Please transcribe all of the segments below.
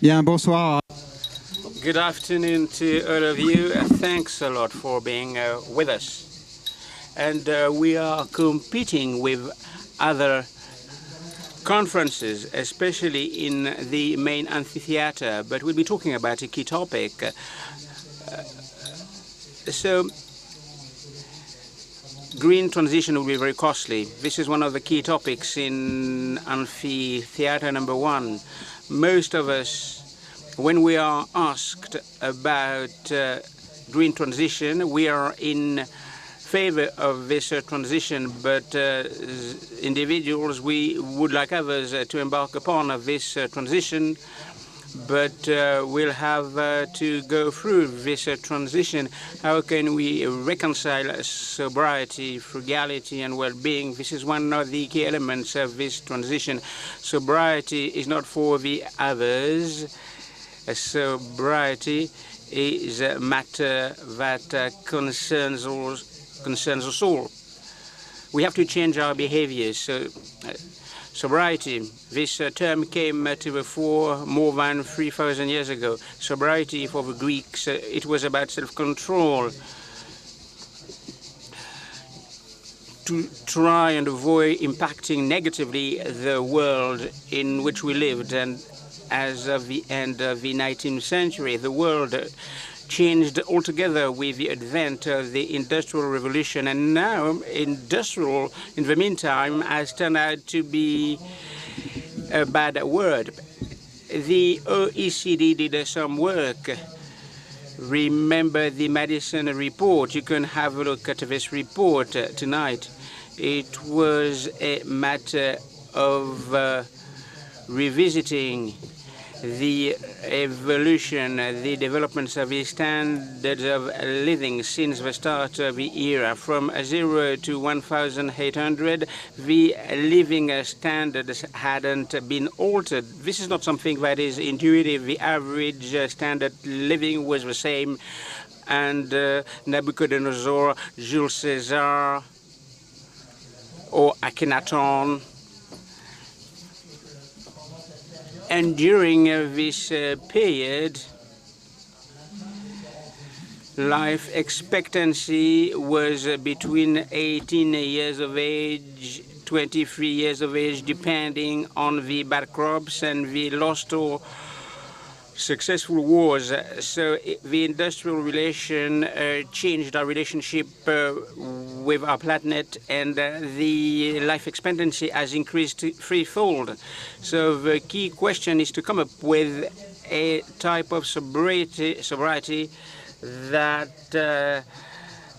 Bien, bonsoir. Good afternoon to all of you. Thanks a lot for being with us. And we are competing with other conferences, especially in the main amphitheater, but we'll be talking about a key topic. So, green transition will be very costly. This is one of the key topics in amphitheater number 1. Most of us, when we are asked about green transition, we are in favor of this transition, but individuals, we would like others to embark upon this transition, but we'll have to go through this transition. How can we reconcile sobriety, frugality, and well-being? This is one of the key elements of this transition. Sobriety is not for the others. Sobriety is a matter that concerns us all. We have to change our behaviors. So, sobriety, this term came to the fore more than 3,000 years ago. Sobriety for the Greeks, it was about self-control, to try and avoid impacting negatively the world in which we lived. And as of the end of the 19th century, the world changed altogether with the advent of the Industrial Revolution, and now industrial, in the meantime, has turned out to be a bad word. The OECD did some work. Remember the Madison report? You can have a look at this report tonight. It was a matter of revisiting the evolution, the developments of the standards of living since the start of the era. From 0 to 1,800, the living standards hadn't been altered. This is not something that is intuitive. The average standard living was the same, and Nebuchadnezzar, Jules Caesar, or Akhenaton. And during this period, life expectancy was between 18 years of age, 23 years of age, depending on the bad crops and the lost or successful wars. So the industrial relation changed our relationship with our planet, and the life expectancy has increased threefold. So the key question is to come up with a type of sobriety that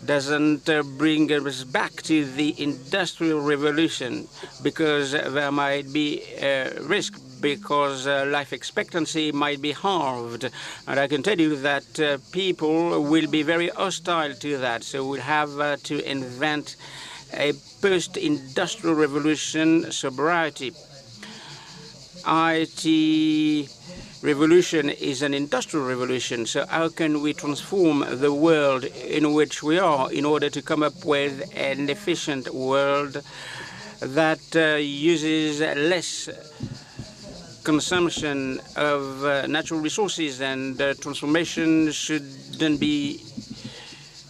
doesn't bring us back to the Industrial Revolution, because there might be a risk, because life expectancy might be halved. And I can tell you that people will be very hostile to that. So we'll have to invent a post-industrial revolution sobriety. IT revolution is an industrial revolution. So how can we transform the world in which we are in order to come up with an efficient world that uses less consumption of natural resources, and transformation shouldn't be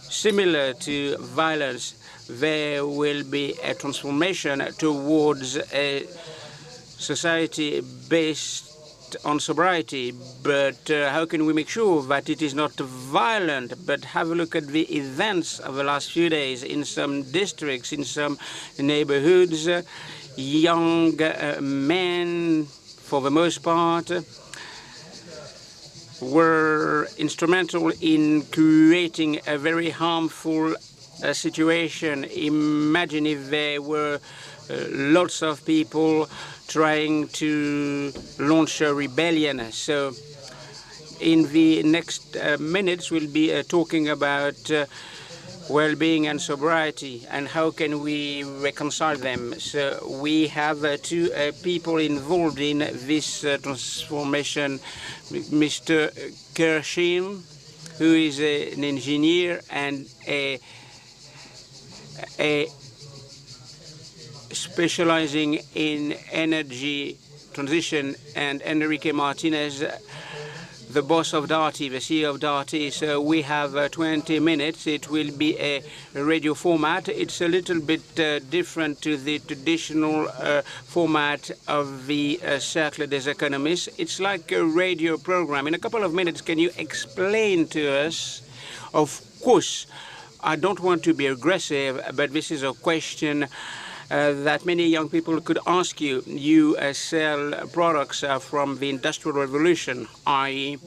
similar to violence. There will be a transformation towards a society based on sobriety, but how can we make sure that it is not violent? But have a look at the events of the last few days in some districts, in some neighborhoods. Young men, for the most part, were instrumental in creating a very harmful situation. Imagine if there were lots of people trying to launch a rebellion. So in the next minutes, we'll be talking about well-being and sobriety, and how can we reconcile them. So we have two people involved in this transformation. Mr. GIRSCHIG, who is an engineer and a specializing in energy transition, and Enrique Martinez, the boss of DARTY, the CEO of DARTY. So we have 20 minutes. It will be a radio format. It's a little bit different to the traditional format of the Cercle des Économistes. It's like a radio program. In a couple of minutes, can you explain to us, of course, I don't want to be aggressive, but this is a question that many young people could ask you. You sell products from the Industrial Revolution, i.e.,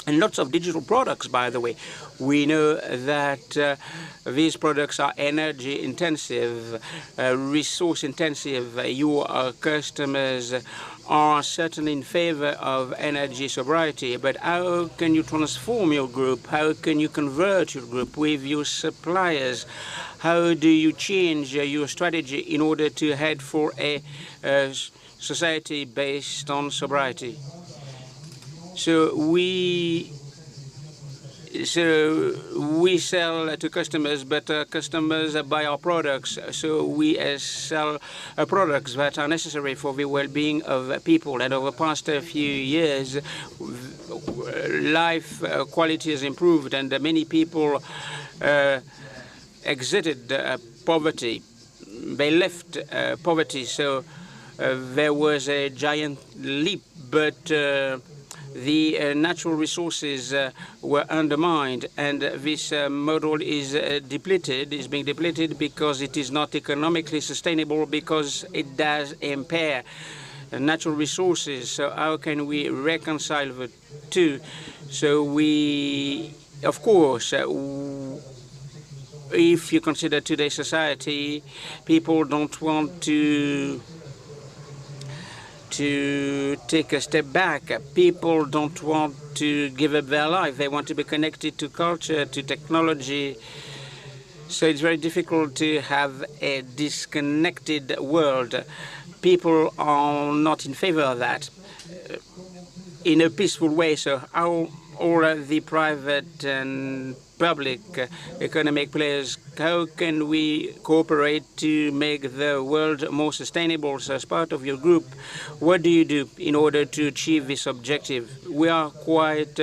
and lots of digital products, by the way. We know that these products are energy intensive, resource intensive. Your customers are certainly in favor of energy sobriety, but how can you transform your group? How can you convert your group with your suppliers? How do you change your strategy in order to head for a society based on sobriety? So we sell to customers, but customers buy our products. So we sell products that are necessary for the well-being of people. And over the past few years, life quality has improved, and many people exited poverty. They left poverty. So there was a giant leap, but the natural resources were undermined, and this model is being depleted because it is not economically sustainable, because it does impair natural resources. So how can we reconcile the two? So we, of course, if you consider today's society, people don't want to take a step back. People don't want to give up their life. They want to be connected to culture, to technology. So it's very difficult to have a disconnected world. People are not in favor of that in a peaceful way. So how all the private and public economic players, how can we cooperate to make the world more sustainable? So as part of your group, what do you do in order to achieve this objective? We are quite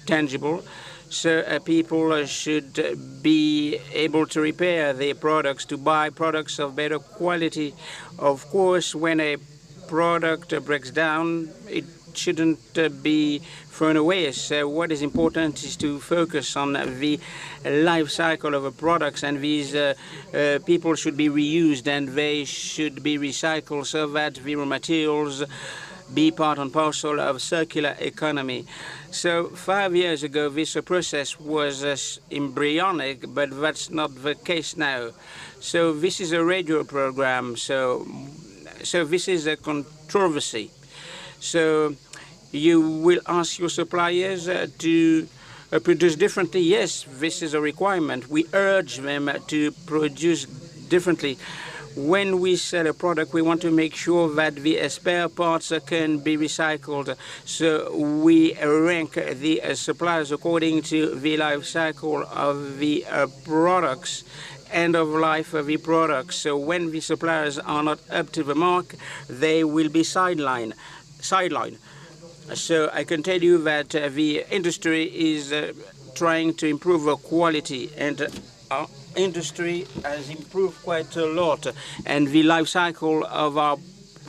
tangible. So people should be able to repair their products, to buy products of better quality. Of course, when a product breaks down, it shouldn't be thrown away. So what is important is to focus on the life cycle of a products, and these people should be reused and they should be recycled so that the raw materials be part and parcel of circular economy. So 5 years ago, this process was embryonic, but that's not the case now. So this is a radio program. So this is a controversy. So you will ask your suppliers to produce differently. Yes, this is a requirement. We urge them to produce differently. When we sell a product, we want to make sure that the spare parts can be recycled. So we rank the suppliers according to the life cycle of the products, end of life of the products. So when the suppliers are not up to the mark, they will be sidelined. So I can tell you that the industry is trying to improve the quality, and our industry has improved quite a lot, and the life cycle of our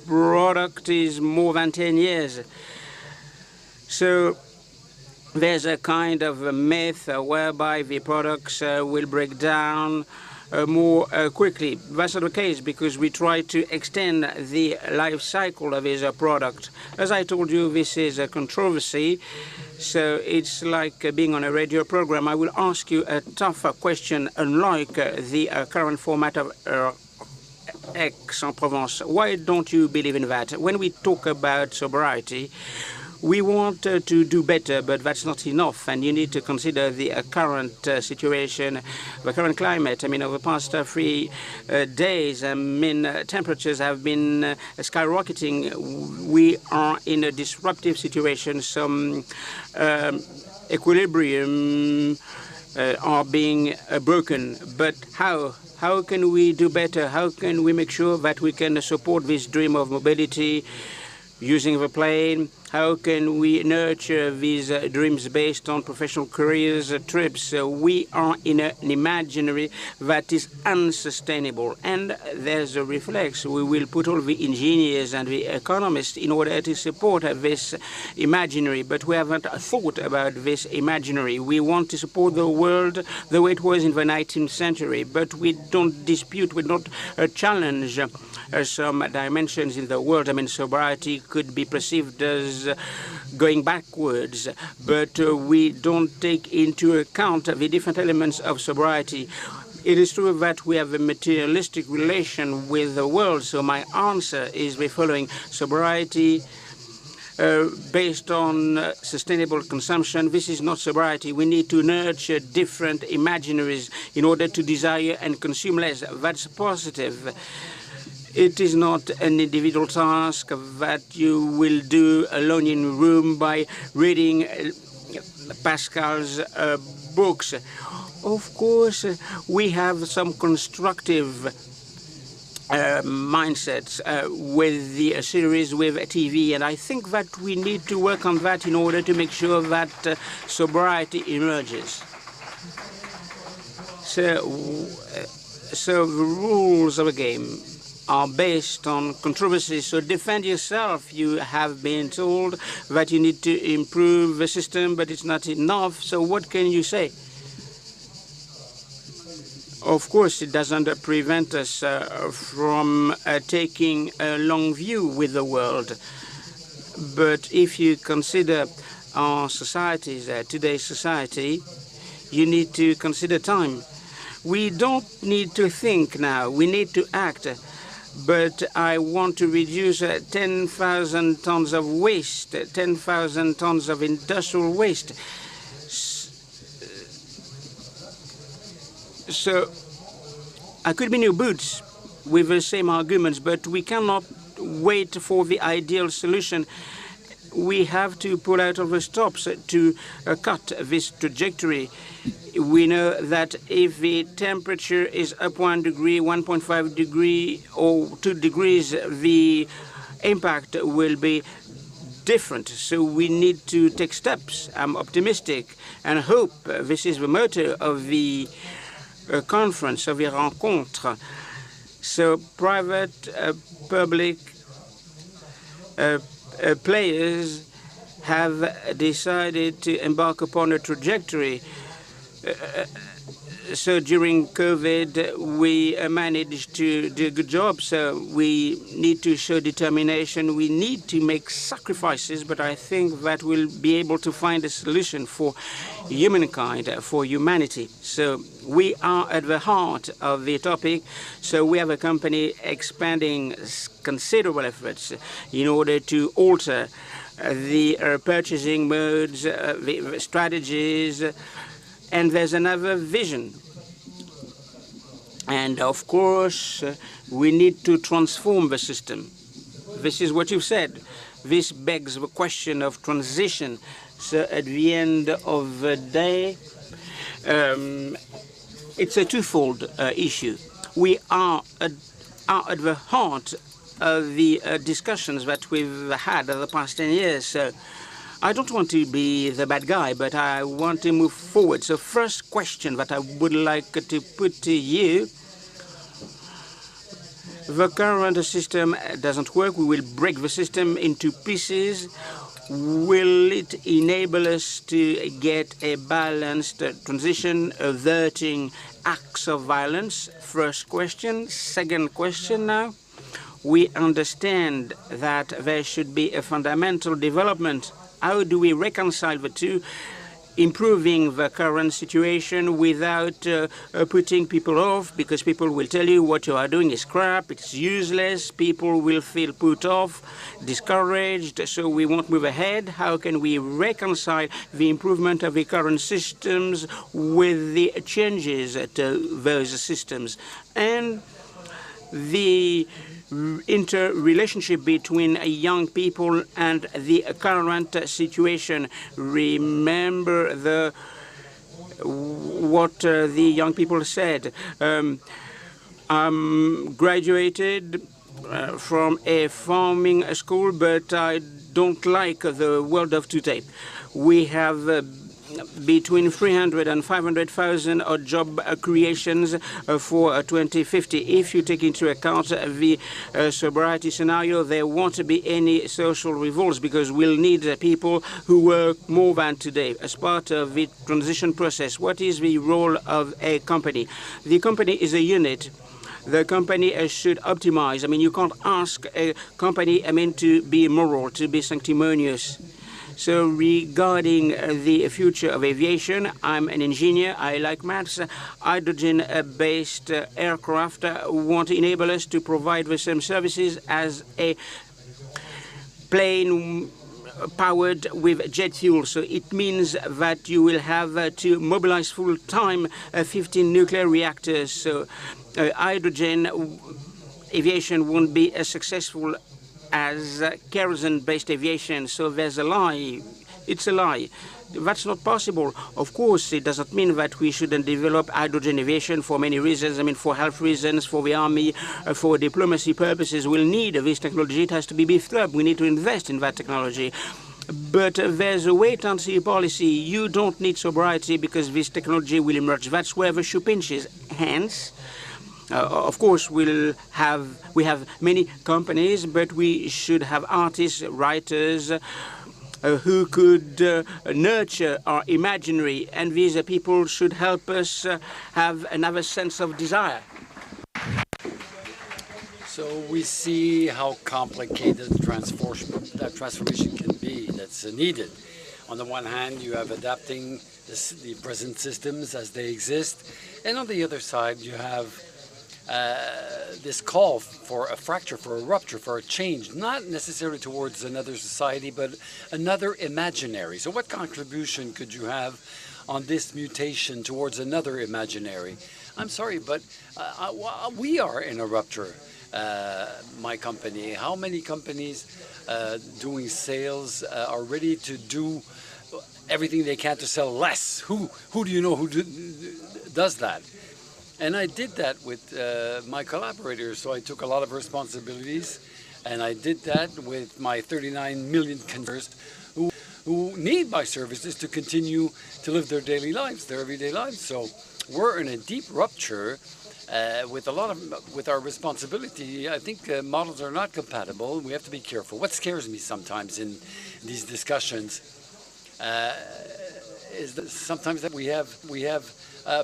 product is more than 10 years. So there's a kind of a myth whereby the products will break down more quickly. That's not the case, because we try to extend the life cycle of his product. As I told you, this is a controversy, so it's like being on a radio program. I will ask you a tougher question, unlike the current format of Aix-en-Provence. Why don't you believe in that? When we talk about sobriety, we want to do better, but that's not enough, and you need to consider the current situation, the current climate. I mean, over the past 3 days, temperatures have been skyrocketing. We are in a disruptive situation. Some equilibrium are being broken. But how? How can we do better? How can we make sure that we can support this dream of mobility using the plane? How can we nurture these dreams based on professional careers, trips? We are in an imaginary that is unsustainable. And there's a reflex. We will put all the engineers and the economists in order to support this imaginary. But we haven't thought about this imaginary. We want to support the world the way it was in the 19th century. But we don't dispute, we don't challenge some dimensions in the world. I mean, sobriety could be perceived as going backwards, but we don't take into account the different elements of sobriety. It is true that we have a materialistic relation with the world, so my answer is the following. Sobriety based on sustainable consumption, this is not sobriety. We need to nurture different imaginaries in order to desire and consume less. That's positive. It is not an individual task that you will do alone in a room by reading Pascal's books. Of course, we have some constructive mindsets with the series with TV, and I think that we need to work on that in order to make sure that sobriety emerges. So the rules of the game are based on controversy. So defend yourself. You have been told that you need to improve the system, but it's not enough. So what can you say? Of course, it doesn't prevent us from taking a long view with the world. But if you consider our societies, today's society, you need to consider time. We don't need to think now. We need to act. But I want to reduce 10,000 tons of waste, 10,000 tons of industrial waste. So I could be in your boots with the same arguments, but we cannot wait for the ideal solution. We have to pull out of the stops to cut this trajectory. We know that if the temperature is up 1 degree, 1.5 degree, or 2 degrees, the impact will be different. So we need to take steps. I'm optimistic and hope this is the motto of the conference, of the Rencontres. So private, public players have decided to embark upon a trajectory. So during COVID, we managed to do a good job. So we need to show determination. We need to make sacrifices, but I think that we'll be able to find a solution for humankind, for humanity. So we are at the heart of the topic. So we have a company expanding considerable efforts in order to alter the purchasing modes, the strategies. And there's another vision. And of course, we need to transform the system. This is what you've said. This begs the question of transition. So at the end of the day, it's a twofold issue. We are at the heart of the discussions that we've had over the past 10 years. So I don't want to be the bad guy, but I want to move forward. So first question that I would like to put to you, the current system doesn't work. We will break the system into pieces. Will it enable us to get a balanced transition, averting acts of violence? First question. Second question now. We understand that there should be a fundamental development. How do we reconcile the two, improving the current situation without putting people off? Because people will tell you what you are doing is crap, it's useless. People will feel put off, discouraged, so we won't move ahead. How can we reconcile the improvement of the current systems with the changes to those systems? And the interrelationship between young people and the current situation. Remember the what the young people said. I'm graduated from a farming school, but I don't like the world of today. We have between 300 and 500,000 job creations for 2050. If you take into account the sobriety scenario, there won't be any social revolts because we'll need people who work more than today as part of the transition process. What is the role of a company? The company is a unit. The company should optimize. I mean, you can't ask a company, to be moral, to be sanctimonious. So regarding the future of aviation, I'm an engineer. I like maths. Hydrogen-based aircraft won't enable us to provide the same services as a plane powered with jet fuel. So it means that you will have to mobilize full-time 15 nuclear reactors. So hydrogen aviation won't be as successful as kerosene-based aviation. So there's a lie. It's a lie. That's not possible. Of course, it does not mean that we shouldn't develop hydrogen aviation for many reasons. For health reasons, for the army, for diplomacy purposes. We'll need this technology. It has to be beefed up. We need to invest in that technology. But there's a wait-and-see policy. You don't need sobriety because this technology will emerge. That's where the shoe pinches. Hence, of course, we have many companies, but we should have artists, writers, who could nurture our imaginary, and these people should help us have another sense of desire. So we see how complicated that transformation can be that's needed. On the one hand, you have adapting the present systems as they exist, and on the other side, you have this call for a fracture, for a rupture, for a change, not necessarily towards another society, but another imaginary. So what contribution could you have on this mutation towards another imaginary? I'm sorry, but we are in a rupture, my company. How many companies doing sales are ready to do everything they can to sell less? Who do you know who does that? And I did that with my collaborators, so I took a lot of responsibilities, and I did that with my 39 million consumers who need my services to continue to live their daily lives, their everyday lives. So we're in a deep rupture with our responsibility. I think models are not compatible. We have to be careful. What scares me sometimes in these discussions is that sometimes that we have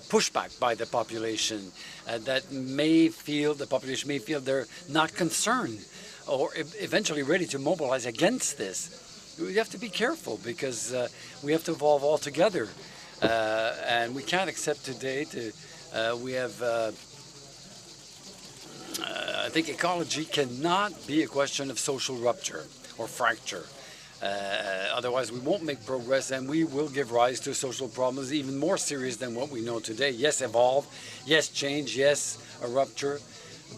pushback by the population that the population may feel they're not concerned or eventually ready to mobilize against this. We have to be careful because we have to evolve all together, and we can't accept today I think ecology cannot be a question of social rupture or fracture. Otherwise, we won't make progress, and we will give rise to social problems even more serious than what we know today. Yes, evolve. Yes, change. Yes, a rupture.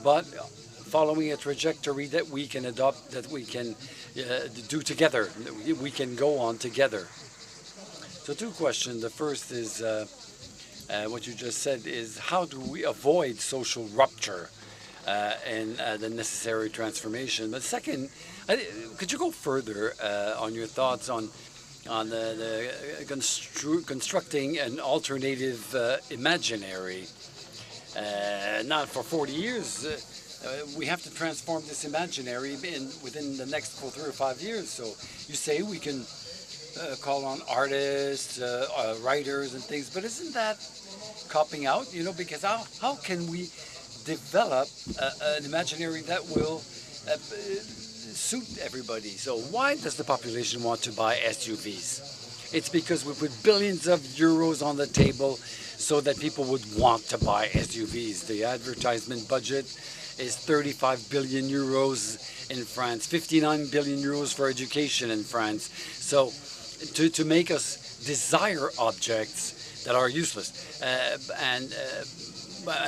But following a trajectory that we can adopt, that we can do together. We can go on together. So two questions. The first is what you just said is how do we avoid social rupture and the necessary transformation? But second, could you go further on your thoughts on the constructing an alternative imaginary? Not for 40 years. We have to transform this imaginary within the next 3 or 5 years. So you say we can call on artists, writers and things, but isn't that copping out? Because how can we develop an imaginary that will suit everybody? So why does the population want to buy SUVs? It's because we put billions of euros on the table so that people would want to buy SUVs. The advertisement budget is 35 billion euros in France, 59 billion euros for education in France. So to make us desire objects that are useless, and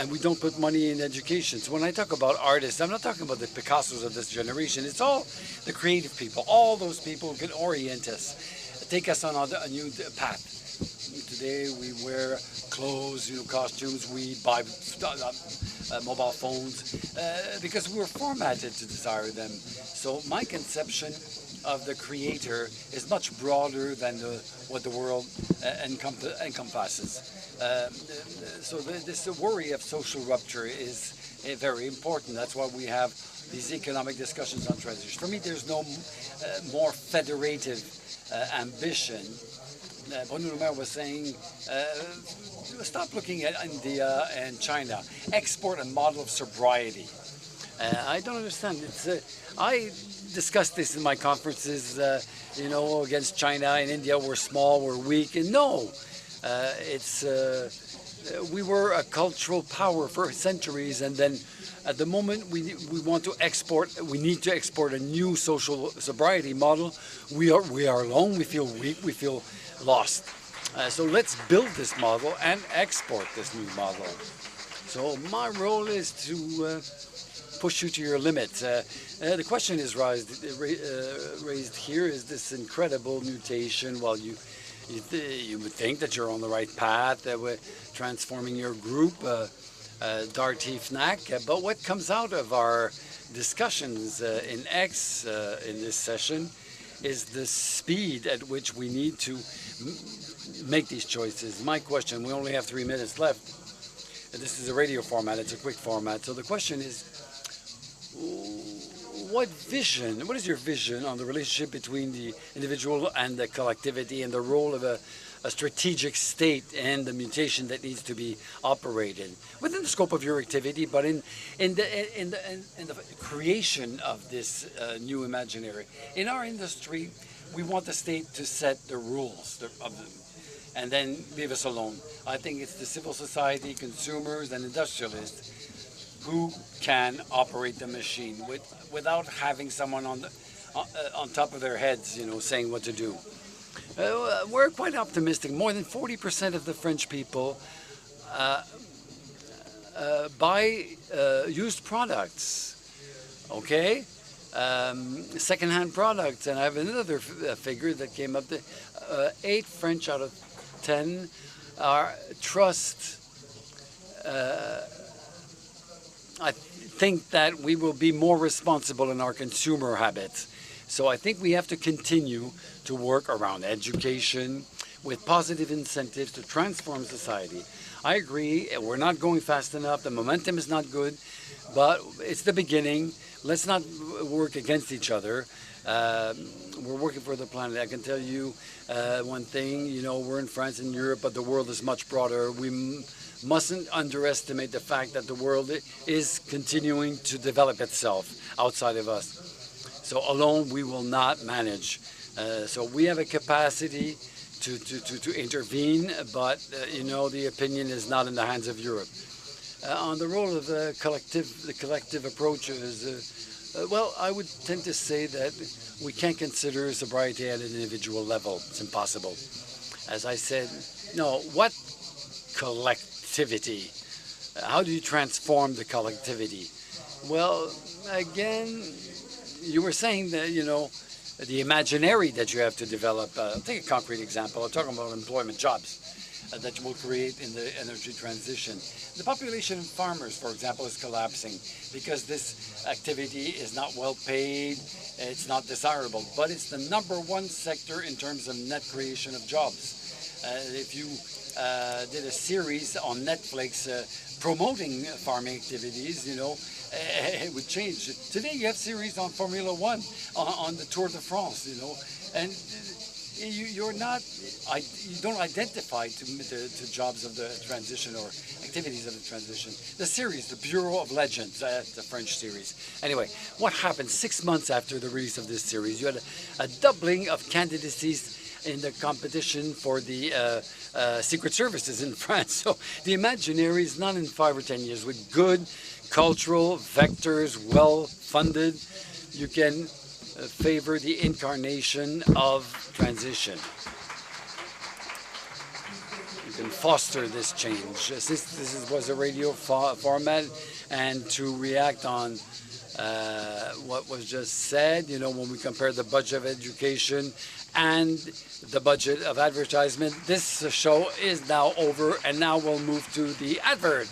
we don't put money in education. So when I talk about artists, I'm not talking about the Picassos of this generation. It's all the creative people. All those people who can orient us, take us on a new path. Today we wear clothes, costumes. We buy mobile phones because we were formatted to desire them. So my conception of the Creator is much broader than what the world encompasses. So this worry of social rupture is very important. That's why we have these economic discussions on transition. For me, there's no more federative ambition. Bruno Le Maire was saying, stop looking at India and China. Export a model of sobriety. I don't understand. I discussed this in my conferences, against China and India. We're small, we're weak. And no, we were a cultural power for centuries, and then at the moment we want to export, we need to export a new social sobriety model. We are alone, we feel weak, we feel lost. So let's build this model and export this new model. So my role is to push you to your limits. The question is raised here is this incredible mutation. Well, you would think that you're on the right path with transforming your group, DARTY, FNAC, but what comes out of our discussions in X in this session is the speed at which we need to make these choices. My question, we only have 3 minutes left. This is a radio format, it's a quick format. So the question is, what is your vision on the relationship between the individual and the collectivity and the role of a strategic state and the mutation that needs to be operated within the scope of your activity, but in the creation of this new imaginary? In our industry, we want the state to set the rules of them and then leave us alone. I think it's the civil society, consumers, and industrialists who can operate the machine without having someone on top of their heads, saying what to do. We're quite optimistic. More than 40% of the French people buy used products, okay? Second-hand products. And I have another figure that came up. 8 French out of 10 trust. I think that we will be more responsible in our consumer habits. So I think we have to continue to work around education with positive incentives to transform society. I agree, we're not going fast enough, the momentum is not good, but it's the beginning. Let's not work against each other. We're working for the planet. I can tell you one thing, we're in France and Europe, but the world is much broader. We mustn't underestimate the fact that the world is continuing to develop itself outside of us. So alone we will not manage. So we have a capacity to intervene, but the opinion is not in the hands of Europe. On the role of the collective approaches, well, I would tend to say that we can't consider sobriety at an individual level. It's impossible. As I said, no, what collectivity? How do you transform the collectivity? Well, again, you were saying that, the imaginary that you have to develop. I'll take a concrete example. I'm talking about employment jobs that will create in the energy transition. The population of farmers, for example, is collapsing because this activity is not well paid, it's not desirable, but it's the #1 sector in terms of net creation of jobs. If you did a series on Netflix promoting farming activities, it would change. Today you have series on Formula One, on the Tour de France, and you don't identify to jobs of the transition or activities of the transition. The series, the Bureau of Legends, that's a French series. Anyway, what happened 6 months after the release of this series? You had a doubling of candidacies in the competition for the secret services in France. So the imaginary is not in 5 or 10 years. With good cultural vectors, well funded, you can favor the incarnation of transition. You can foster this change. This was a radio format, and to react on what was just said, when we compare the budget of education and the budget of advertisement. This show is now over, and now we'll move to the advert.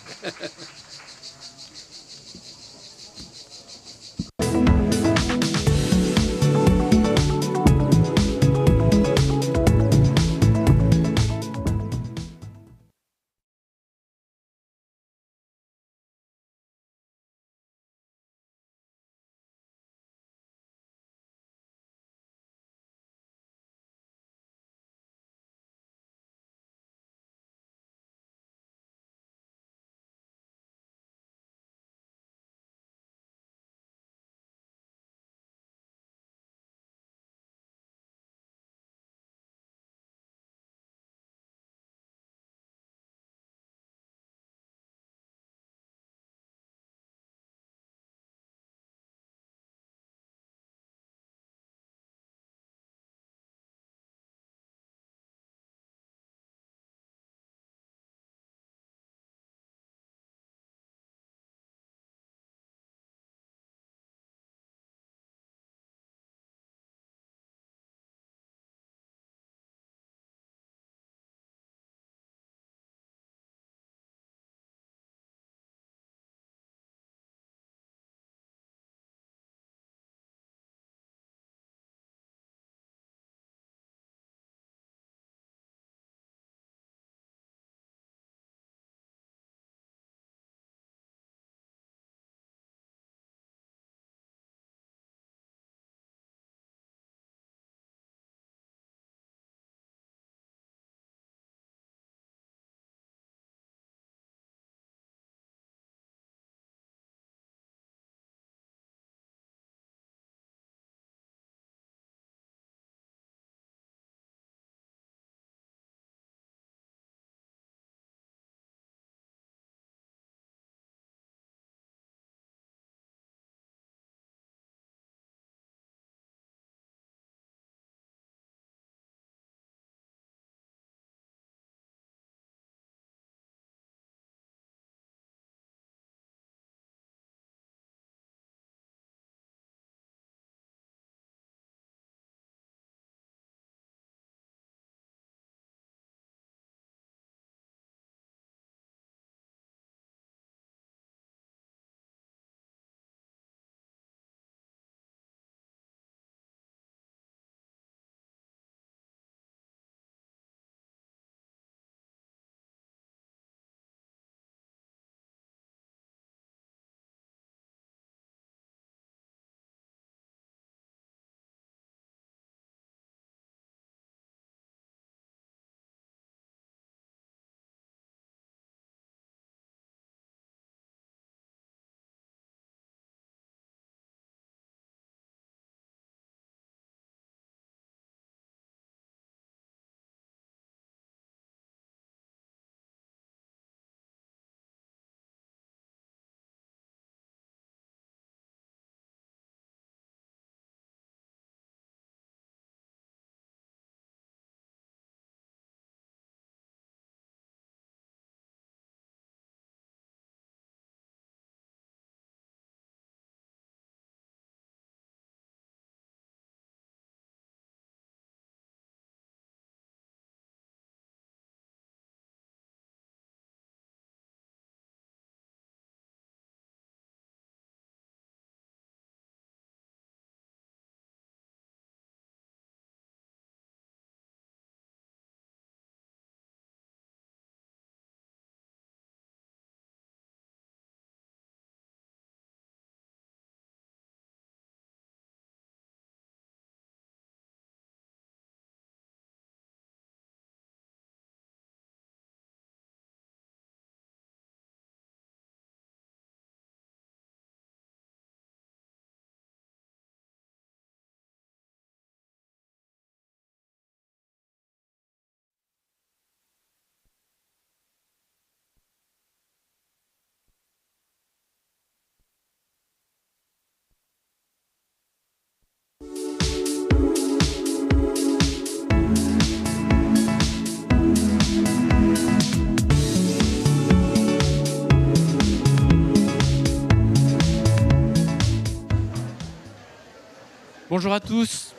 Bonjour à tous.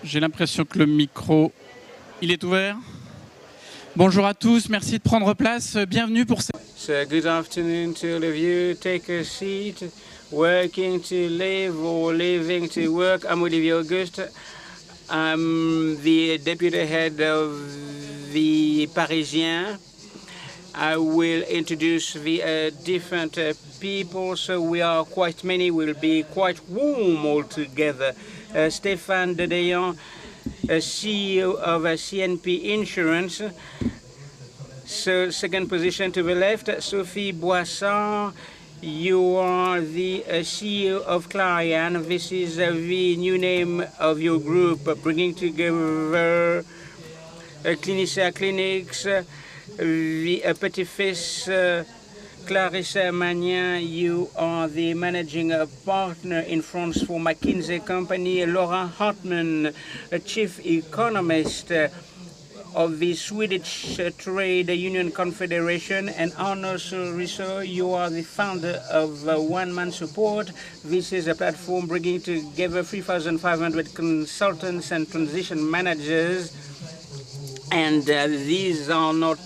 J'ai l'impression que le micro, il est ouvert. Bonjour à tous, merci de prendre place. Bienvenue pour cette... So good afternoon to all of you. Take a seat. Working to live or living to work. I'm Olivier Auguste. I'm the deputy head of the Parisien. I will introduce the different people, so we are quite many, we'll be quite warm all together. Stéphane de Deyon, CEO of CNP Insurance. So second position to the left, Sophie Boisson, you are the CEO of Clarion. This is the new name of your group, bringing together Clinicia Clinics, the petit-fils Clarissa Magnin, you are the managing partner in France for McKinsey Company. Laurent Hartmann, chief economist of the Swedish Trade Union Confederation, and Arnaud Souriceau, you are the founder of One Man Support. This is a platform bringing together 3,500 consultants and transition managers. And these are not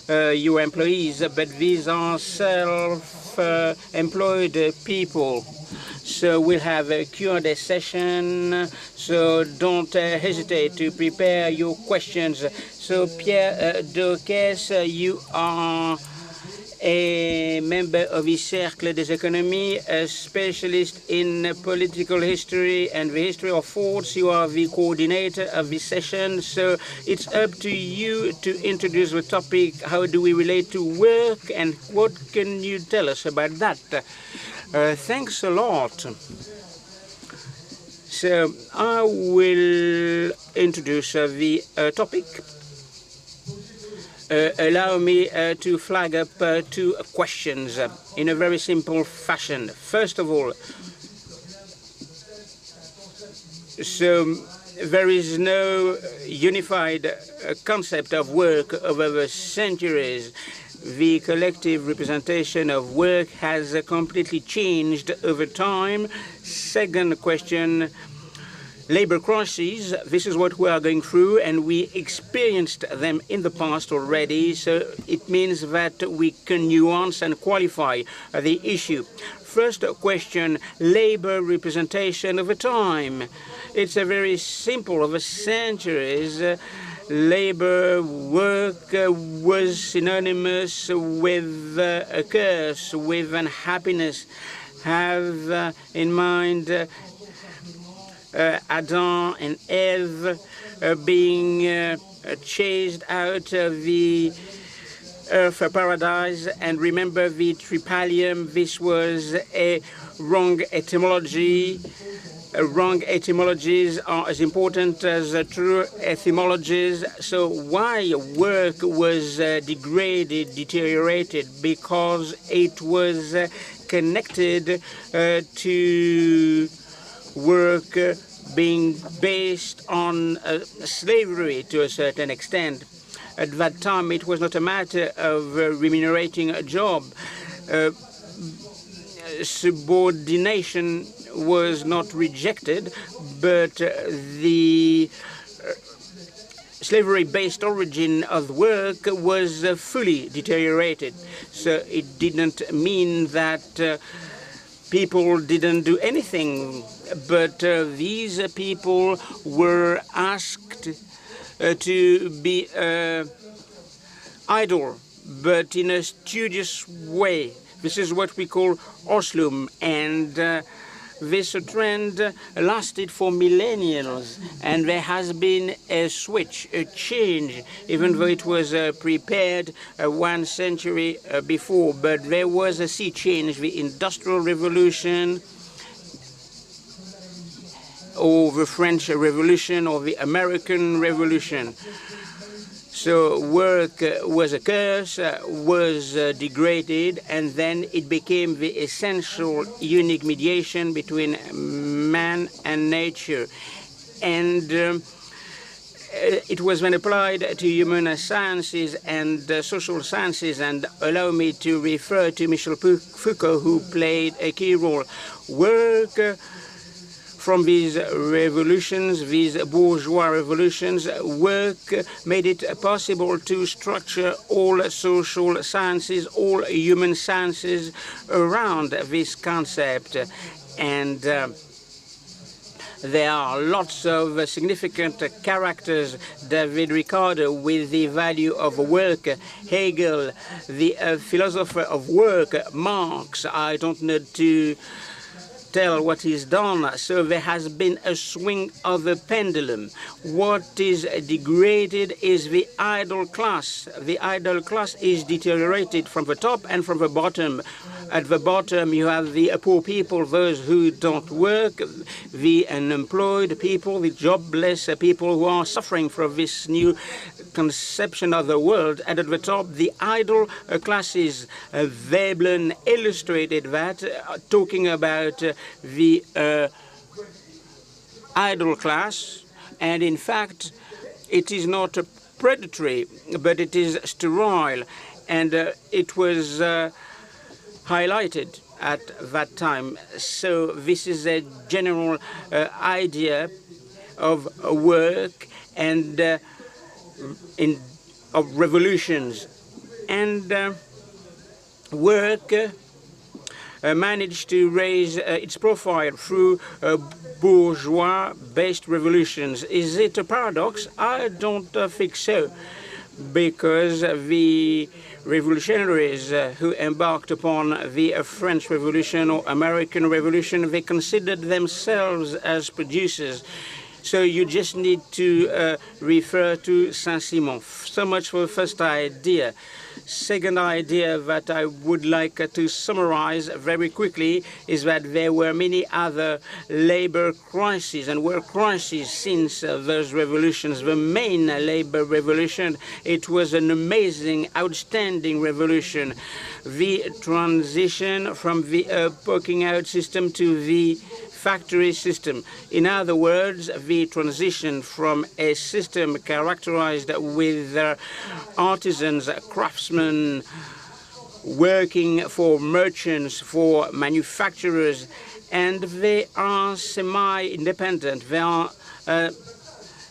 your employees, but these are self-employed people. So we'll have a Q&A session, so don't hesitate to prepare your questions. So Pierre Dauquès, you are a member of the Cercle des Économies, a specialist in political history and the history of thoughts. You are the coordinator of this session, so it's up to you to introduce the topic. How do we relate to work, and what can you tell us about that? Thanks a lot. So I will introduce the topic. Allow me to flag up two questions in a very simple fashion. First of all, so there is no unified concept of work over the centuries. The collective representation of work has completely changed over time. Second question, labor crises, this is what we are going through, and we experienced them in the past already, so it means that we can nuance and qualify the issue. First question, labor representation over time. It's a very simple, over centuries. Labor work was synonymous with a curse, with unhappiness. Have in mind Adam and Eve being chased out of the earth paradise, and remember the tripalium. This was a wrong etymology. Wrong etymologies are as important as true etymologies. So why work was degraded, deteriorated? Because it was connected to work being based on slavery to a certain extent. At that time, it was not a matter of remunerating a job. Subordination was not rejected, but the slavery-based origin of work was fully deteriorated. So it didn't mean that people didn't do anything, but these people were asked to be idle, but in a studious way. This is what we call Oslum, and this trend lasted for millennials, and there has been a switch, a change, even though it was prepared 1 century before. But there was a sea change, the Industrial Revolution, or the French Revolution, or the American Revolution. So work was a curse, was degraded, and then it became the essential unique mediation between man and nature. And it was then applied to human sciences and social sciences, and allow me to refer to Michel Foucault, who played a key role. Work From these revolutions, these bourgeois revolutions, work made it possible to structure all social sciences, all human sciences around this concept. And there are lots of significant characters. David Ricardo with the value of work, Hegel, the philosopher of work, Marx. I don't need to tell what is done. So there has been a swing of the pendulum. What is degraded is the idle class. The idle class is deteriorated from the top and from the bottom. At the bottom, you have the poor people, those who don't work, the unemployed people, the jobless people who are suffering from this new conception of the world. And at the top, the idle classes. Veblen illustrated that, talking about the idle class. And in fact, it is not predatory, but it is sterile. And it was highlighted at that time. So this is a general idea of work and of revolutions. And work managed to raise its profile through bourgeois-based revolutions. Is it a paradox? I don't think so, because the revolutionaries who embarked upon the French Revolution or American Revolution, they considered themselves as producers. So you just need to refer to Saint-Simon. So much for the first idea. Second idea that I would like to summarize very quickly is that there were many other labor crises and work crises since those revolutions. The main labor revolution, it was an amazing, outstanding revolution. The transition from the poking out system to the factory system. In other words, the transition from a system characterized with artisans, craftsmen, working for merchants, for manufacturers, and they are semi-independent, they are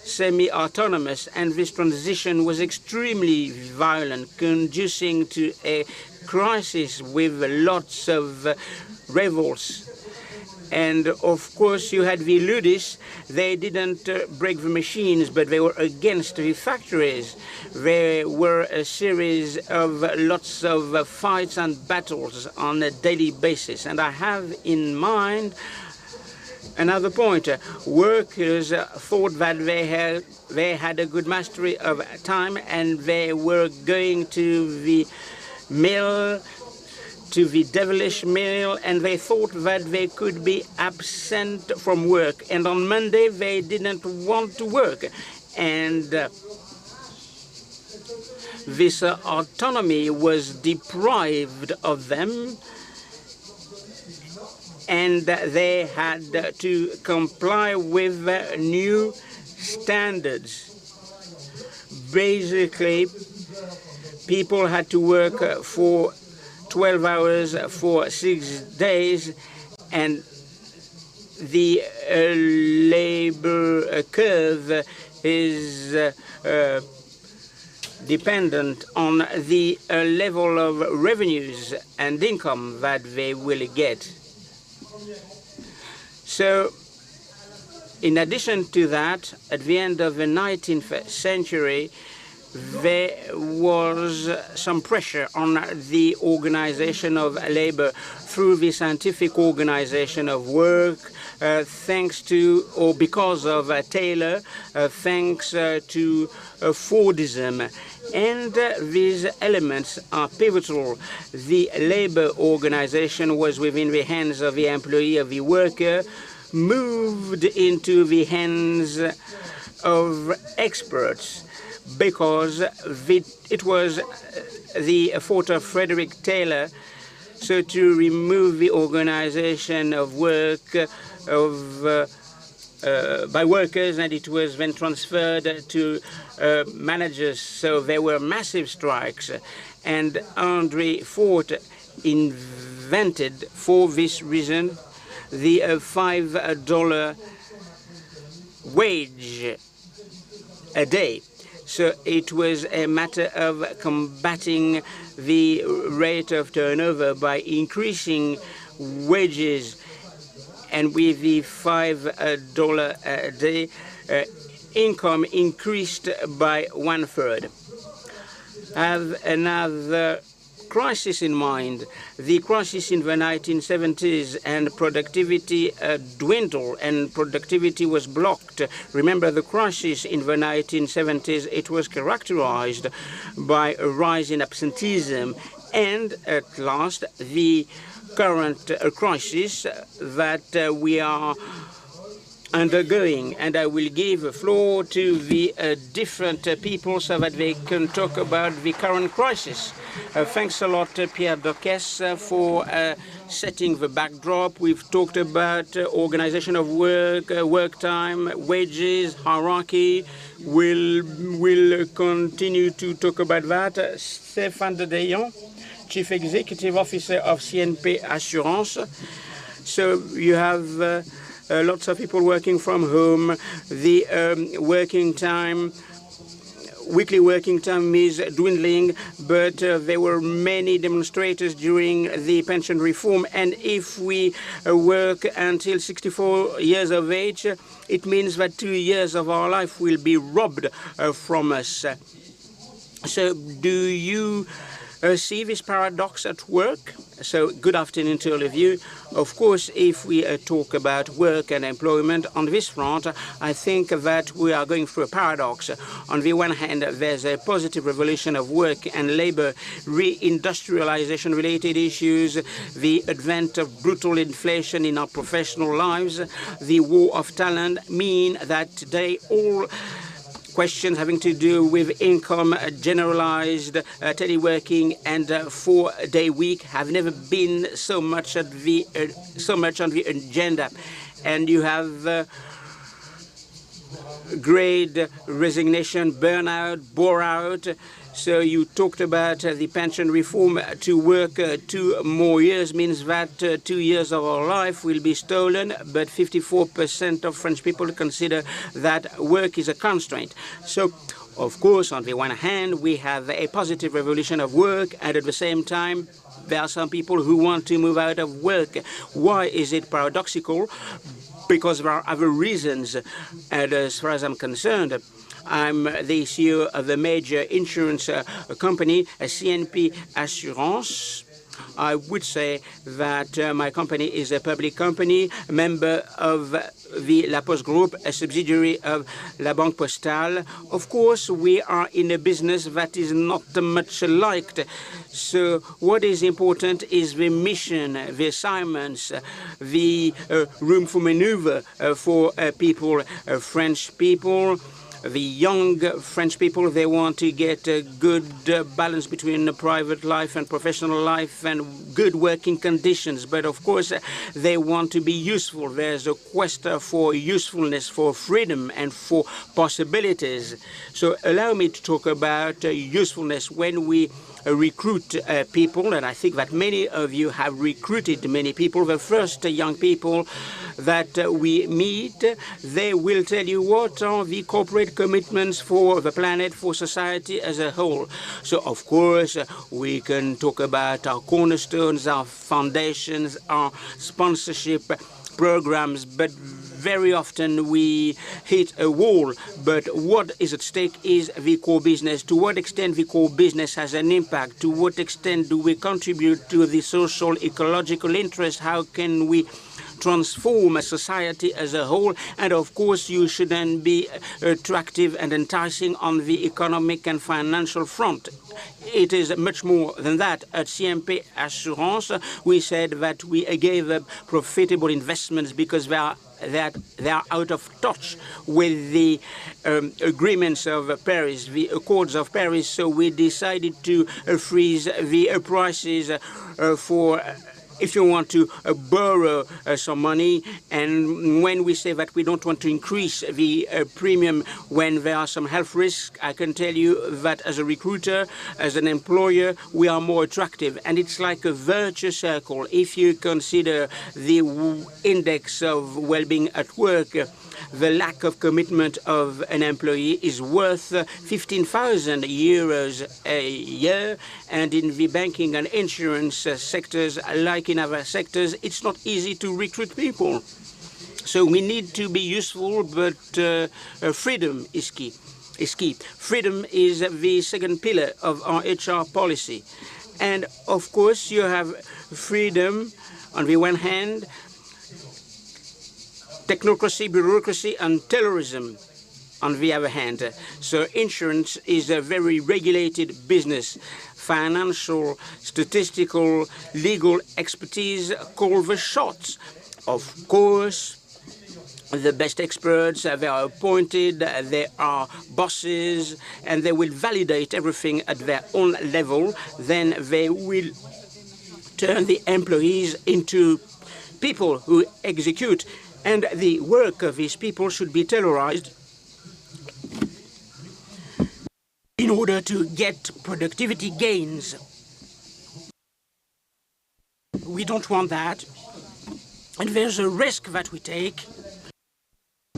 semi-autonomous, and this transition was extremely violent, conducing to a crisis with lots of revolts. And of course, you had the Luddites. They didn't break the machines, but they were against the factories. There were a series of lots of fights and battles on a daily basis. And I have in mind another point. Workers thought that they had a good mastery of time, and they were going to the mill, to the devilish mill, and they thought that they could be absent from work. And on Monday, they didn't want to work. And this autonomy was deprived of them, and they had to comply with new standards. Basically, people had to work for 12 hours for 6 days, and the labor curve is dependent on the level of revenues and income that they will get. So, in addition to that, at the end of the 19th century, there was some pressure on the organization of labor through the scientific organization of work, thanks to or because of Taylor, thanks to Fordism. And these elements are pivotal. The labor organization was within the hands of the employee, of the worker, moved into the hands of experts, because it was the effort of Frederick Taylor so to remove the organization of work by workers, and it was then transferred to managers. So there were massive strikes, and Henry Ford invented for this reason the $5 wage a day. So it was a matter of combating the rate of turnover by increasing wages. And with the $5 a day, income increased by 1/3. I have another crisis in mind, the crisis in the 1970s, and productivity dwindled and productivity was blocked. Remember the crisis in the 1970s, it was characterized by a rise in absenteeism, and at last the current crisis that we are undergoing. And I will give the floor to the different people so that they can talk about the current crisis. Thanks a lot, Pierre Doques, for setting the backdrop. We've talked about organization of work, work time, wages, hierarchy. We'll continue to talk about that. Stéphane de Deyon, Chief Executive Officer of CNP Assurance. So you have lots of people working from home. The working time, weekly working time is dwindling, but there were many demonstrators during the pension reform. And if we work until 64 years of age, it means that 2 years of our life will be robbed from us. So do you see this paradox at work? So good afternoon to all of you. Of course, if we talk about work and employment on this front, I think that we are going through a paradox. On the one hand, there's a positive revolution of work and labor, reindustrialization related issues, the advent of brutal inflation in our professional lives, the war of talent mean that today all questions having to do with income, generalized teleworking, and 4-day week have never been so much on the agenda. And you have great resignation, burnout, bore-out. So you talked about the pension reform. To work 2 more years means that 2 years of our life will be stolen, but 54% of French people consider that work is a constraint. So, of course, on the one hand, we have a positive revolution of work, and at the same time, there are some people who want to move out of work. Why is it paradoxical? Because there are other reasons, and as far as I'm concerned, I'm the CEO of a major insurance company, a CNP Assurance. I would say that my company is a public company, a member of the La Poste Group, a subsidiary of La Banque Postale. Of course, we are in a business that is not much liked. So what is important is the mission, the assignments, the room for maneuver for people, French people. The young French people, they want to get a good balance between the private life and professional life and good working conditions. But of course, they want to be useful. There's a quest for usefulness, for freedom, and for possibilities. So allow me to talk about usefulness. When we recruit people, and I think that many of you have recruited many people, the first young people that we meet, they will tell you what are the corporate commitments for the planet, for society as a whole. So, of course, we can talk about our cornerstones, our foundations, our sponsorship programs, but very often we hit a wall. But what is at stake is the core business. To what extent the core business has an impact? To what extent do we contribute to the social, ecological interest? How can we transform a society as a whole? And of course, you should then be attractive and enticing on the economic and financial front. It is much more than that. At CNP Assurance, we said that we gave up profitable investments because they are out of touch with the agreements of Paris, the Accords of Paris. So we decided to freeze the prices for if you want to borrow some money, and when we say that we don't want to increase the premium when there are some health risks, I can tell you that as a recruiter, as an employer, we are more attractive. And it's like a virtuous circle. If you consider the index of well-being at work, the lack of commitment of an employee is worth 15,000 euros a year. And in the banking and insurance sectors, like in other sectors, it's not easy to recruit people. So we need to be useful, but freedom is key. Freedom is the second pillar of our HR policy. And of course, you have freedom on the one hand, technocracy, bureaucracy, and terrorism on the other hand. So insurance is a very regulated business. Financial, statistical, legal expertise call the shots. Of course, the best experts, they are appointed, they are bosses, and they will validate everything at their own level. Then they will turn the employees into people who execute. And the work of these people should be tailored in order to get productivity gains. We don't want that. And there's a risk that we take.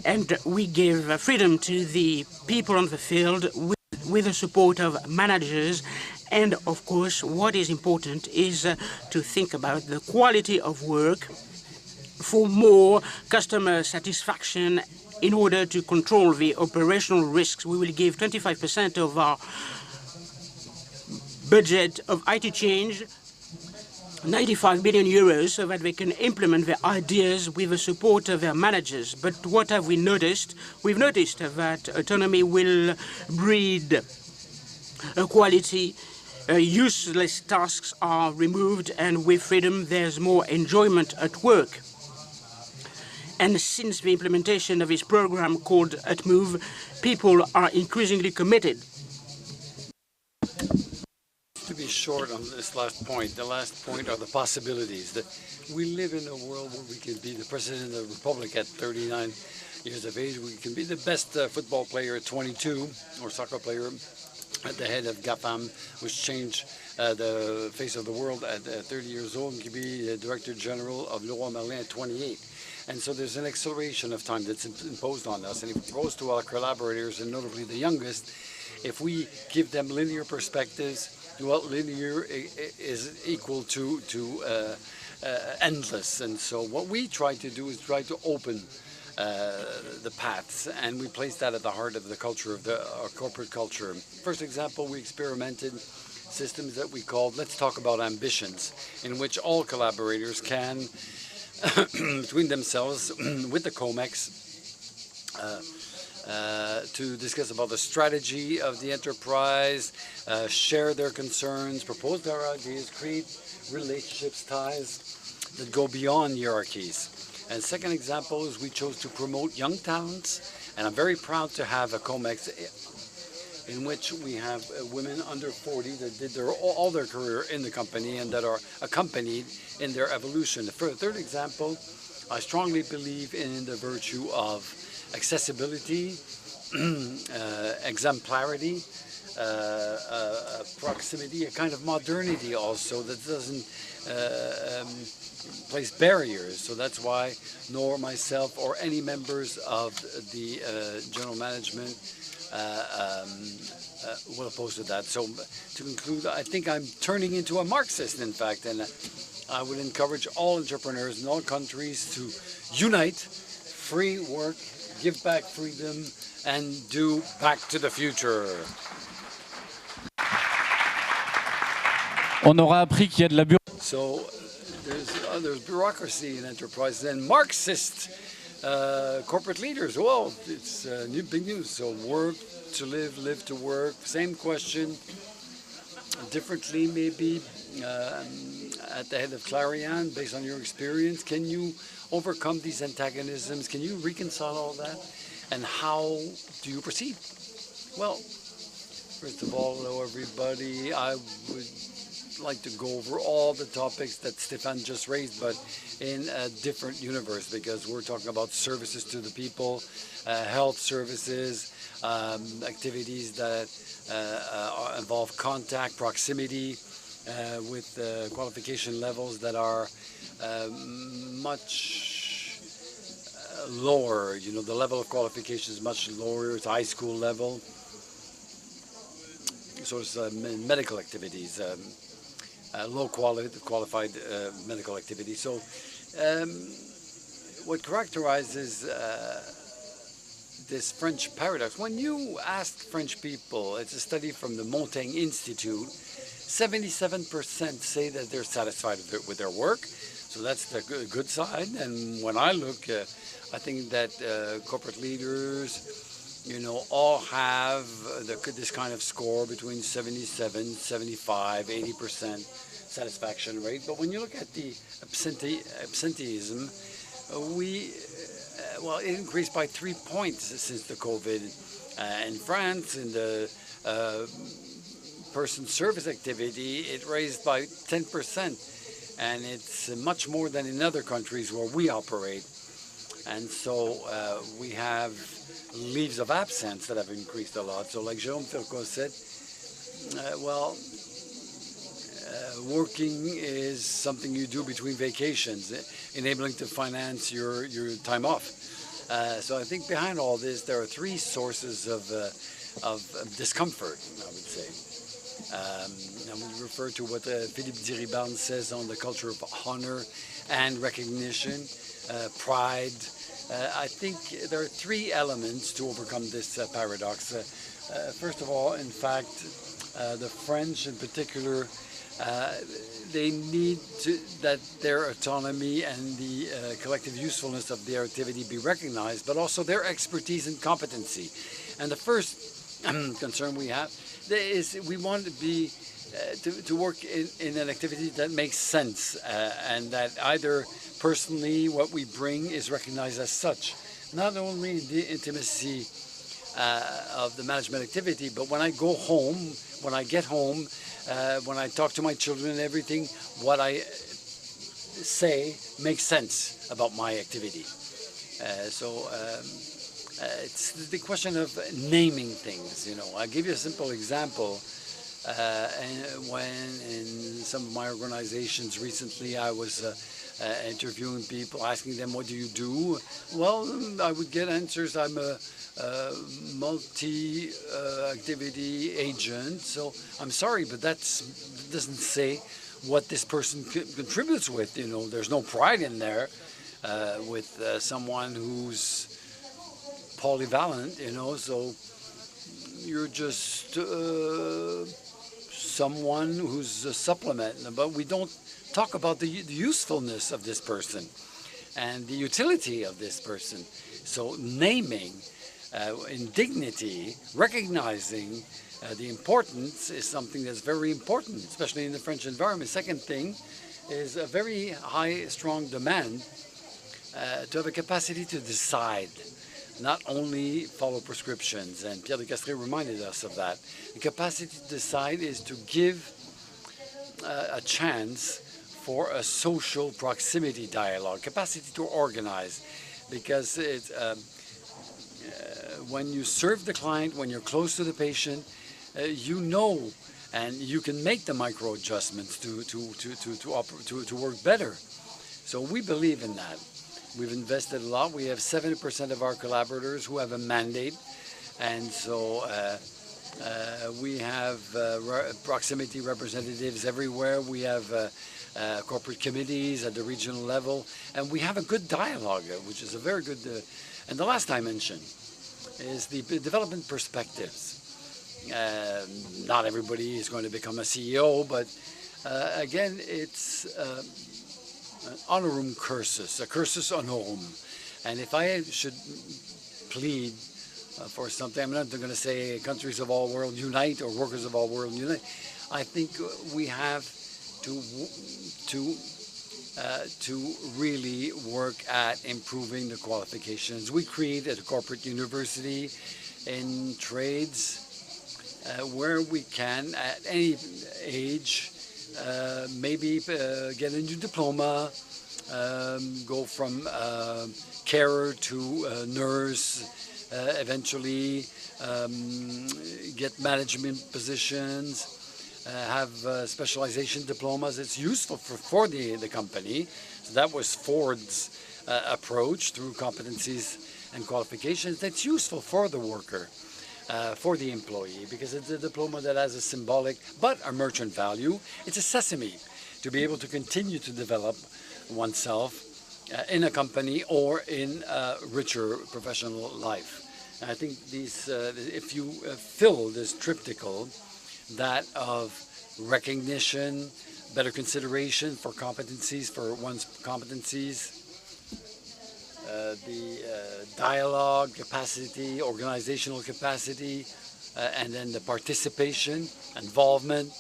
And we give freedom to the people on the field with the support of managers. And of course, what is important is to think about the quality of work for more customer satisfaction in order to control the operational risks. We will give 25% of our budget of IT change, 95 billion euros, so that they can implement their ideas with the support of their managers. But what have we noticed? We've noticed that autonomy will breed quality. Useless tasks are removed, and with freedom, there's more enjoyment at work. And since the implementation of this program called UtMove, people are increasingly committed. To be short on this last point, the last point are the possibilities. That we live in a world where we can be the President of the Republic at 39 years of age. We can be the best football player at 22, or soccer player at the head of GAFAM, which changed the face of the world at 30 years old, and can be the Director General of Leroy Merlin at 28. And so there's an acceleration of time that's imposed on us. And if it goes to our collaborators, and notably the youngest, if we give them linear perspectives, well, linear is equal to endless. And so what we try to do is try to open the paths, and we place that at the heart of the culture of our corporate culture. First example, we experimented systems that we called Let's Talk About Ambitions, in which all collaborators can, between themselves, with the COMEX, to discuss about the strategy of the enterprise, share their concerns, propose their ideas, create relationships, ties that go beyond hierarchies. And second example is we chose to promote young talents, and I'm very proud to have a COMEX in which we have women under 40 that did all their career in the company and that are accompanied in their evolution. The third example, I strongly believe in the virtue of accessibility, exemplarity, proximity, a kind of modernity also that doesn't place barriers. So that's why nor myself or any members of the general management will oppose to that. So to conclude, I think I'm turning into a Marxist, in fact, and I would encourage all entrepreneurs in all countries to unite, free work, give back freedom, and do back to the future. On aura appris qu'il y a de la So there's bureaucracy in enterprises and Marxist corporate leaders. Well, it's big news. So work to live, live to work. Same question, differently maybe. At the head of Clarion, based on your experience, can you overcome these antagonisms? Can you reconcile all that? And how do you proceed? Well, first of all, hello everybody. I would like to go over all the topics that Stefan just raised, but in a different universe, because we're talking about services to the people, health services, activities that involve contact, proximity, with qualification levels that are much lower. You know, the level of qualification is much lower. It's high school level. So it's medical activities, low qualified medical activities. So what characterizes this French paradox, when you ask French people, it's a study from the Montaigne Institute, 77% say that they're satisfied with their work. So that's the good side. And when I look, I think that corporate leaders, you know, all have this kind of score between 77, 75, 80% satisfaction rate. But when you look at the absenteeism, well, it increased by 3 points since the COVID. In France, in the person service activity, it raised by 10%. And it's much more than in other countries where we operate. And so we have leaves of absence that have increased a lot. So like Jérôme Firko said, working is something you do between vacations, enabling to finance your time off. So I think behind all this, there are three sources of discomfort, I would say. I would refer to what Philippe Diribarne says on the culture of honor and recognition, pride. I think there are three elements to overcome this paradox. First of all, in fact, the French in particular, they need that their autonomy and the collective usefulness of their activity be recognized, but also their expertise and competency. And the first concern we have is we want to be to work in an activity that makes sense and that either personally what we bring is recognized as such, not only in the intimacy of the management activity, but when I go home, when I get home, when I talk to my children and everything, what I say makes sense about my activity. It's the question of naming things. You know, I'll give you a simple example. When in some of my organizations recently, I was interviewing people, asking them, what do you do? Well, I would get answers. I'm a multi-activity agent. So I'm sorry, but that doesn't say what this person contributes with. You know, there's no pride in there with someone who's polyvalent, you know, so you're just someone who's a supplement, but we don't talk about the usefulness of this person and the utility of this person. So naming in dignity, recognizing the importance is something that's very important, especially in the French environment. Second thing is a very high, strong demand to have a capacity to decide, not only follow prescriptions, and Pierre de Castries reminded us of that. The capacity to decide is to give a chance for a social proximity dialogue, capacity to organize, because it's, when you serve the client, when you're close to the patient, you know, and you can make the micro adjustments to work better. So we believe in that. We've invested a lot. We have 70% of our collaborators who have a mandate, and so we have proximity representatives everywhere. We have corporate committees at the regional level, and we have a good dialogue, which is a very good. And the last dimension is the development perspectives. Not everybody is going to become a CEO, but again, it's an honorum cursus, a cursus honorum. And if I should plead for something, I'm not going to say countries of all world unite or workers of all world unite. I think we have to really work at improving the qualifications. We created a corporate university in trades where we can, at any age, maybe get a new diploma, go from carer to nurse, eventually get management positions, have specialization diplomas. It's useful for the company. So that was Ford's approach through competencies and qualifications. That's useful for the worker, for the employee, because it's a diploma that has a symbolic but a merchant value. It's a sesame to be able to continue to develop oneself in a company or in a richer professional life. And I think these, if you fill this triptychal, that of recognition, better consideration for competencies, for one's competencies, the dialogue capacity, organizational capacity, and then the participation, involvement,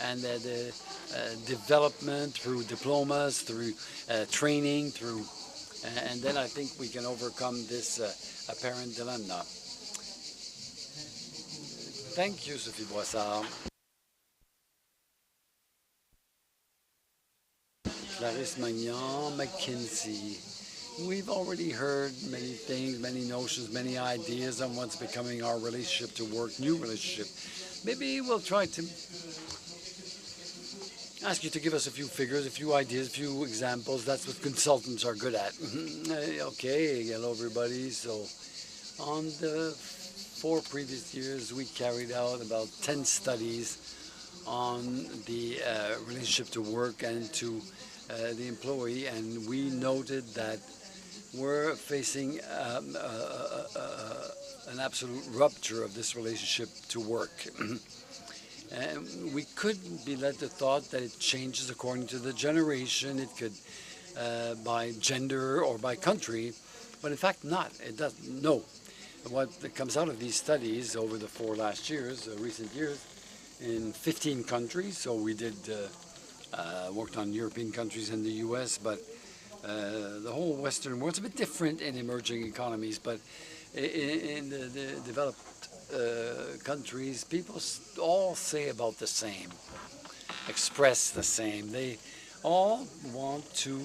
and the development through diplomas, through training, and then I think we can overcome this apparent dilemma. Thank you, Sophie Boissard. Clarisse Magnan, McKinsey. We've already heard many things, many notions, many ideas on what's becoming our relationship to work, new relationship. Maybe we'll try to ask you to give us a few figures, a few ideas, a few examples. That's what consultants are good at. Okay, hello everybody. So on the 4 previous years, we carried out about 10 studies on the relationship to work and to the employee, and we noted that we're facing an absolute rupture of this relationship to work. And we could be led to thought that it changes according to the generation, it could by gender or by country, but in fact not. It doesn't. No. What comes out of these studies over the 4 last years, recent years, in 15 countries, so we did worked on European countries and the US, but the whole Western world, it's a bit different in emerging economies, but in the developed countries, people all say about the same, express the same. They all want to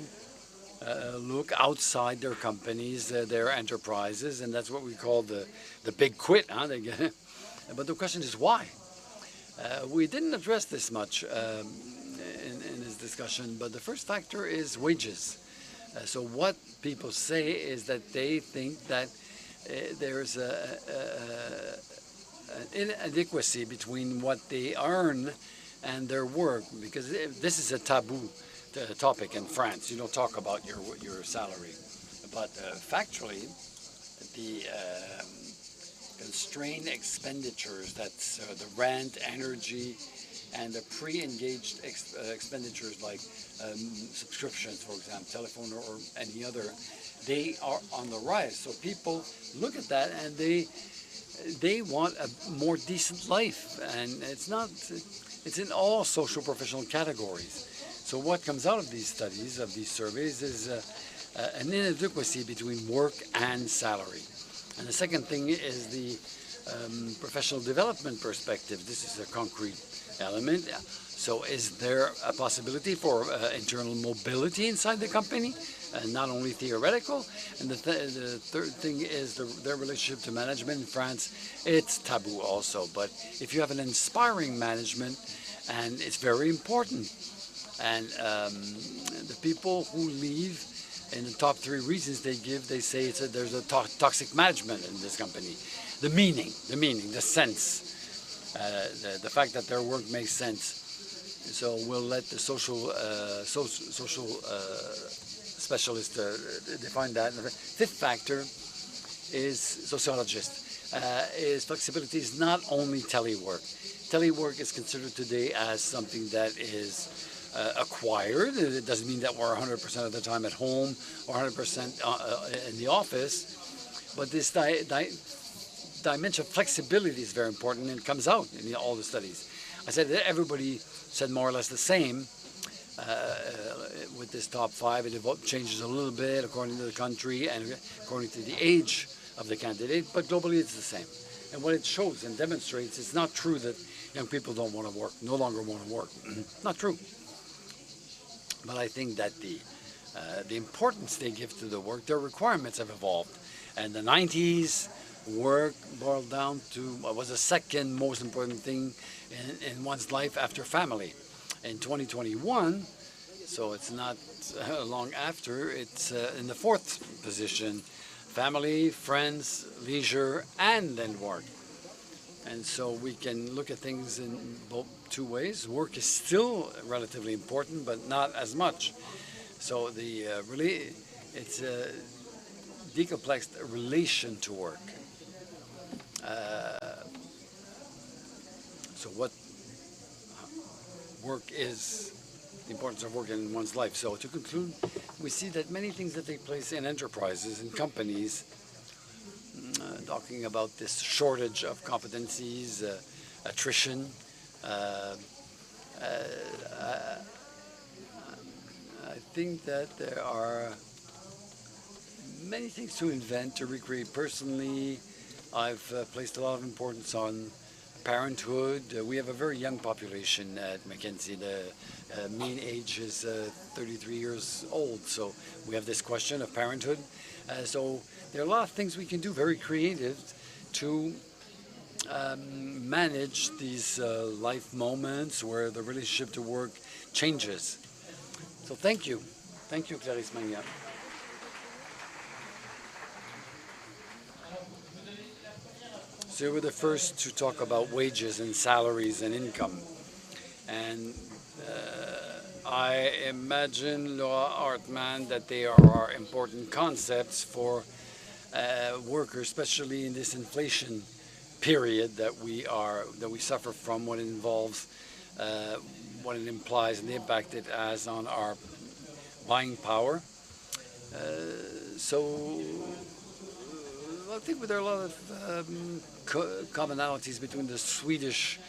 look outside their companies, their enterprises, and that's what we call the big quit. Huh? But the question is why? We didn't address this much in this discussion, but the first factor is wages. So what people say is that they think that there's an inadequacy between what they earn and their work, because this is a taboo topic in France. You don't talk about your salary, but factually, the constrained expenditures, that's the rent, energy, and the pre-engaged expenditures like subscriptions, for example, telephone or any other, they are on the rise. So people look at that and they want a more decent life, and it's in all social professional categories. So what comes out of these studies, of these surveys, is an inadequacy between work and salary. And the second thing is the professional development perspective. This is a concrete element. So is there a possibility for internal mobility inside the company, not only theoretical? And the third thing is their relationship to management in France. It's taboo also, but if you have an inspiring management, and it's very important, and the people who leave, in the top 3 reasons they give, they say there's a toxic management in this company. The meaning, the sense, the fact that their work makes sense. So we'll let the social specialist define that. And the 5th factor is sociologist. Is flexibility is not only telework. Telework is considered today as something that is acquired. It doesn't mean that we're 100% of the time at home or 100% in the office, but this dimension of flexibility is very important, and it comes out in all the studies. I said that everybody said more or less the same with this top 5. It changes a little bit according to the country and according to the age of the candidate, but globally it's the same. And what it shows and demonstrates, it's not true that young people don't want to work, no longer want to work. Not true. But I think that the importance they give to the work, their requirements have evolved. And the 90s, work boiled down to what was the second most important thing in one's life after family. In 2021, so it's not long after, it's in the fourth position: family, friends, leisure, and then work. And so we can look at things in both two ways. Work is still relatively important, but not as much. So really, it's a decomplexed relation to work. So what work is, the importance of work in one's life. So to conclude, we see that many things that take place in enterprises and companies, talking about this shortage of competencies, attrition, I think that there are many things to invent, to recreate. Personally, I've placed a lot of importance on parenthood. We have a very young population at Mackenzie. The mean age is 33 years old, so we have this question of parenthood. So there are a lot of things we can do, very creative, to manage these life moments where the relationship to work changes. So thank you. Thank you, Clarisse Magnan. So you were the first to talk about wages and salaries and income. And I imagine, Laura Hartmann, that they are important concepts for workers, especially in this inflation period that we suffer from, what it involves, what it implies, and the impact it has on our buying power. So I think there are a lot of commonalities between the Swedish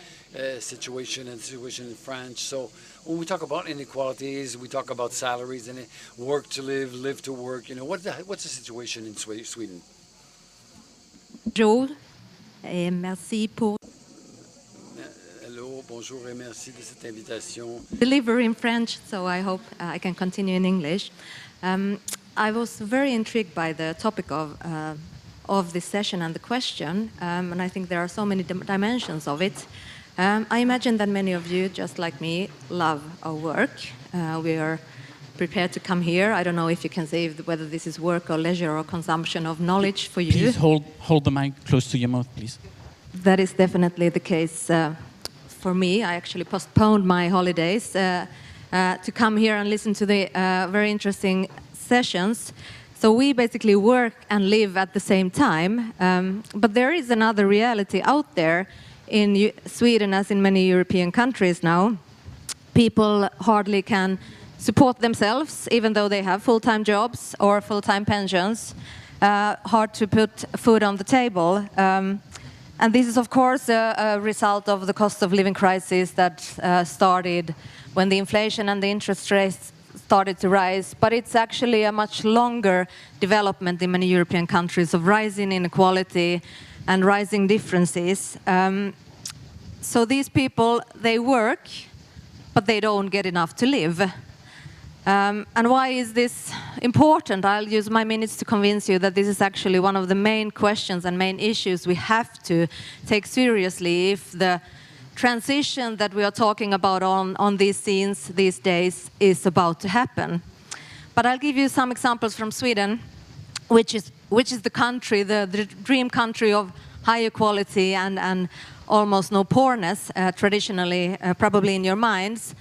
situation and the situation in France. So when we talk about inequalities, we talk about salaries and work to live, live to work. You know, what's the situation in Sweden? Bonjour, et merci pour Hello, bonjour et merci de cette invitation. deliver in French, so I hope I can continue in English. I was very intrigued by the topic of this session and the question, and I think there are so many dimensions of it. I imagine that many of you, just like me, love our work. We are prepared to come here. I don't know if you can say whether this is work or leisure or consumption of knowledge for you. Please hold the mic close to your mouth, please. That is definitely the case for me. I actually postponed my holidays to come here and listen to the very interesting sessions. So we basically work and live at the same time. But there is another reality out there in Sweden, as in many European countries now. People hardly can support themselves, even though they have full-time jobs or full-time pensions. Hard to put food on the table. And this is, of course, a result of the cost of living crisis that started when the inflation and the interest rates started to rise. But it's actually a much longer development in many European countries of rising inequality and rising differences. So these people, they work, but they don't get enough to live. And why is this important? I'll use my minutes to convince you that this is actually one of the main questions and main issues we have to take seriously if the transition that we are talking about on these scenes these days is about to happen. But I'll give you some examples from Sweden, which is the country, the dream country of high equality and almost no poorness, traditionally, probably in your minds.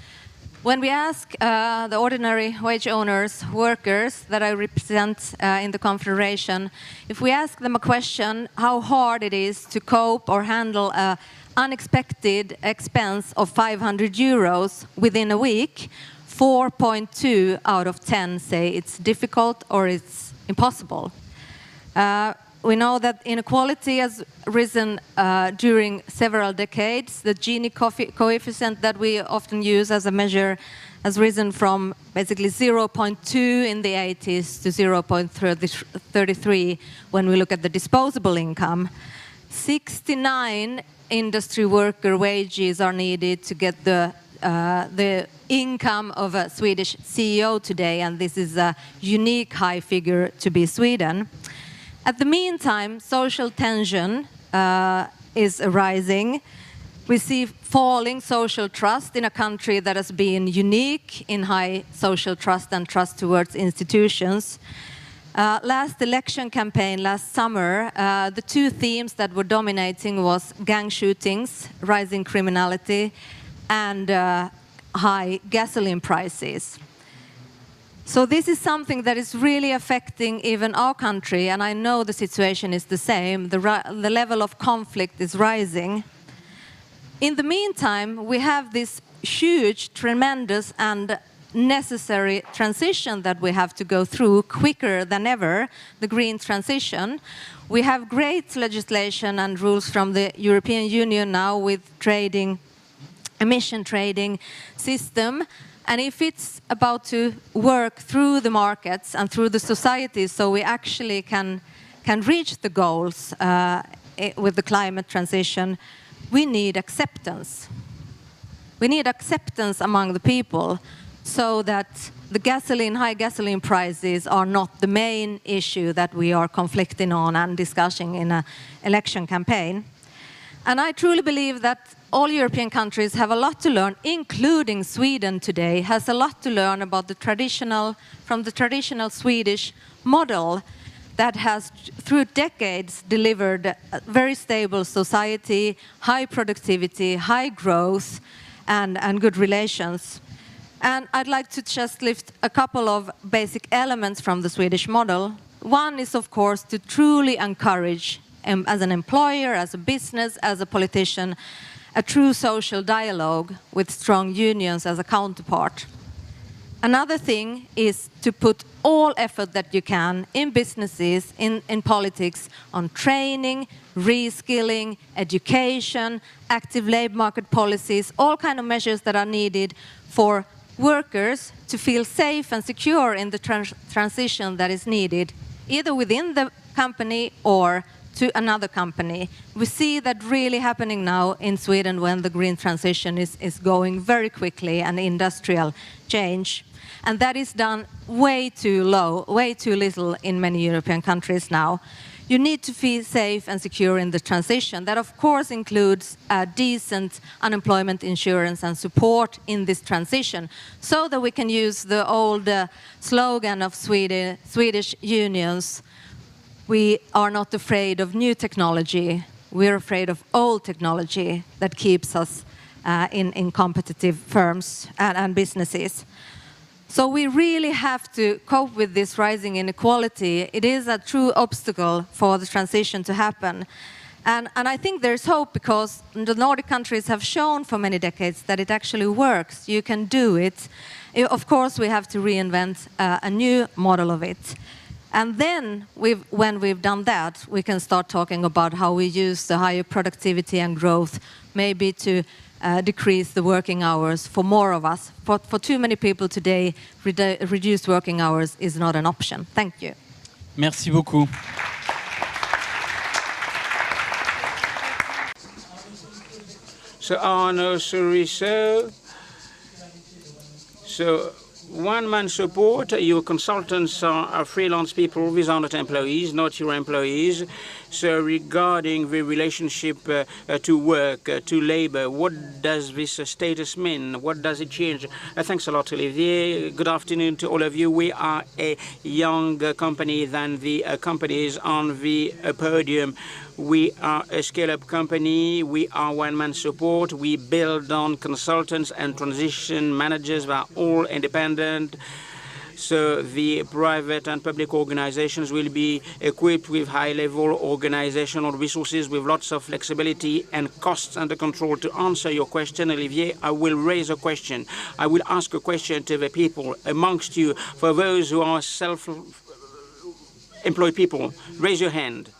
When we ask the ordinary wage owners, workers that I represent in the Confederation, if we ask them a question, how hard it is to cope or handle an unexpected expense of 500 euros within a week, 4.2 out of 10 say it's difficult or it's impossible. We know that inequality has risen during several decades. The Gini coefficient that we often use as a measure has risen from basically 0.2 in the 80s to 0.33 when we look at the disposable income. 69 industry worker wages are needed to get the income of a Swedish CEO today, and this is a unique high figure to be Sweden. At the meantime, social tension is rising. We see falling social trust in a country that has been unique in high social trust and trust towards institutions. Last election campaign last summer, the two themes that were dominating was gang shootings, rising criminality, and high gasoline prices. So this is something that is really affecting even our country, and I know the situation is the same. The level of conflict is rising. In the meantime, we have this huge, tremendous, and necessary transition that we have to go through quicker than ever, the green transition. We have great legislation and rules from the European Union now with emission trading system. And if it's about to work through the markets and through the society so we actually can reach the goals with the climate transition, we need acceptance. We need acceptance among the people so that the high gasoline prices are not the main issue that we are conflicting on and discussing in an election campaign. And I truly believe that all European countries have a lot to learn, including Sweden today, has a lot to learn about from the traditional Swedish model that has, through decades, delivered a very stable society, high productivity, high growth, and good relations. And I'd like to just lift a couple of basic elements from the Swedish model. One is, of course, to truly encourage, as an employer, as a business, as a politician, a true social dialogue with strong unions as a counterpart. Another thing is to put all effort that you can in businesses, in politics, on training, reskilling, education, active labor market policies, all kinds of measures that are needed for workers to feel safe and secure in the transition that is needed, either within the company or to another company. We see that really happening now in Sweden when the green transition is going very quickly and industrial change. And that is done way too low, way too little in many European countries now. You need to feel safe and secure in the transition. That, of course, includes decent unemployment insurance and support in this transition, so that we can use the old slogan of Swedish unions: we are not afraid of new technology, we're afraid of old technology that keeps us in competitive firms and businesses. So we really have to cope with this rising inequality. It is a true obstacle for the transition to happen. And I think there's hope, because the Nordic countries have shown for many decades that it actually works. You can do it. Of course, we have to reinvent a new model of it. And then, when we've done that, we can start talking about how we use the higher productivity and growth, maybe to decrease the working hours for more of us. For too many people today, reduced working hours is not an option. Thank you. Merci beaucoup. So Arno Suriso. So one-man support, your consultants are freelance people, these are not employees, not your employees. So regarding the relationship to work, to labor, what does this status mean? What does it change? Thanks a lot, Olivier. Good afternoon to all of you. We are a younger company than the companies on the podium. We are a scale-up company. We are one-man support. We build on consultants and transition managers that are all independent. So the private and public organizations will be equipped with high-level organizational resources with lots of flexibility and costs under control. To answer your question, Olivier, I will raise a question. I will ask a question to the people amongst you. For those who are self-employed people, raise your hand.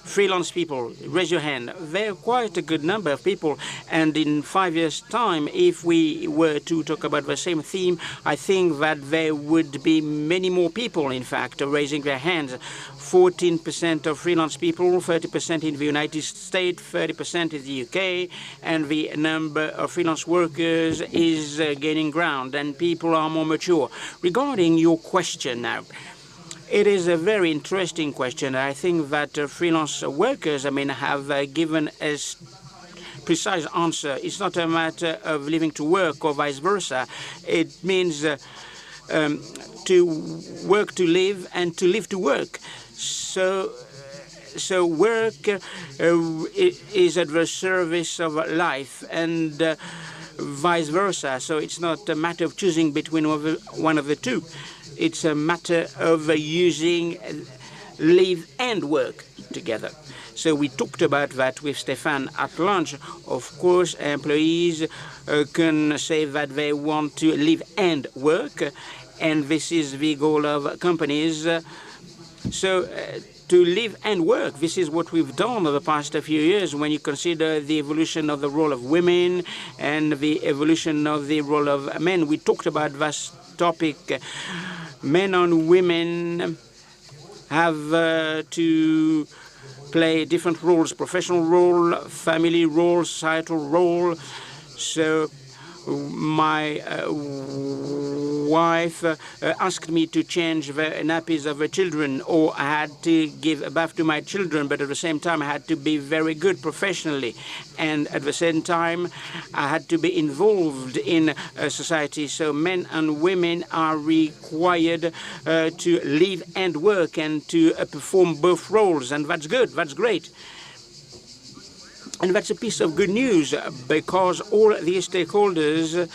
freelance people, raise your hand. There are quite a good number of people, and in 5 years' time, if we were to talk about the same theme, I think that there would be many more people, in fact, raising their hands. 14% of freelance people, 30% in the United States, 30% in the UK, and the number of freelance workers is gaining ground, and people are more mature. Regarding your question now, it is a very interesting question. I think that freelance workers, have given a precise answer. It's not a matter of living to work or vice versa. It means to work to live and to live to work. So work is at the service of life and vice versa. So it's not a matter of choosing between one of the two. It's a matter of using live and work together. So we talked about that with Stéphane at lunch. Of course, employees can say that they want to live and work, and this is the goal of companies. To live and work, this is what we've done over the past few years when you consider the evolution of the role of women and the evolution of the role of men. We talked about this topic. Men and women have to play different roles, professional role, family role, societal role. So my wife asked me to change the nappies of her children, or I had to give a bath to my children, but at the same time I had to be very good professionally, and at the same time I had to be involved in society. So men and women are required to live and work and to perform both roles, and that's good, that's great. And that's a piece of good news, because all the stakeholders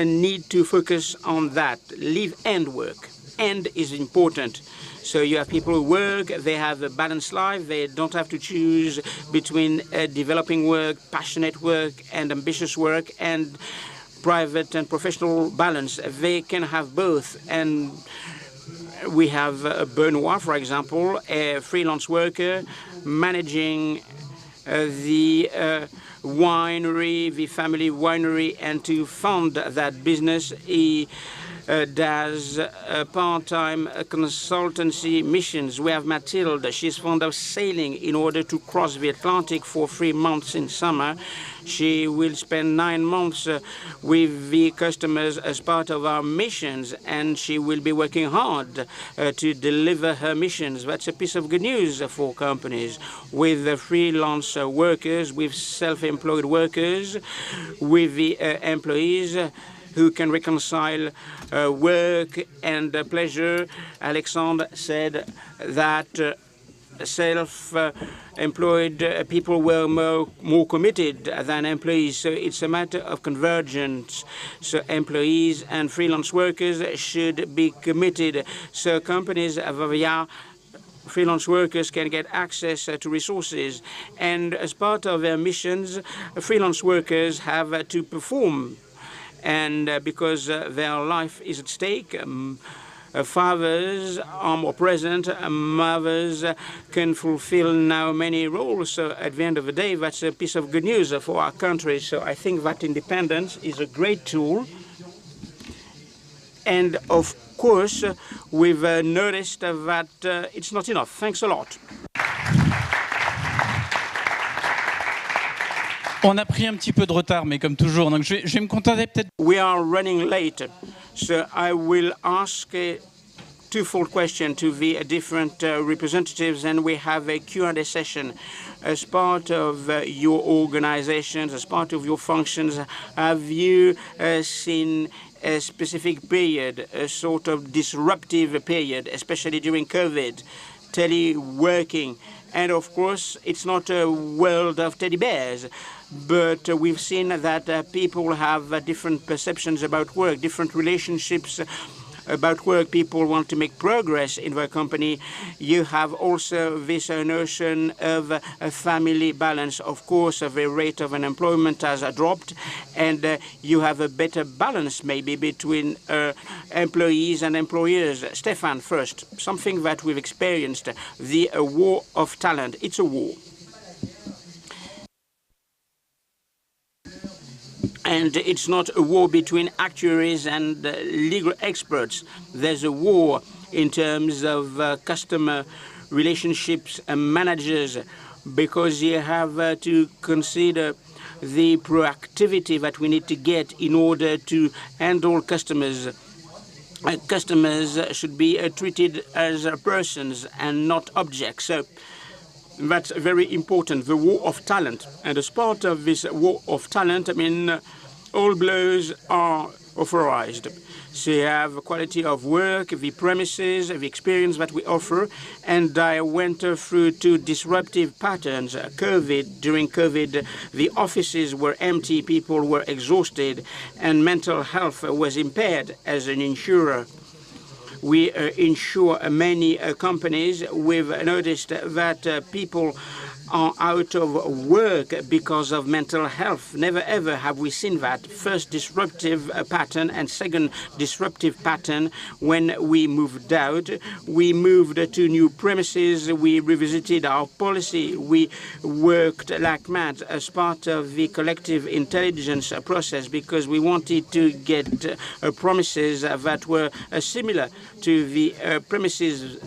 need to focus on that, live and work. And is important. So you have people who work, they have a balanced life, they don't have to choose between developing work, passionate work, and ambitious work, and private and professional balance. They can have both. And we have Benoit, for example, a freelance worker managing the winery, the family winery, and to fund that business, he does part-time consultancy missions. We have Mathilde. She's fond of sailing in order to cross the Atlantic for 3 months in summer. She will spend 9 months with the customers as part of our missions, and she will be working hard to deliver her missions. That's a piece of good news for companies. With the freelance workers, with self-employed workers, with the employees who can reconcile work and pleasure. Alexandre said that self-employed people were more committed than employees. So it's a matter of convergence. So employees and freelance workers should be committed. So companies via freelance workers can get access to resources. And as part of their missions, freelance workers have to perform. And because their life is at stake, fathers are more present, mothers can fulfill now many roles. So at the end of the day, that's a piece of good news for our country. So I think that independence is a great tool. And of course, we've noticed that it's not enough. Thanks a lot. On a pris un petit peu de retard, mais comme toujours, donc je vais me contenter peut-être. We are running late, so I will ask a twofold question to the different representatives, and we have a Q&A session. As part of your organizations, as part of your functions, have you seen a specific period, a sort of disruptive period, especially during COVID, teleworking? And of course, it's not a world of teddy bears, but we've seen that people have different perceptions about work, different relationships about work. People want to make progress in their company. You have also this notion of a family balance. Of course, the rate of unemployment has dropped, and you have a better balance maybe between employees and employers. Stefan, first, something that we've experienced, the war of talent. It's a war. And it's not a war between actuaries and legal experts. There's a war in terms of customer relationships and managers, because you have to consider the proactivity that we need to get in order to handle customers. Customers should be treated as persons and not objects. So that's very important, the war of talent. And as part of this war of talent, I mean, all blows are authorized. So you have quality of work, the premises, the experience that we offer. And I went through two disruptive patterns. During COVID, the offices were empty, people were exhausted, and mental health was impaired. As an insurer, we insure many companies. We've noticed that people are out of work because of mental health. Never ever have we seen that. First disruptive pattern, and second disruptive pattern, when we moved out, we moved to new premises, we revisited our policy, we worked like mad as part of the collective intelligence process, because we wanted to get promises that were similar to the premises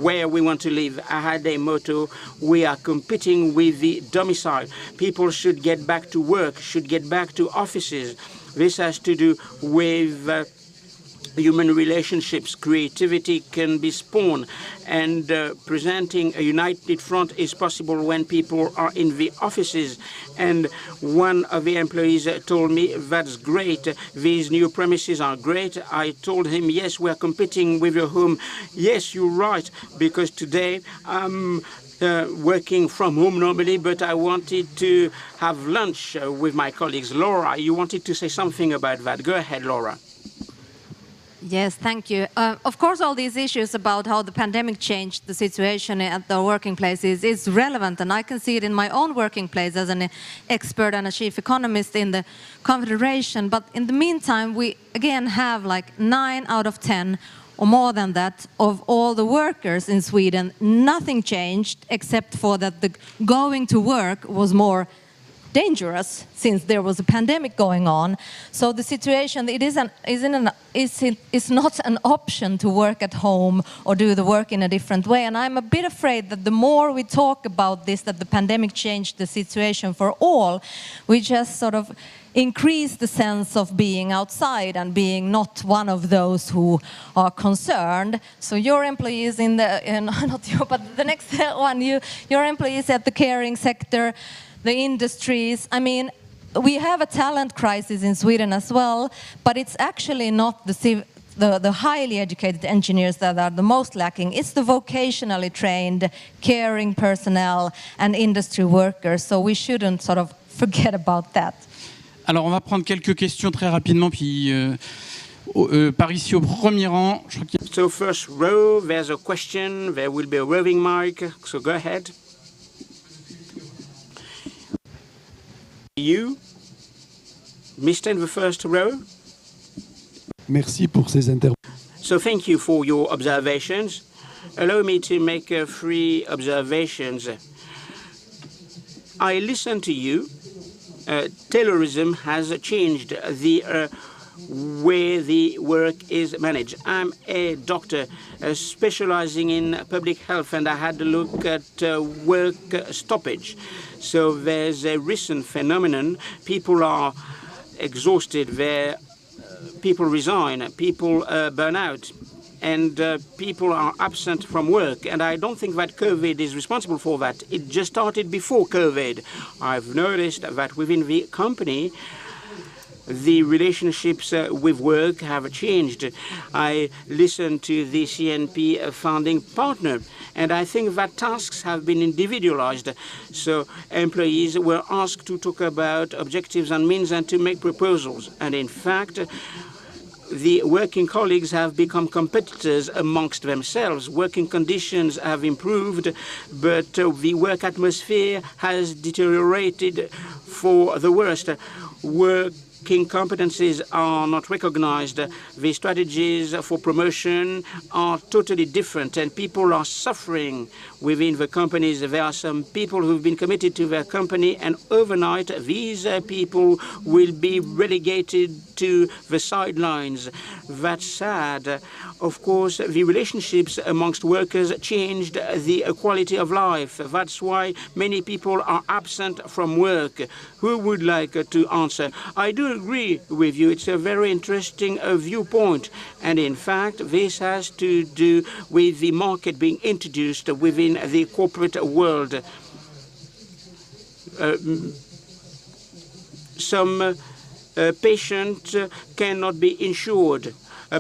where we want to live. I had a motto: we are competing with the domicile. People should get back to work, should get back to offices. This has to do with human relationships. Creativity can be spawned, and presenting a united front is possible when people are in the offices. And one of the employees told me, that's great, these new premises are great. I told him, yes, we're competing with your home. Yes, you're right, because today I'm working from home normally, but I wanted to have lunch with my colleagues. Laura, you wanted to say something about that. Go ahead, Laura. Yes, thank you. Of course, all these issues about how the pandemic changed the situation at the working places is relevant, and I can see it in my own working place as an expert and a chief economist in the Confederation. But in the meantime, we again have like 9 out of 10 or more than that of all the workers in Sweden. Nothing changed except for that the going to work was more dangerous since there was a pandemic going on. So the situation, it is not an option to work at home or do the work in a different way. And I'm a bit afraid that the more we talk about this, that the pandemic changed the situation for all, we just sort of increase the sense of being outside and being not one of those who are concerned. So your employees in the, not you, but the next one, your employees at the caring sector, the industries. I mean, we have a talent crisis in Sweden as well, but it's actually not the highly educated engineers that are the most lacking. It's the vocationally trained, caring personnel and industry workers. So we shouldn't sort of forget about that. Alors, on va prendre quelques questions très rapidement, puis par ici au premier rang. Je crois qu'il y a... So first row, there's a question. There will be a roving mic. So go ahead. You, Mr. in the first row. Merci pour ces So thank you for your observations. Allow me to make 3 observations. I listened to you. Taylorism has changed the way the work is managed. I'm a doctor specializing in public health, and I had to look at work stoppage. So there's a recent phenomenon. People are exhausted, people resign, people burn out, and people are absent from work. And I don't think that COVID is responsible for that. It just started before COVID. I've noticed that within the company, the relationships with work have changed. I listened to the CNP founding partner, and I think that tasks have been individualized. So employees were asked to talk about objectives and means and to make proposals. And in fact, the working colleagues have become competitors amongst themselves. Working conditions have improved, but the work atmosphere has deteriorated for the worst. Working competencies are not recognized. The strategies for promotion are totally different, and people are suffering within the companies. There are some people who've been committed to their company, and overnight these people will be relegated to the sidelines. That's sad. Of course, the relationships amongst workers changed the quality of life. That's why many people are absent from work. Who would like to answer? I do agree with you. It's a very interesting viewpoint. And in fact, this has to do with the market being introduced within the corporate world. Some patients cannot be insured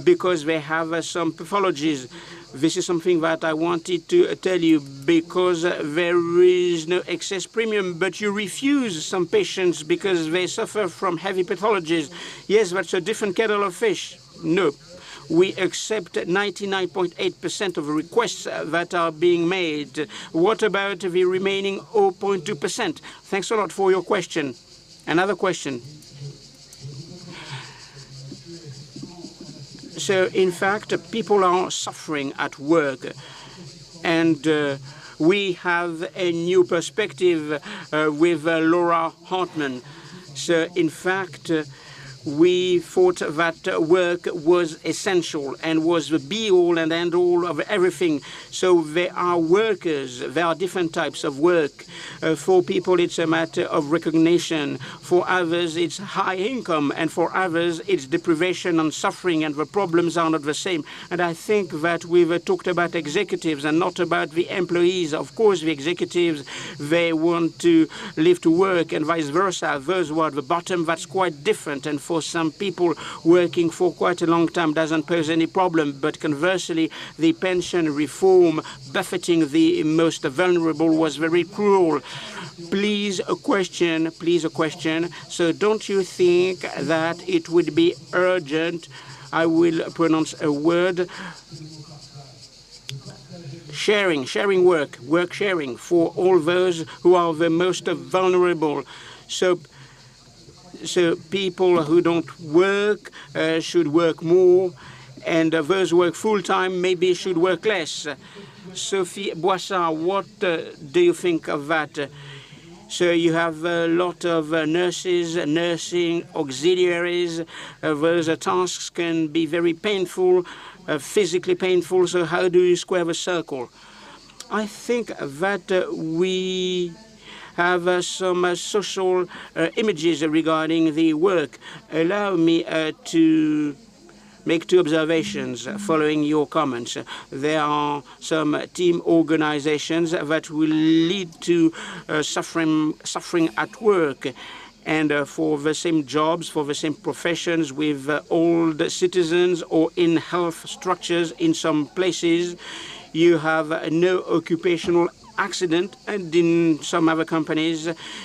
because they have some pathologies. This is something that I wanted to tell you, because there is no excess premium, but you refuse some patients because they suffer from heavy pathologies. Yes, that's a different kettle of fish. No. We accept 99.8% of the requests that are being made. What about the remaining 0.2%? Thanks a lot for your question. Another question. So, in fact, people are suffering at work, and we have a new perspective with Laura Hartman. So, in fact, we thought that work was essential and was the be-all and end-all of everything. So there are workers, there are different types of work. For people, it's a matter of recognition. For others, it's high income. And for others, it's deprivation and suffering, and the problems are not the same. And I think that we've talked about executives and not about the employees. Of course, the executives, they want to live to work, and vice versa. Those who are at the bottom, that's quite different. And for some people, working for quite a long time doesn't pose any problem. But conversely, the pension reform buffeting the most vulnerable was very cruel. Please a question. So don't you think that it would be urgent? I will pronounce a word. Sharing work sharing for all those who are the most vulnerable. So people who don't work should work more, and those who work full-time maybe should work less. Sophie Boissard, what do you think of that? So you have a lot of nurses, nursing auxiliaries. Those tasks can be very painful, physically painful. So how do you square the circle? I think that we have some social images regarding the work. Allow me to make two observations following your comments. There are some team organizations that will lead to suffering at work. And for the same jobs, for the same professions with old citizens or in health structures in some places, you have no occupational accident, and in some other companies,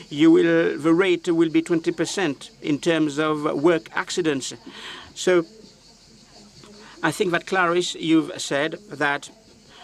the rate will be 20% in terms of work accidents. So I think that, Clarisse, you've said that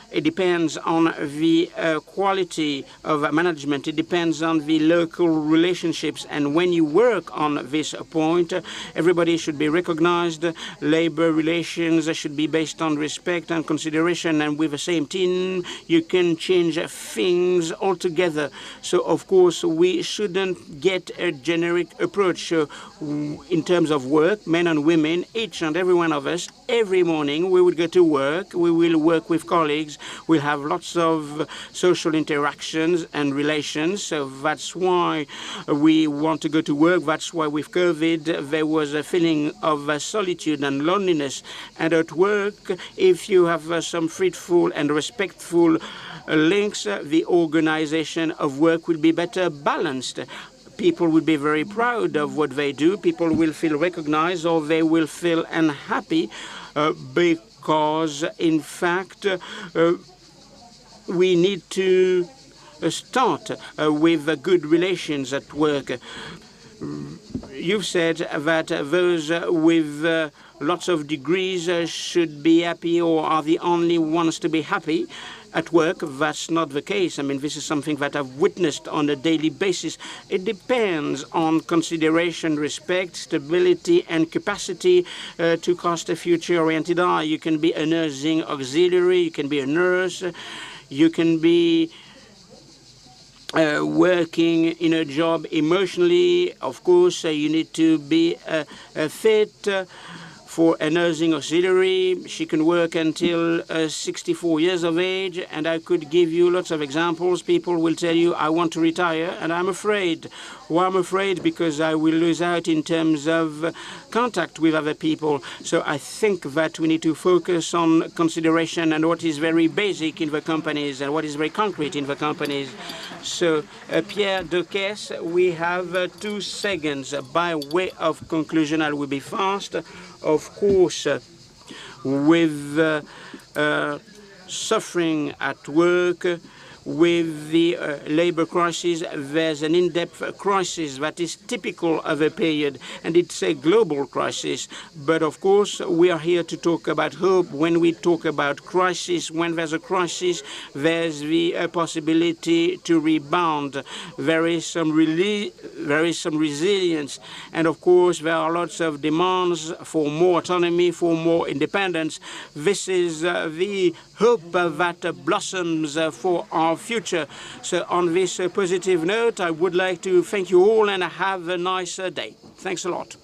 it depends on the quality of management. It depends on the local relationships. And when you work on this point, everybody should be recognized. Labor relations should be based on respect and consideration. And with the same team, you can change things altogether. So, of course, we shouldn't get a generic approach. In terms of work, men and women, each and every one of us, every morning we will go to work. We will work with colleagues. We'll have lots of social interactions and relations. So that's why we want to go to work. That's why with COVID, there was a feeling of solitude and loneliness. And at work, if you have some fruitful and respectful links, the organization of work will be better balanced. People will be very proud of what they do. People will feel recognized, or they will feel unhappy because, in fact, we need to start with good relations at work. you've said that those with lots of degrees should be happy or are the only ones to be happy at work. That's not the case. I mean, this is something that I've witnessed on a daily basis. It depends on consideration, respect, stability, and capacity to cast a future-oriented eye. You can be a nursing auxiliary, you can be a nurse, you can be working in a job emotionally. Of course, you need to be fit. For a nursing auxiliary, she can work until 64 years of age, and I could give you lots of examples. People will tell you, I want to retire, and I'm afraid. Well, I'm afraid because I will lose out in terms of contact with other people. So I think that we need to focus on consideration and what is very basic in the companies and what is very concrete in the companies. So, Pierre Decaisse, we have 2 seconds. By way of conclusion, I will be fast. Of course, with suffering at work, with the labor crisis, there's an in-depth crisis that is typical of a period, and it's a global crisis. But of course, we are here to talk about hope. When we talk about crisis, when there's a crisis, there's the possibility to rebound. There is some resilience, and of course, there are lots of demands for more autonomy, for more independence. This is the hope that blossoms for our future. So on this positive note, I would like to thank you all and have a nice day. Thanks a lot.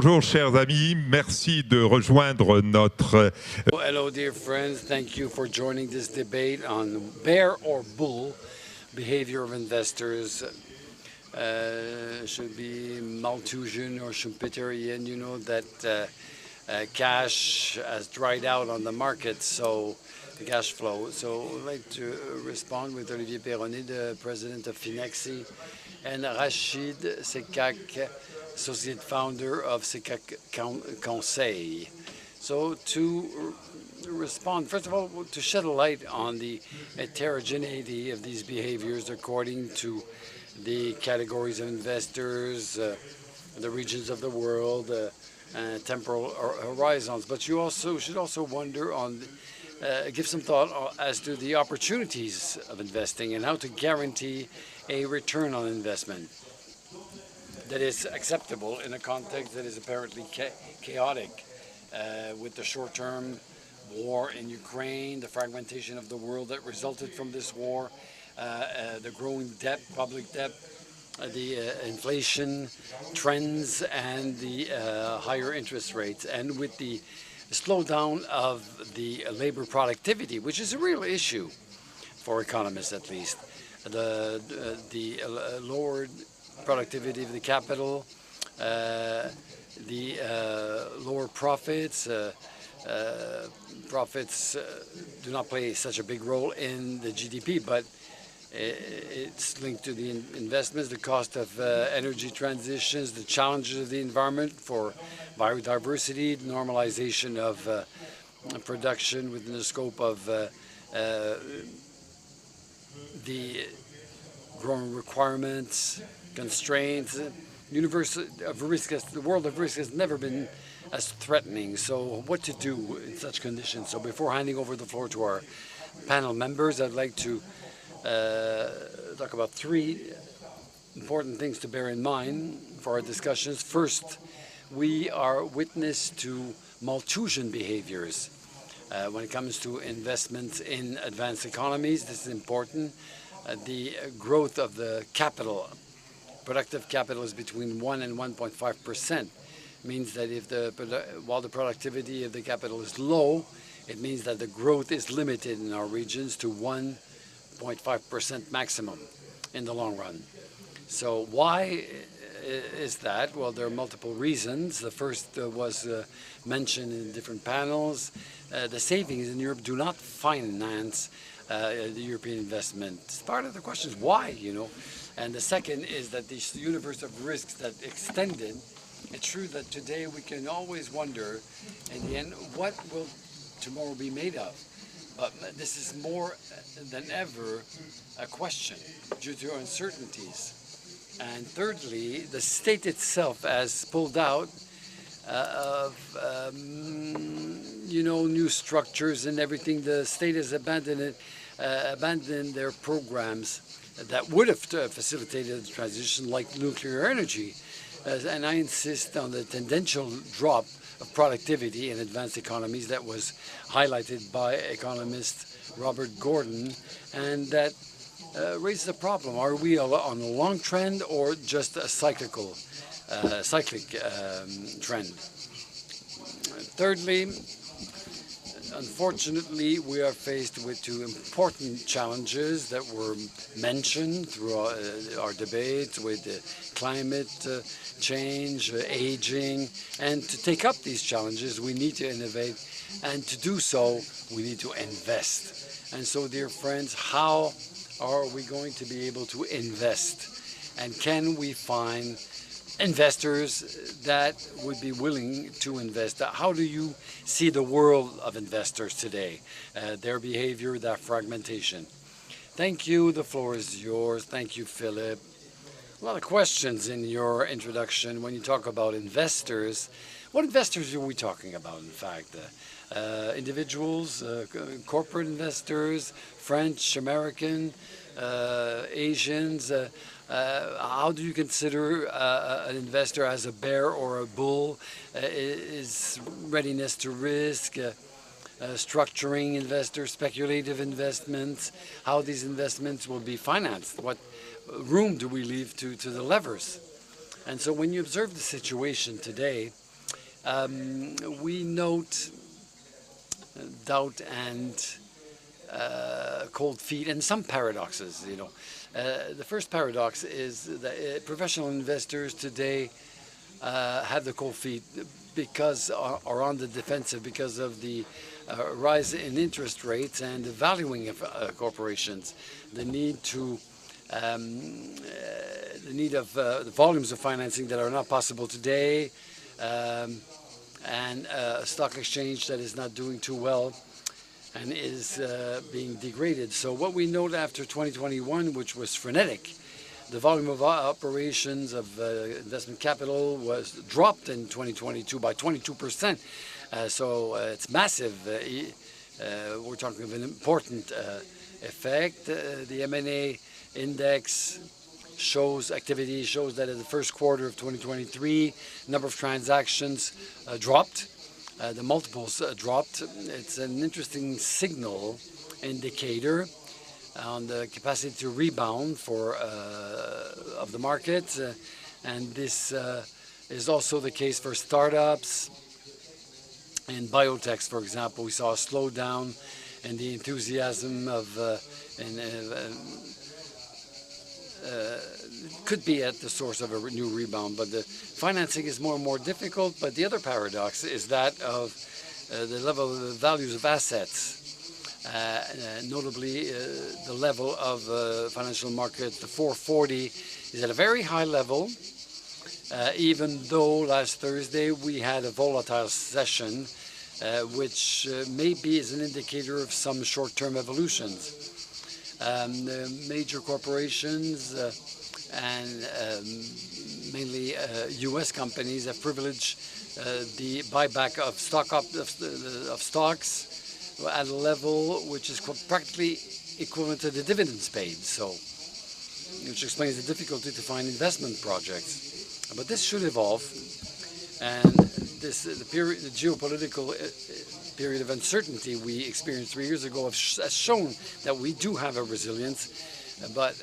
Bonjour chers amis, merci de rejoindre notre... Hello dear friends, thank you for joining this debate on bear or bull behavior of investors. Should be Malthusian or Schumpeterian, you know, that cash has dried out on the market, so the cash flow. So I'd like to respond with Olivier Perronnet, the president of FNAC, and Rachid Sekak, associate founder of Sekak Conseil. So to respond, first of all, to shed a light on the heterogeneity of these behaviors according to the categories of investors, the regions of the world, temporal horizons. But you also should also wonder on, give some thought as to the opportunities of investing and how to guarantee a return on investment that is acceptable in a context that is apparently chaotic, with the short-term war in Ukraine, the fragmentation of the world that resulted from this war, the growing debt, public debt, the inflation trends, and the higher interest rates, and with the slowdown of the labor productivity, which is a real issue for economists at least. The lowered productivity of the capital, the lower profits. Profits do not play such a big role in the GDP, but it's linked to the investments, the cost of energy transitions, the challenges of the environment for biodiversity, normalization of production within the scope of the growing requirements, constraints. The world of risk has never been as threatening. So what to do in such conditions? So before handing over the floor to our panel members, I'd like to talk about three important things to bear in mind for our discussions. First, we are witness to Malthusian behaviors when it comes to investments in advanced economies. This is important. The growth of the capital, productive capital, is between 1 and 1.5%. Means that if while the productivity of the capital is low, it means that the growth is limited in our regions to 1.5% maximum in the long run. So why is that? Well, there are multiple reasons. The first was mentioned in different panels. The savings in Europe do not finance the European investment. Part of the question is why, you know. And the second is that this universe of risks that extended. It's true that today we can always wonder, in the end, what will tomorrow be made of? But this is more than ever a question due to uncertainties. And thirdly, the state itself has pulled out of, you know, new structures and everything. The state has abandoned their programs that would have facilitated the transition, like nuclear energy. And I insist on the tendential drop of productivity in advanced economies that was highlighted by economist Robert Gordon, and that raises the problem. Are we on a long trend or just a cyclic trend? Thirdly, unfortunately, we are faced with two important challenges that were mentioned through our debates with climate change, aging, and to take up these challenges, we need to innovate, and to do so, we need to invest. And so, dear friends, how are we going to be able to invest? And can we find investors that would be willing to invest? How do you see the world of investors today, their behavior, that fragmentation? Thank you. The floor is yours. Thank you, Philip. A lot of questions in your introduction. When you talk about investors, what investors are we talking about, in fact? Individuals, corporate investors, French, American, Asians. How do you consider an investor as a bear or a bull? Is readiness to risk, structuring investors, speculative investments, how these investments will be financed? What room do we leave to the levers? And so when you observe the situation today, We note doubt and cold feet and some paradoxes, you know. The first paradox is that professional investors today have the cold feet because are on the defensive because of the rise in interest rates and the valuing of corporations, the need of the volumes of financing that are not possible today, and a stock exchange that is not doing too well and is being degraded. So what we note after 2021, which was frenetic, the volume of operations of investment capital was dropped in 2022 by 22%. So it's massive. We're talking of an important effect. The M&A index activity shows that in the first quarter of 2023, number of transactions dropped. The multiples dropped. It's an interesting signal indicator on the capacity to rebound of the market, and this is also the case for startups and biotechs. For example, we saw a slowdown in the enthusiasm of could be at the source of a new rebound, but the financing is more and more difficult. But the other paradox is that of the level of the values of assets. Notably, the level of financial markets, the 440, is at a very high level, even though last Thursday we had a volatile session, which maybe is an indicator of some short-term evolutions. The major corporations and mainly U.S. companies have privileged the buyback of stocks at a level which is practically equivalent to the dividends paid, so which explains the difficulty to find investment projects. But this should evolve, and the geopolitical period of uncertainty we experienced 3 years ago has shown that we do have a resilience, but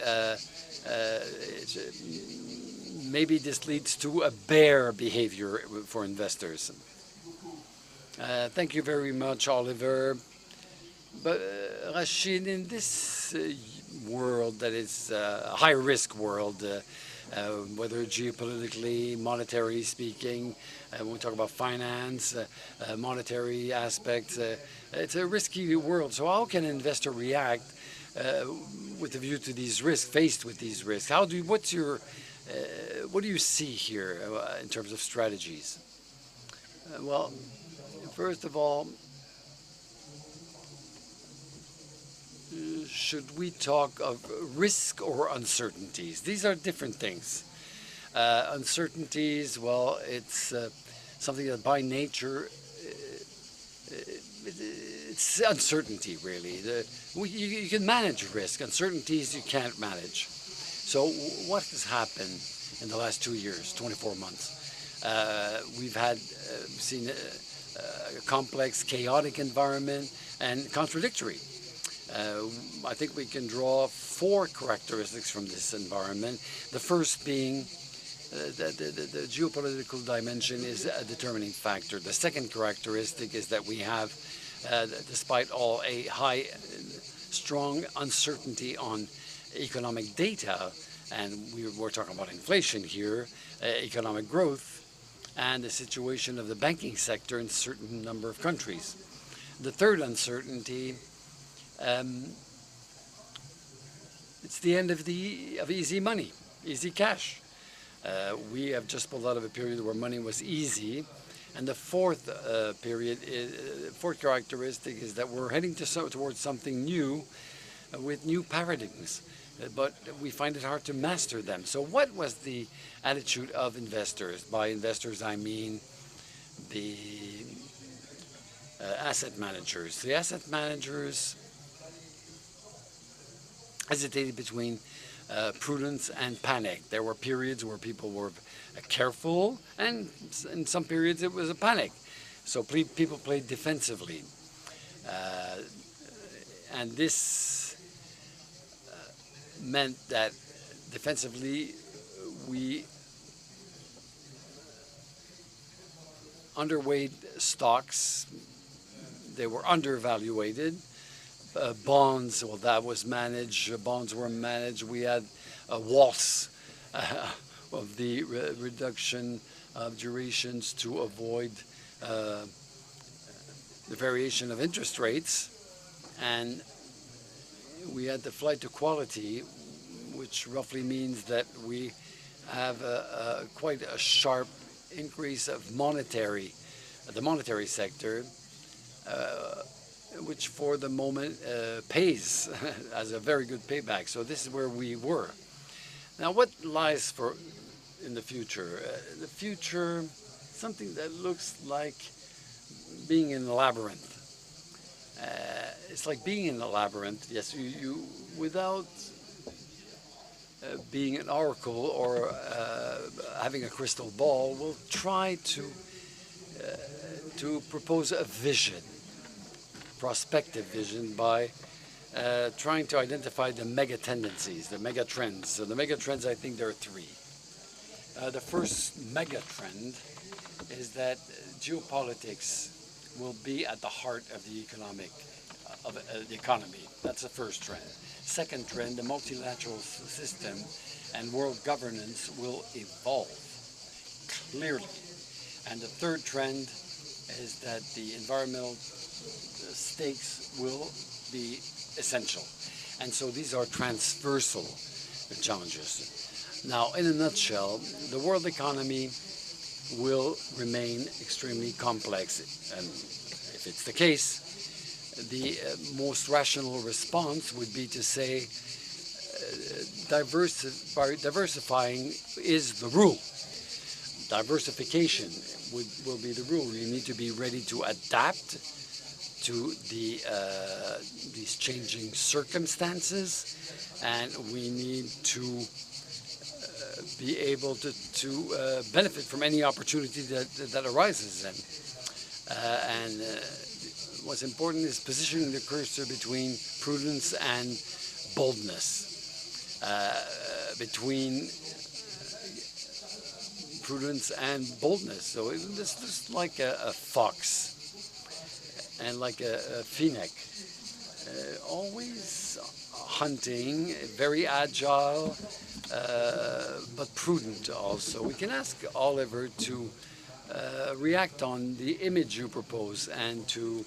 maybe this leads to a bear behavior for investors. Thank you very much, Oliver. But Rachid, in this world that is a high-risk world, whether geopolitically, monetary speaking, when we talk about finance, monetary aspects, it's a risky world. So how can an investor react with a view to these risks, faced with these risks? What do you see here in terms of strategies? Well, first of all, should we talk of risk or uncertainties? These are different things. Uncertainties, well, it's something that by nature, it's uncertainty, really. You can manage risk. Uncertainties you can't manage. So what has happened in the last 2 years, 24 months? We've seen a complex, chaotic environment and contradictory. I think we can draw 4 characteristics from this environment. The first being the geopolitical dimension is a determining factor. The second characteristic is that we have, despite all, a strong uncertainty on economic data, and we're talking about inflation here, economic growth, and the situation of the banking sector in a certain number of countries. The third uncertainty, it's the end of easy money, easy cash. We have just pulled out of a period where money was easy, and the fourth characteristic is that we're heading towards something new, with new paradigms, but we find it hard to master them. So what was the attitude of investors? By investors, I mean the asset managers. The asset managers hesitated between prudence and panic. There were periods where people were careful, and in some periods it was a panic. So people played defensively. And this meant that defensively we underweight stocks. They were undervaluated. Bonds, well, that was managed. Bonds were managed. We had a waltz of the reduction of durations to avoid the variation of interest rates. And we had the flight to quality, which roughly means that we have quite a sharp increase of the monetary sector, which for the moment pays as a very good payback. So this is where we were. Now, what lies in the future? The future, something that looks like being in a labyrinth. It's like being in a labyrinth. Yes, you without being an oracle or having a crystal ball, will try to propose a vision, prospective vision, by trying to identify the mega tendencies, the mega trends. So the mega trends, I think there are three. The first mega trend is that geopolitics will be at the heart of the economy. That's the first trend. Second trend, the multilateral system and world governance will evolve clearly. And the third trend is that the environmental stakes will be essential. And so these are transversal challenges. Now, in a nutshell, the world economy will remain extremely complex. And if it's the case, the most rational response would be to say diversifying is the rule. Diversification will be the rule. You need to be ready to adapt to these changing circumstances, and we need to be able to benefit from any opportunity that arises. And what's important is positioning the cursor between prudence and boldness, So it's just like a fox and like a FNAC, always hunting, very agile, but prudent also. We can ask Oliver to react on the image you propose and to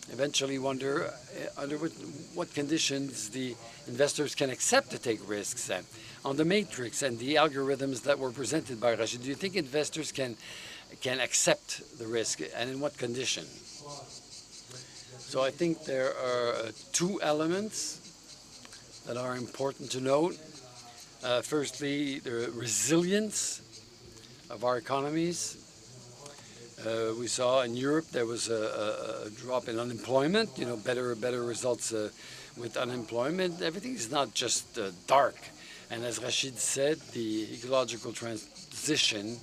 eventually wonder under what conditions the investors can accept to take risks. On the matrix and the algorithms that were presented by Rachid, do you think investors can accept the risk, and in what condition? So I think there are two elements that are important to note. Firstly, the resilience of our economies. We saw in Europe there was a drop in unemployment, better results with unemployment. Everything is not just dark. And as Rachid said, the ecological transition,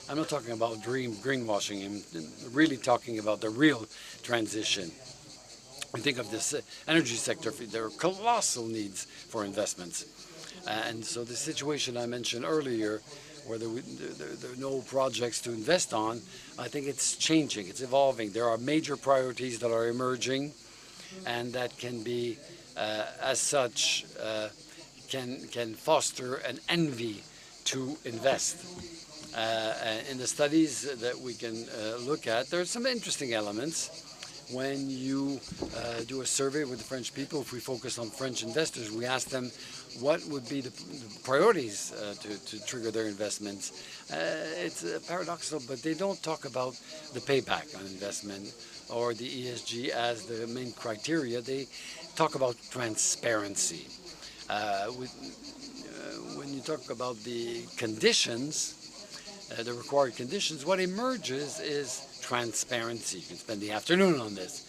I'm not talking about greenwashing, I'm really talking about the real transition. We think of this energy sector, there are colossal needs for investments. And so the situation I mentioned earlier, where there are no projects to invest on, I think it's changing, it's evolving. There are major priorities that are emerging, and that can be, as such, can foster an envy to invest. In the studies that we can look at, there are some interesting elements. When you do a survey with the French people, if we focus on French investors, we ask them what would be the priorities to trigger their investments. It's paradoxical, but they don't talk about the payback on investment or the ESG as the main criteria. They talk about transparency. When you talk about the conditions, the required conditions, what emerges is transparency. You can spend the afternoon on this.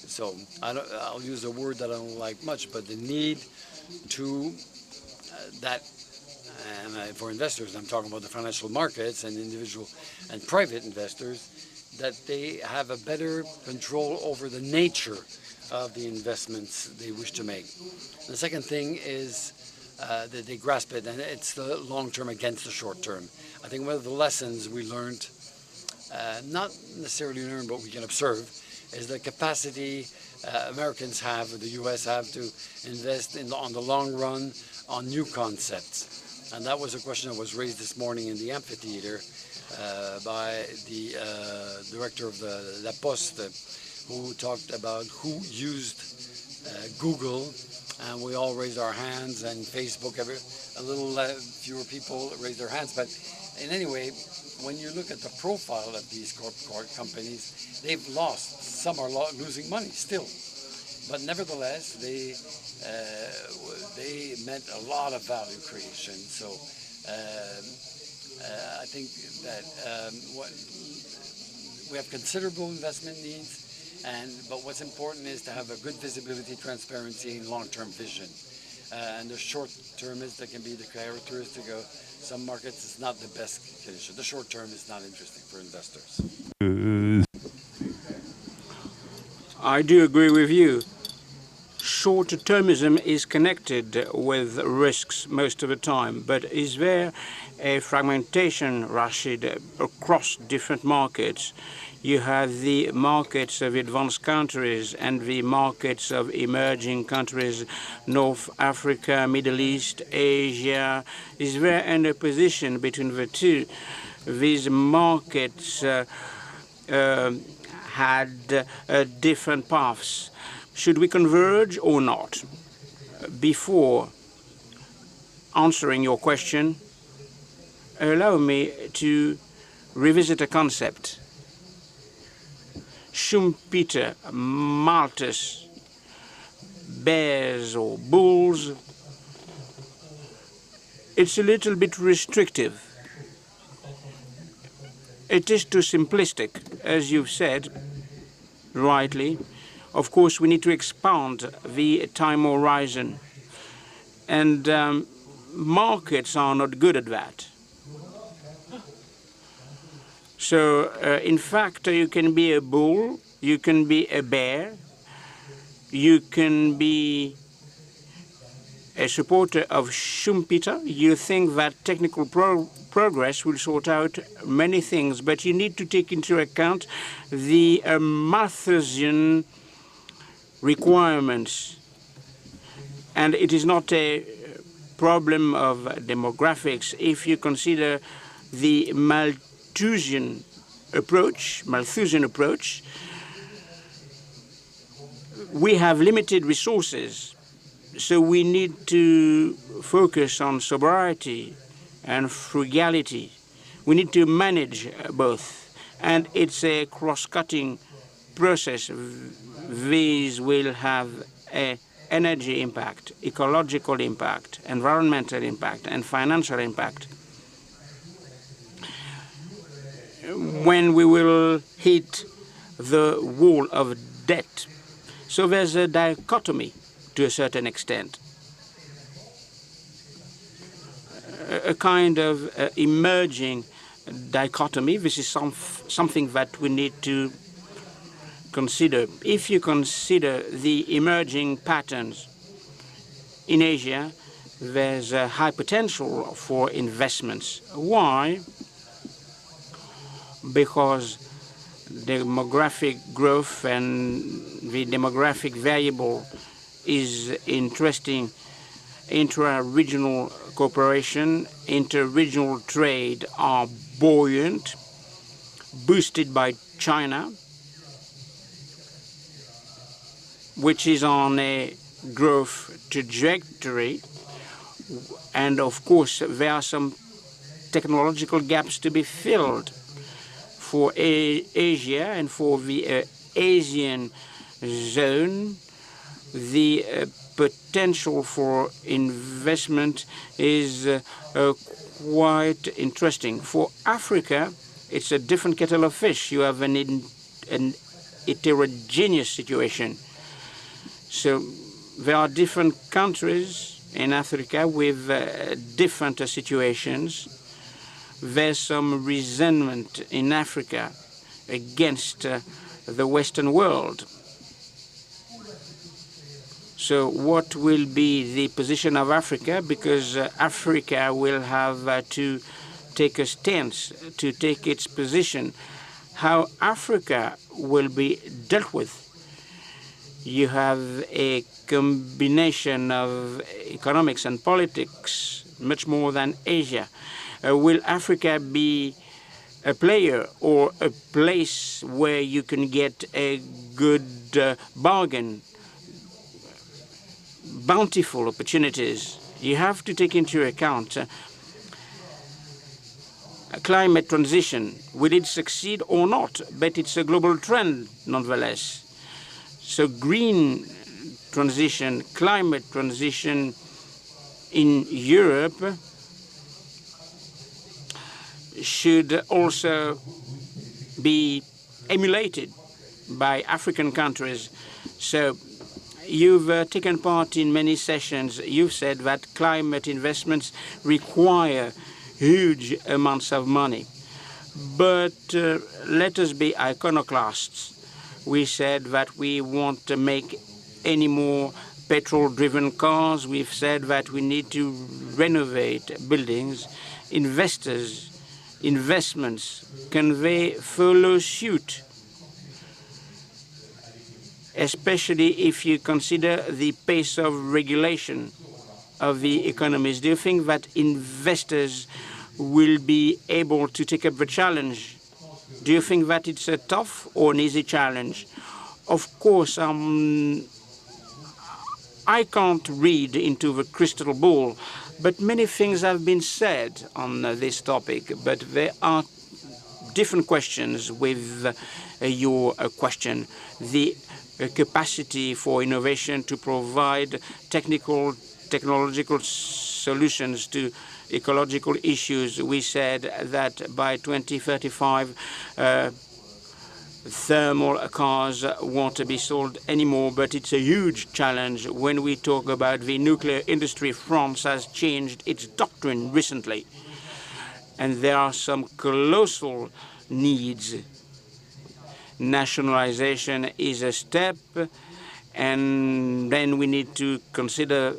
So I'll use a word that I don't like much, but the need to for investors, I'm talking about the financial markets and individual and private investors, that they have a better control over the nature of the investments they wish to make. The second thing is that they grasp it, and it's the long term against the short term. I think one of the lessons we learned not necessarily learn, but we can observe, is the capacity Americans have, or the U.S. have, to invest on the long run on new concepts. And that was a question that was raised this morning in the amphitheater by the director of the La Poste, who talked about who used Google, and we all raised our hands, and Facebook, a little fewer people raised their hands. But in any way, when you look at the profile of these companies, they've lost. Some are losing money still, but nevertheless, they meant a lot of value creation. So I think that we have considerable investment needs, but what's important is to have a good visibility, transparency, and long-term vision. And the short-termist, that can be the characteristic of some markets, is not the best condition. The short term is not interesting for investors. I do agree with you. Short-termism is connected with risks most of the time, but is there a fragmentation, Rashid, across different markets? You have the markets of advanced countries and the markets of emerging countries, North Africa, Middle East, Asia. Is there any opposition between the two? These markets had different paths. Should we converge or not? Before answering your question, allow me to revisit a concept. Schumpeter, Malthus, bears or bulls, it's a little bit restrictive. It is too simplistic, as you've said, rightly. Of course, we need to expand the time horizon, and markets are not good at that. So, in fact, you can be a bull, you can be a bear, you can be a supporter of Schumpeter. You think that technical progress will sort out many things, but you need to take into account the Malthusian requirements. And it is not a problem of demographics. If you consider the Malthusian approach, we have limited resources, so we need to focus on sobriety and frugality. We need to manage both, and it's a cross-cutting process. These will have an energy impact, ecological impact, environmental impact, and financial impact. When we will hit the wall of debt. So there's a dichotomy to a certain extent, a kind of emerging dichotomy. This is something that we need to consider. If you consider the emerging patterns in Asia, there's a high potential for investments. Why? Because demographic growth and the demographic variable is interesting. Intra-regional cooperation, inter-regional trade are buoyant, boosted by China, which is on a growth trajectory. And of course, there are some technological gaps to be filled for Asia and for the Asian zone. The potential for investment is quite interesting. For Africa, it's a different kettle of fish. You have an heterogeneous situation. So there are different countries in Africa with different situations. There's some resentment in Africa against the Western world. So what will be the position of Africa? Because Africa will have to take a stance, to take its position. how Africa will be dealt with. You have a combination of economics and politics, much more than Asia. Will Africa be a player or a place where you can get a good bargain, bountiful opportunities? You have to take into account climate transition. Will it succeed or not? But it's a global trend nonetheless. So green transition, climate transition in Europe should also be emulated by African countries. So you've taken part in many sessions. You've said that climate investments require huge amounts of money. But let us be iconoclasts. We said that we want to make any more petrol-driven cars. We've said that we need to renovate buildings. Investments, can they follow suit? Especially if you consider the pace of regulation of the economies. Do you think that investors will be able to take up the challenge? Do you think that it's a tough or an easy challenge? Of course, I can't read into the crystal ball, but many things have been said on this topic. But there are different questions with your question. The capacity for innovation to provide technological solutions to ecological issues. We said that by 2035, thermal cars won't be sold anymore, but it's a huge challenge. When we talk about the nuclear industry, France has changed its doctrine recently, and there are some colossal needs. Nationalization is a step, and then we need to consider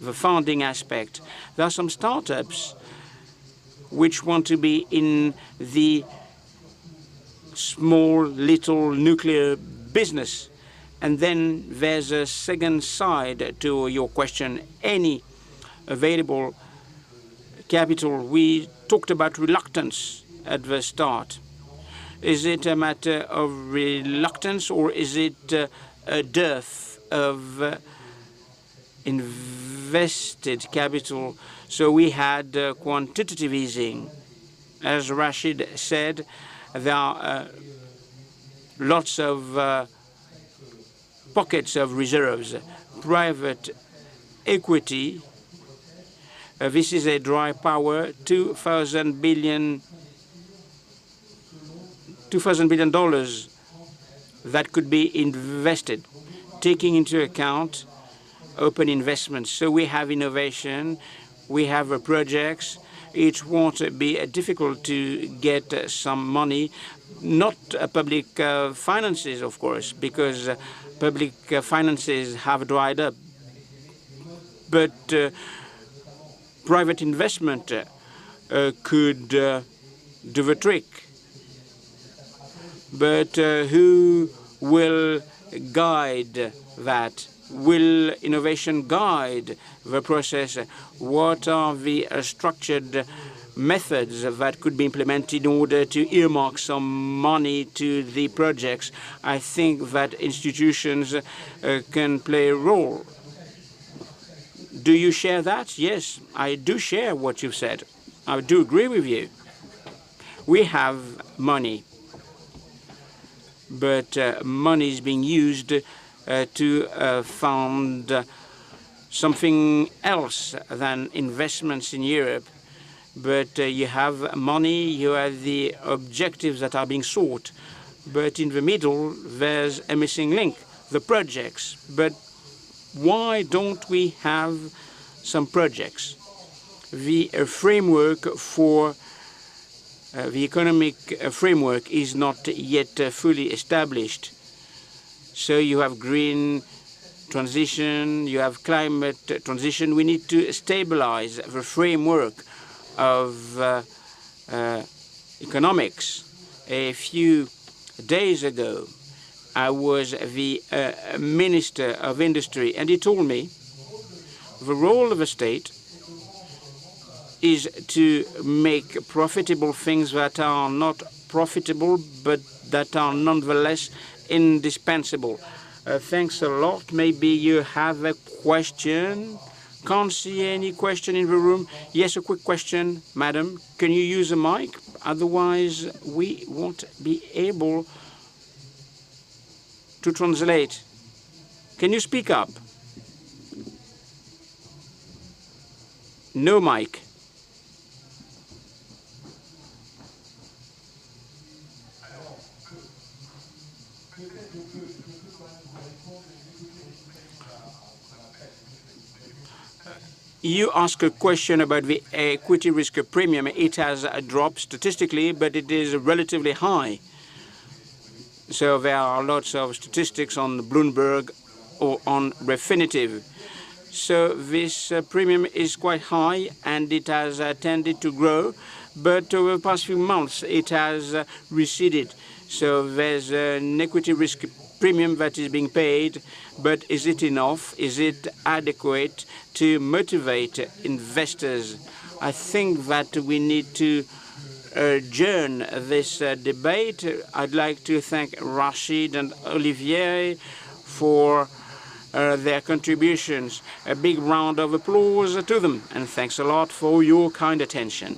the funding aspect. There are some startups which want to be in the small little nuclear business. And then there's a second side to your question. Any available capital, we talked about reluctance at the start. Is it a matter of reluctance, or is it a dearth of invested capital? So we had quantitative easing. As Rashid said, there are lots of pockets of reserves. Private equity, this is a dry power, $2,000 billion that could be invested, taking into account open investments. So we have innovation, we have projects. It won't be difficult to get some money, not public finances, of course, because public finances have dried up. But private investment could do the trick. But who will guide that? Will innovation guide the process? What are the structured methods that could be implemented in order to earmark some money to the projects? I think that institutions can play a role. Do you share that? Yes, I do share what you've said. I do agree with you. We have money, but money is being used to fund something else than investments in Europe. But you have money, you have the objectives that are being sought. But in the middle, there's a missing link, the projects. But why don't we have some projects? The framework for the economic framework is not yet fully established. So you have green transition, you have climate transition. We need to stabilize the framework of economics. A few days ago, I was the Minister of Industry, and he told me the role of a state is to make profitable things that are not profitable, but that are nonetheless indispensable. Thanks a lot. Maybe you have a question. Can't see any question in the room. Yes, a quick question, madam. Can you use a mic? Otherwise, we won't be able to translate. Can you speak up? No mic. You ask a question about the equity risk premium. It has dropped statistically, but it is relatively high. So there are lots of statistics on Bloomberg or on Refinitiv. So this premium is quite high, and it has tended to grow, but over the past few months it has receded. So there's an equity risk premium that is being paid, but is it enough? Is it adequate to motivate investors? I think that we need to adjourn this debate. I'd like to thank Rachid and Olivier for their contributions. A big round of applause to them, and thanks a lot for your kind attention.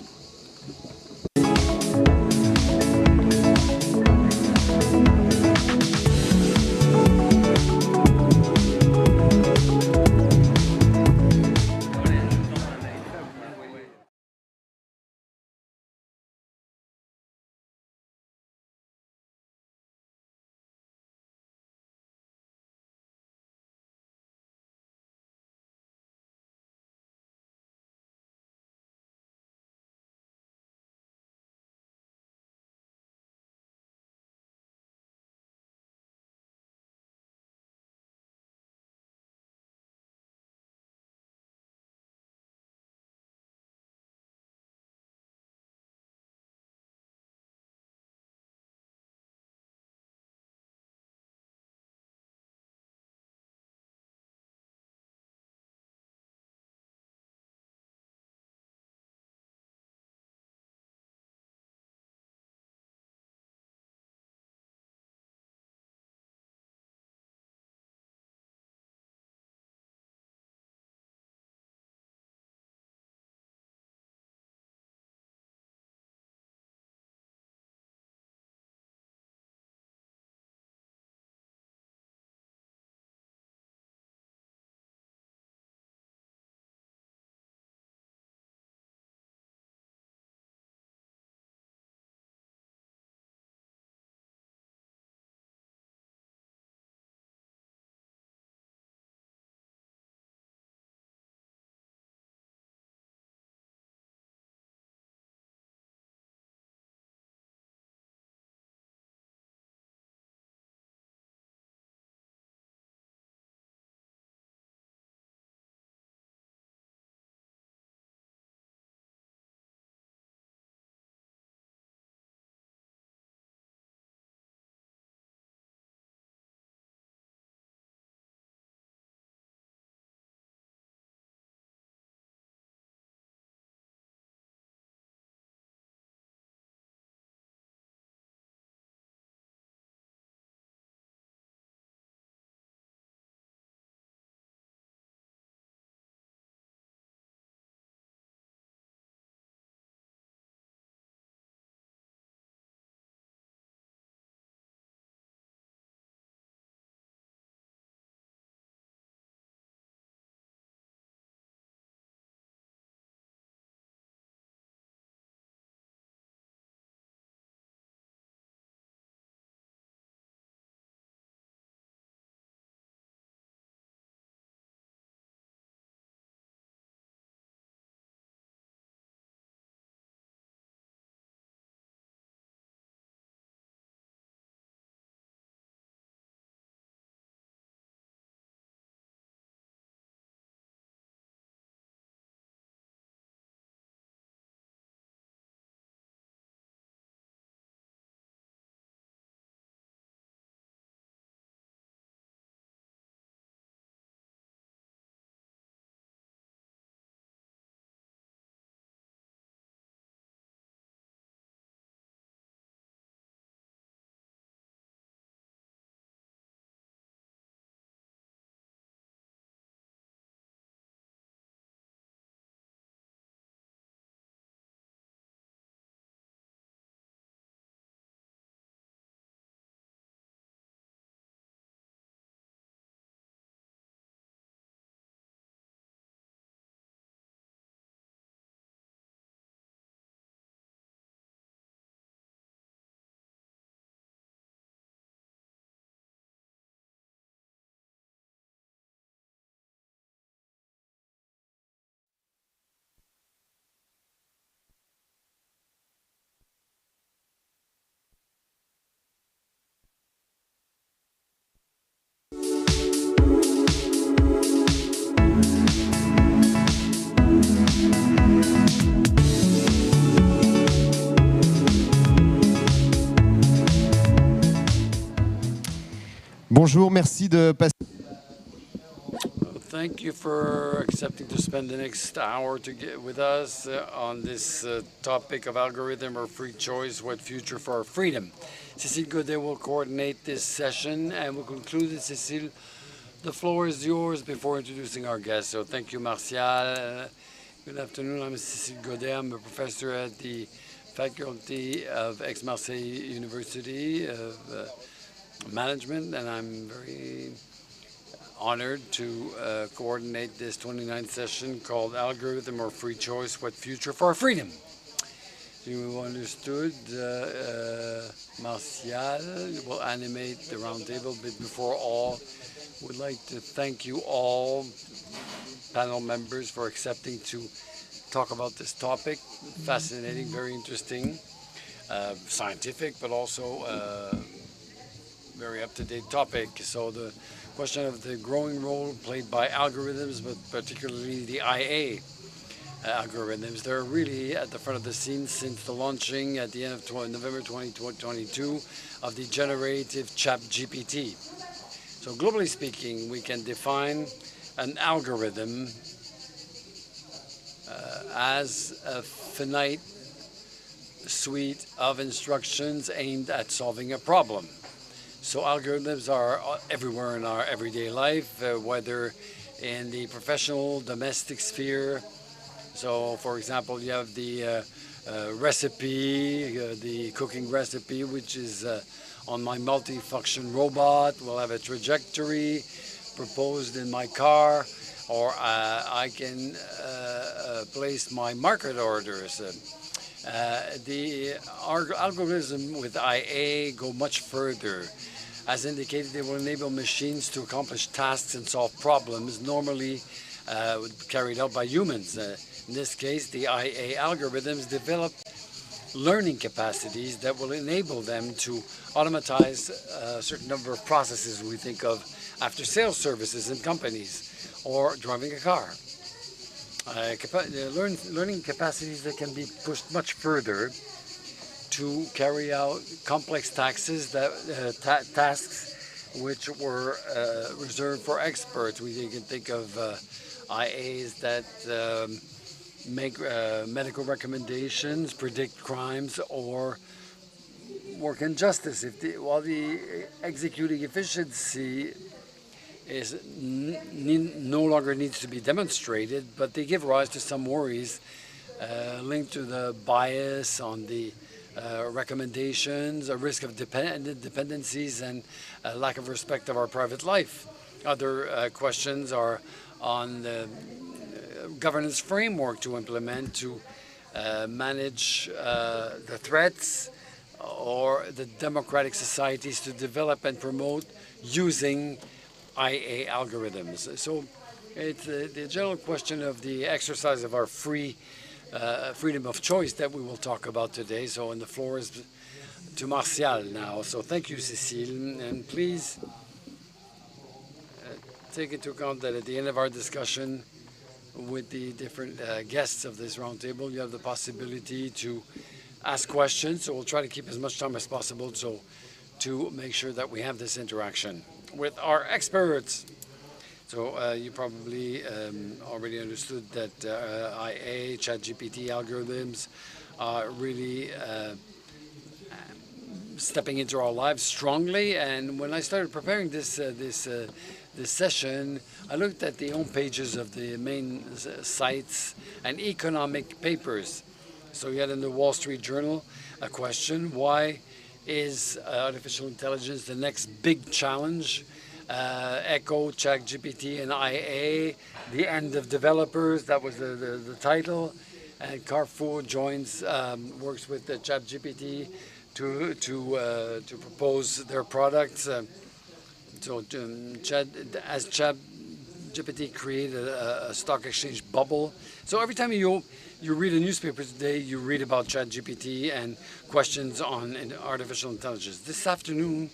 bonjour, merci de passer. Thank you for accepting to spend the next hour with us on this topic of algorithm or free choice, what future for our freedom. Cécile Godet will coordinate this session and we'll conclude it. Cécile, the floor is yours before introducing our guests. So thank you, Martial. Good afternoon, I'm Cécile Godet. I'm a professor at the Faculty of Aix-Marseille University of Management, and I'm very honored to coordinate this 29th session called Algorithm or Free Choice, What Future for Our Freedom. You understood, Martial will animate the roundtable, but before all, would like to thank you all, panel members, for accepting to talk about this topic. Fascinating, very interesting, scientific, but also very up-to-date topic. So the question of the growing role played by algorithms, but particularly the IA algorithms. They're really at the front of the scene since the launching at the end of November 2022 of the generative chat GPT. So globally speaking, we can define an algorithm as a finite suite of instructions aimed at solving a problem. So algorithms are everywhere in our everyday life, whether in the professional, domestic sphere. So, for example, you have the recipe, the cooking recipe, which is on my multifunction robot. We'll have a trajectory proposed in my car, or I can place my market orders. The algorithm with IA go much further. As indicated, they will enable machines to accomplish tasks and solve problems normally carried out by humans. In this case, the IA algorithms develop learning capacities that will enable them to automatize a certain number of processes we think of after sales services in companies or driving a car. Learning capacities that can be pushed much further to carry out complex tasks which were reserved for experts. We can think of IAs that make medical recommendations, predict crimes, or work in justice. While the executing efficiency is no longer needs to be demonstrated, but they give rise to some worries linked to the bias on the recommendations, a risk of dependencies, and a lack of respect of our private life. Other questions are on the governance framework to implement to manage the threats or the democratic societies to develop and promote using IA algorithms. So it's the general question of the exercise of our freedom of choice that we will talk about today. So, and the floor is to Martial now. So thank you, Cécile, and please take into account that at the end of our discussion with the different guests of this roundtable, you have the possibility to ask questions. So we'll try to keep as much time as possible so to make sure that we have this interaction with our experts. So you probably already understood that IA, ChatGPT algorithms are really stepping into our lives strongly. And when I started preparing this session, I looked at the home pages of the main sites and economic papers. So you had in the Wall Street Journal a question: why is artificial intelligence the next big challenge? Echo, ChatGPT, and IA, the end of developers. That was the title. And Carrefour works with the ChatGPT to propose their products. As ChatGPT created a stock exchange bubble. So every time you read a newspaper today, you read about ChatGPT and questions on artificial intelligence. This afternoon,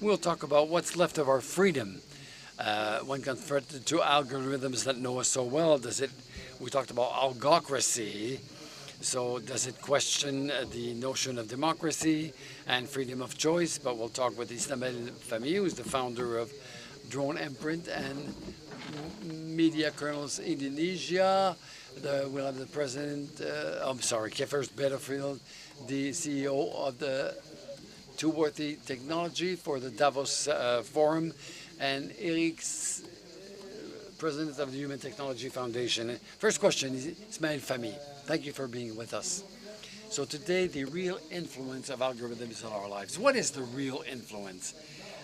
we'll talk about what's left of our freedom when confronted to algorithms that know us so well. We talked about algocracy. So does it question the notion of democracy and freedom of choice? But we'll talk with Ismaël Famille, who's the founder of Drone Imprint and Media Kernels Indonesia. We'll have the president, Kefers Betterfield, the CEO of the Two-Worthy Technology for the Davos Forum, and Enrique, president of the Human Technology Foundation. First question is Ismaël Famille. Thank you for being with us. So today, the real influence of algorithms on our lives. What is the real influence?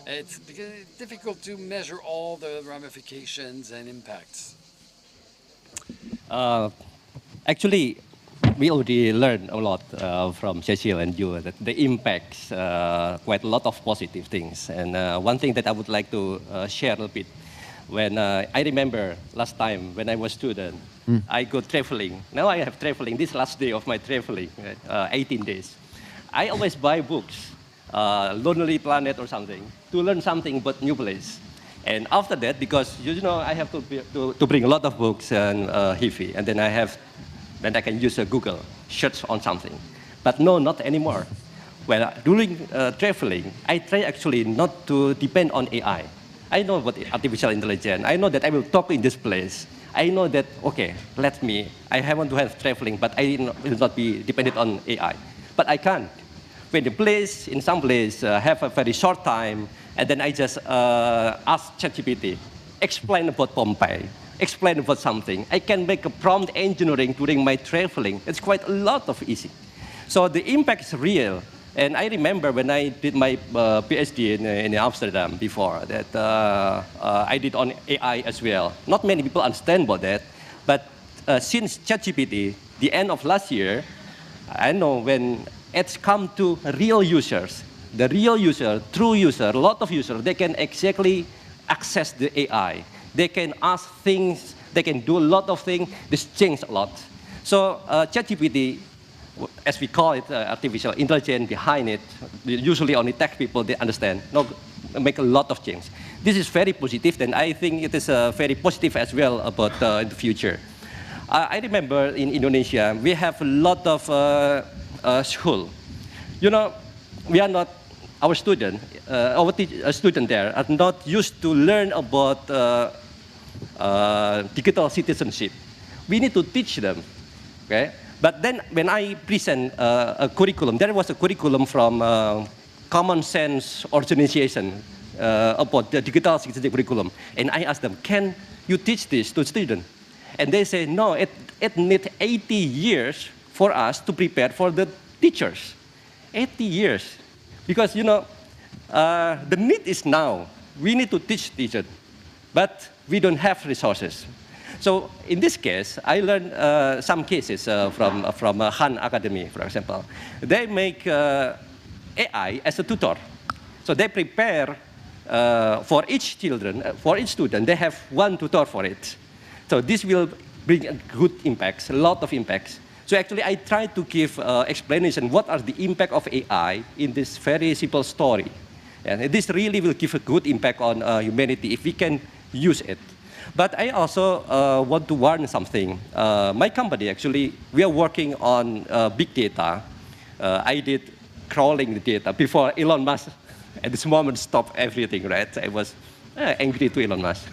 It's difficult to measure all the ramifications and impacts. Actually, we already learned a lot from Cecile and you that the impacts quite a lot of positive things. And one thing that I would like to share a bit, when I remember last time when I was a student, I go traveling. Now I have traveling. This last day of my traveling, 18 days. I always buy books, Lonely Planet or something, to learn something about new place. And after that, because I have to bring a lot of books and heavy, and then I can use Google search on something. But no, not anymore. Well, during traveling, I try actually not to depend on AI. I know about artificial intelligence. I know that I will talk in this place. I know that, okay, I want to have traveling, but I will not be dependent on AI. But I can't. When in some place, have a very short time, and then I just ask ChatGPT, explain about Pompeii, explain about something. I can make a prompt engineering during my traveling. It's quite a lot of easy. So the impact is real. And I remember when I did my PhD in Amsterdam before, that I did on AI as well. Not many people understand about that, but since ChatGPT, the end of last year, I know when it's come to real users, the real user, true user, a lot of users, they can exactly access the AI. They can ask things, they can do a lot of things, this changed a lot. So ChatGPT, as we call it, artificial intelligence behind it, usually only tech people, they understand, make a lot of change. This is very positive, and I think it is very positive as well about in the future. I remember in Indonesia, we have a lot of school. We are not, our student there are not used to learn about digital citizenship. We need to teach them, okay? But then when I present a curriculum, there was a curriculum from Common Sense Organization about the digital citizenship curriculum. And I asked them, can you teach this to students? And they say, no, it needs 80 years for us to prepare for the teachers. 80 years. Because, the need is now. We need to teach teachers, but we don't have resources. So in this case, I learned some cases from Han Academy, for example. They make AI as a tutor. So they prepare for each student, they have one tutor for it. So this will bring a good impacts, a lot of impacts. So actually, I try to give explanation what are the impact of AI in this very simple story. And this really will give a good impact on humanity if we can use it. But I also want to warn something. My company, actually, we are working on big data. I did crawling the data before Elon Musk at this moment stopped everything, right? I was angry to Elon Musk.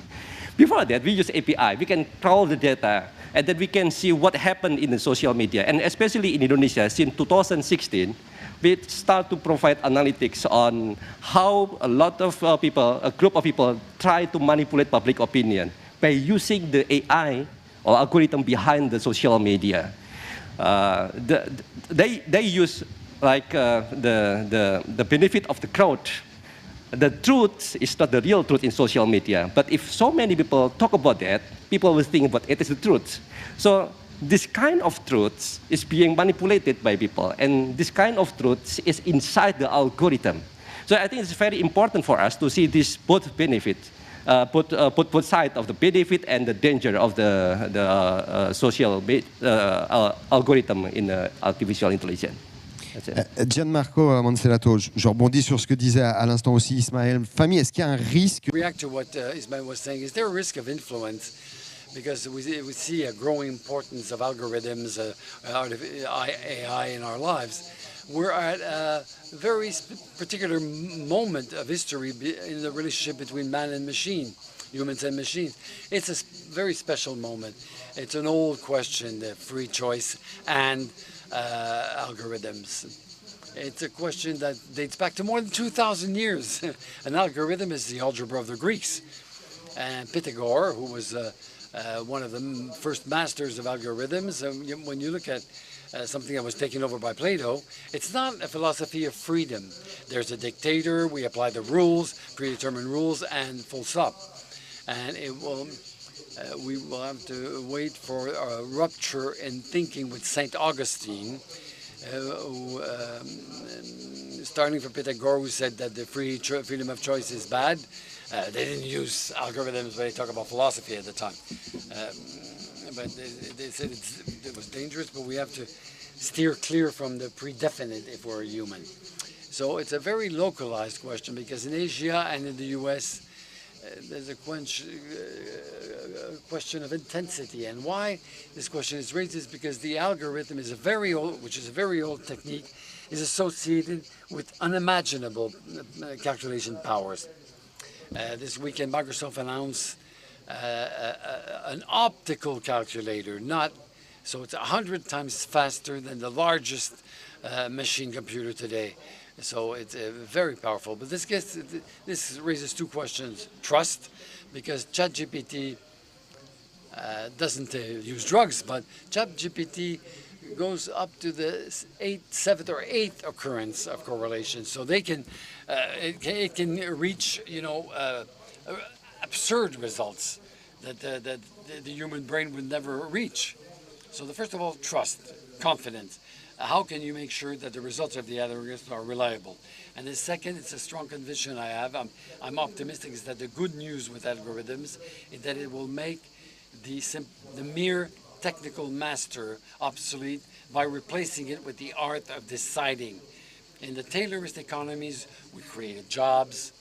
Before that, we use API. We can crawl the data, and then we can see what happened in the social media. And especially in Indonesia, since 2016, we start to provide analytics on how a lot of people, a group of people, try to manipulate public opinion by using the AI or algorithm behind the social media. They use like the benefit of the crowd. The truth is not the real truth in social media. But if so many people talk about that, people will think about it is the truth. So this kind of truth is being manipulated by people, and this kind of truth is inside the algorithm. So I think it's very important for us to see this both benefit, both sides of the benefit and the danger of the social algorithm in artificial intelligence. Gianmarco Monserrato, je rebondis sur ce que disait à l'instant aussi Ismaël Famille. Est-ce qu'il y a un risque? React to what Ismaël was saying. Is there a risk of influence because we see a growing importance of algorithms, AI in our lives. We're at a very particular moment of history in the relationship between man and machine, humans and machines. It's a very special moment. It's an old question, the free choice and algorithms. It's a question that dates back to more than 2,000 years. An algorithm is the algebra of the Greeks. And Pythagoras, who was one of the first masters of algorithms, when you look at something that was taken over by Plato, it's not a philosophy of freedom. There's a dictator, we apply the rules, predetermined rules, and full stop. And it will, we will have to wait for a rupture in thinking with St. Augustine, starting from Pythagoras, who said that the freedom of choice is bad. They didn't use algorithms, but they talk about philosophy at the time. But they said it was dangerous, but we have to steer clear from the predefinite if we're a human. So it's a very localized question, because in Asia and in the US, there's a question of intensity. And why this question is raised is because the algorithm is a very old, which is a very old technique, is associated with unimaginable calculation powers. This weekend, Microsoft announced an optical calculator, so it's 100 times faster than the largest machine computer today. So it's very powerful. But this raises two questions. Trust, because ChatGPT doesn't use drugs, but ChatGPT goes up to the 7th or 8th occurrence of correlation. So they can, it can reach, absurd results that the human brain would never reach. So first of all, trust, confidence. How can you make sure that the results of the algorithm are reliable? And the second, it's a strong conviction I have, I'm optimistic, is that the good news with algorithms is that it will make the mere technical master obsolete by replacing it with the art of deciding. In the Taylorist economies, we created jobs.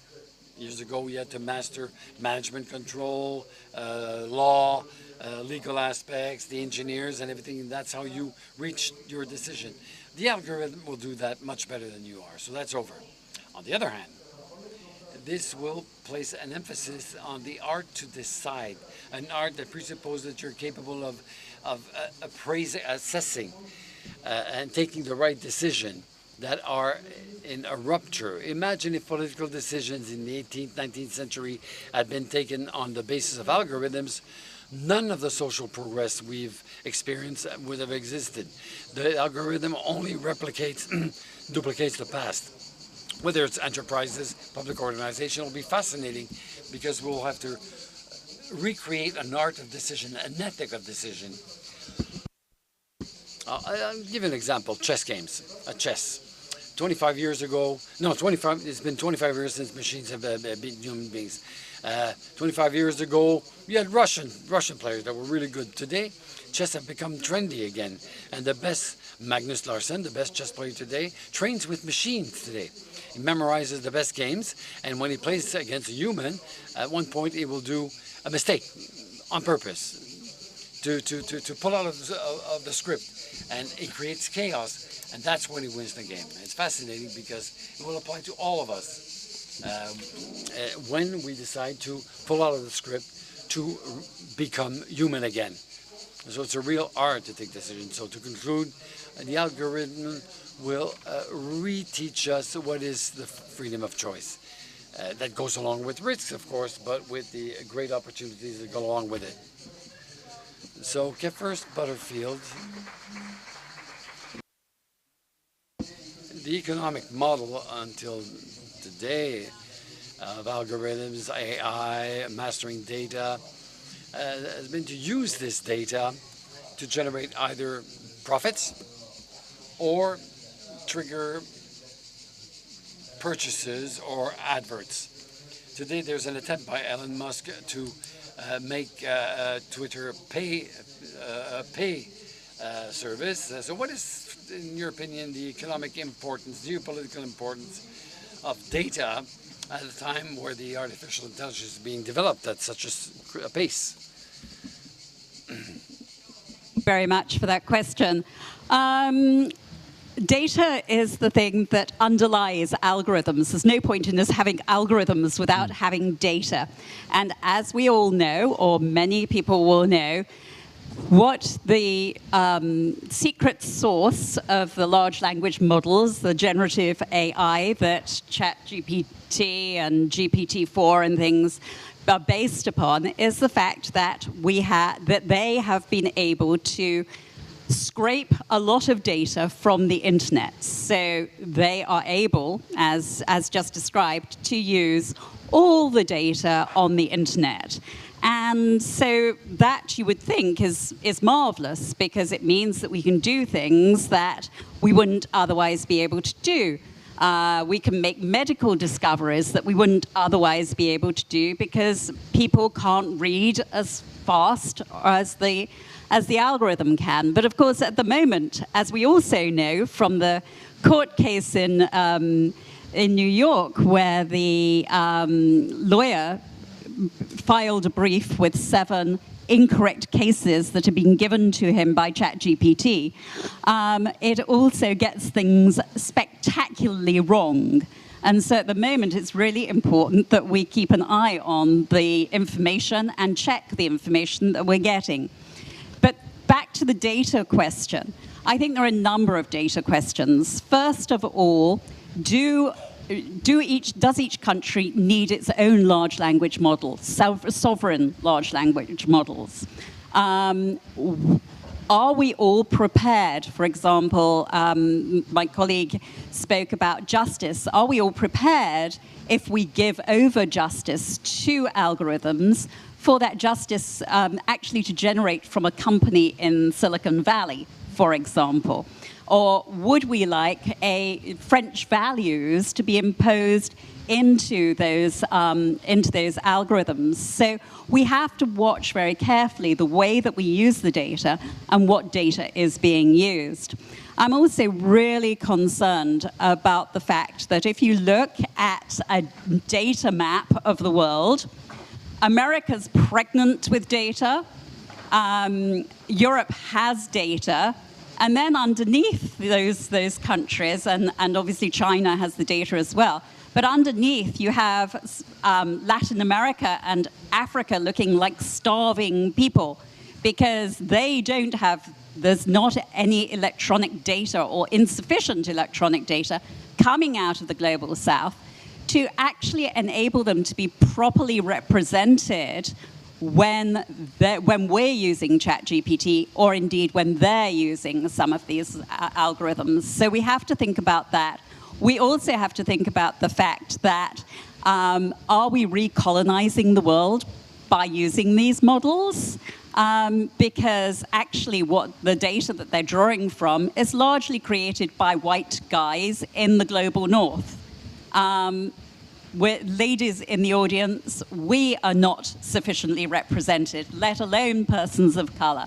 Years ago, we had to master management control, law, legal aspects, the engineers and everything, and that's how you reach your decision. The algorithm will do that much better than you are, so that's over. On the other hand, this will place an emphasis on the art to decide, an art that presupposes that you're capable of appraising, assessing, and taking the right decision that are in a rupture. Imagine if political decisions in the 18th, 19th century had been taken on the basis of algorithms. None of the social progress we've experienced would have existed. The algorithm only replicates, duplicates the past. Whether it's enterprises, public organization, it'll be fascinating because we'll have to recreate an art of decision, an ethic of decision. I'll give you an example, chess games, chess. 25 years ago, it's been 25 years since machines have beaten human beings. 25 years ago, we had Russian players that were really good. Today, chess have become trendy again. And the best, Magnus Larsen, the best chess player today, trains with machines today. He memorizes the best games, and when he plays against a human, at one point he will do a mistake on purpose to pull out of the script, and it creates chaos. And that's when he wins the game. It's fascinating because it will apply to all of us when we decide to pull out of the script to become human again. So it's a real art to take decisions. So to conclude, the algorithm will reteach us what is the freedom of choice. That goes along with risks, of course, but with the great opportunities that go along with it. So First Butterfield. The economic model until today of algorithms, AI, mastering data, has been to use this data to generate either profits or trigger purchases or adverts. Today there's an attempt by Elon Musk to make Twitter a pay service. So what is, in your opinion, the economic importance, geopolitical importance of data at a time where the artificial intelligence is being developed at such a pace? very much for that question. Data is the thing that underlies algorithms. There's no point in us having algorithms without having data. And as we all know, or many people will know, what the secret source of the large language models, the generative AI that ChatGPT and GPT-4 and things are based upon, is the fact that they have been able to scrape a lot of data from the internet. So they are able, as just described, to use all the data on the internet. And so that, you would think, is marvelous, because it means that we can do things that we wouldn't otherwise be able to do. We can make medical discoveries that we wouldn't otherwise be able to do because people can't read as fast as the algorithm can. But of course, at the moment, as we also know from the court case in New York, where the lawyer filed a brief with 7 incorrect cases that have been given to him by ChatGPT, it also gets things spectacularly wrong. And so at the moment, it's really important that we keep an eye on the information and check the information that we're getting. But back to the data question. I think there are a number of data questions. First of all, does each country need its own large language model, sovereign large language models? Are we all prepared? For example, my colleague spoke about justice. Are we all prepared, if we give over justice to algorithms, for that justice actually to generate from a company in Silicon Valley, for example? Or would we like French values to be imposed into those algorithms? So we have to watch very carefully the way that we use the data and what data is being used. I'm also really concerned about the fact that if you look at a data map of the world, America's pregnant with data, Europe has data, and then underneath those countries, and obviously China has the data as well, but underneath you have Latin America and Africa looking like starving people because there's not any electronic data or insufficient electronic data coming out of the global south to actually enable them to be properly represented when we're using ChatGPT, or indeed when they're using some of these algorithms. So we have to think about that. We also have to think about the fact that are we recolonizing the world by using these models? Because actually what the data that they're drawing from is largely created by white guys in the global north. Ladies in the audience, we are not sufficiently represented, let alone persons of color.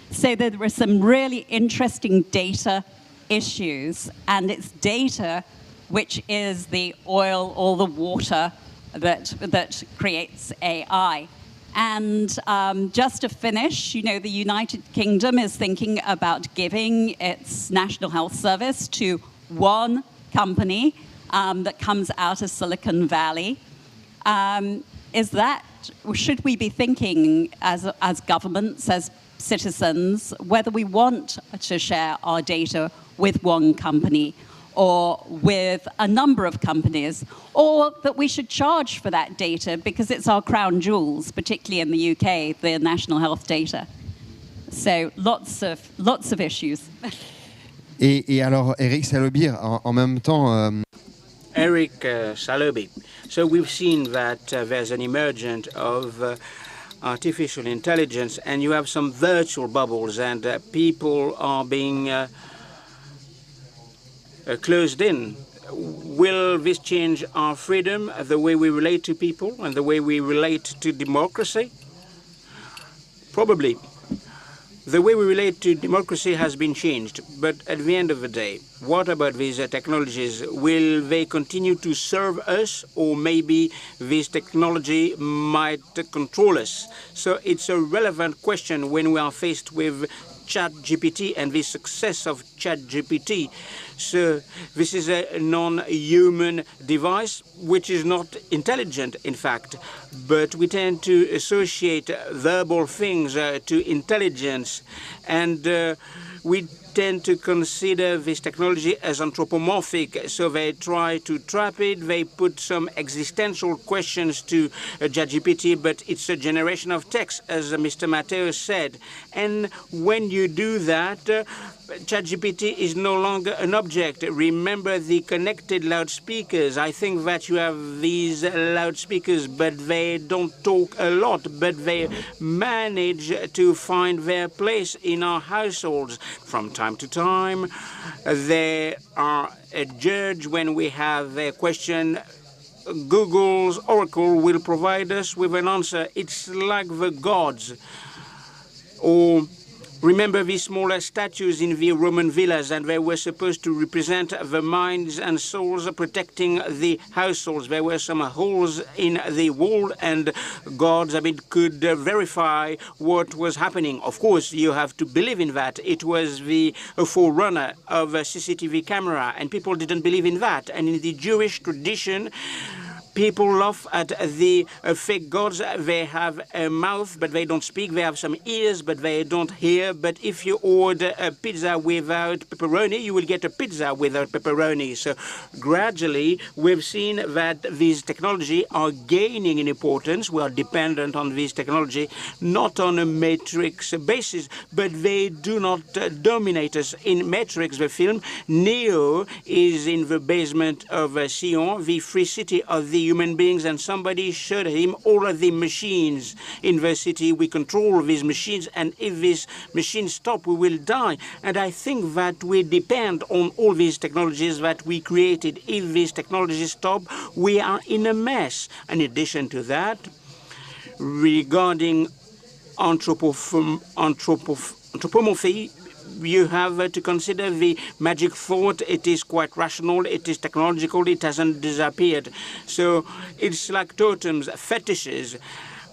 So there are some really interesting data issues, and it's data which is the oil or the water that creates AI. And just to finish, the United Kingdom is thinking about giving its National Health Service to one company that comes out of Silicon Valley. Should we be thinking as governments, as citizens, whether we want to share our data with one company or with a number of companies, or that we should charge for that data because it's our crown jewels, particularly in the UK, the national health data. So lots of issues. Et alors, Eric Salobir, en même temps... Eric Salobi. So we've seen that there's an emergence of artificial intelligence, and you have some virtual bubbles, and people are being closed in. Will this change our freedom, the way we relate to people, and the way we relate to democracy? Probably. The way we relate to democracy has been changed, but at the end of the day, what about these technologies? Will they continue to serve us, or maybe this technology might control us? So it's a relevant question when we are faced with ChatGPT and the success of ChatGPT. So this is a non-human device which is not intelligent, in fact, but we tend to associate verbal things to intelligence, and we tend to consider this technology as anthropomorphic, so they try to trap it, they put some existential questions to ChatGPT, but it's a generation of text, as Mr. Matteo said. And when you do that, ChatGPT is no longer an object. Remember the connected loudspeakers. I think that you have these loudspeakers, but they don't talk a lot, but they manage to find their place in our households. From time to time, they are a judge when we have a question. Google's Oracle will provide us with an answer. It's like the gods. Or remember these smaller statues in the Roman villas, and they were supposed to represent the minds and souls protecting the households. There were some holes in the wall, and gods could verify what was happening. Of course, you have to believe in that. It was the forerunner of a CCTV camera, and people didn't believe in that. And in the Jewish tradition, people laugh at the fake gods. They have a mouth, but they don't speak. They have some ears, but they don't hear. But if you order a pizza without pepperoni, you will get a pizza without pepperoni. So gradually, we've seen that these technology are gaining in importance. We are dependent on this technology, not on a matrix basis, but they do not dominate us. In Matrix, the film, Neo is in the basement of Sion, the free city of the human beings, and somebody showed him all of the machines in the city. We control these machines, and if these machines stop, we will die. And I think that we depend on all these technologies that we created. If these technologies stop, we are in a mess. In addition to that, regarding anthropomorphy, you have to consider the magic thought. It is quite rational, it is technological, it hasn't disappeared. So it's like totems, fetishes.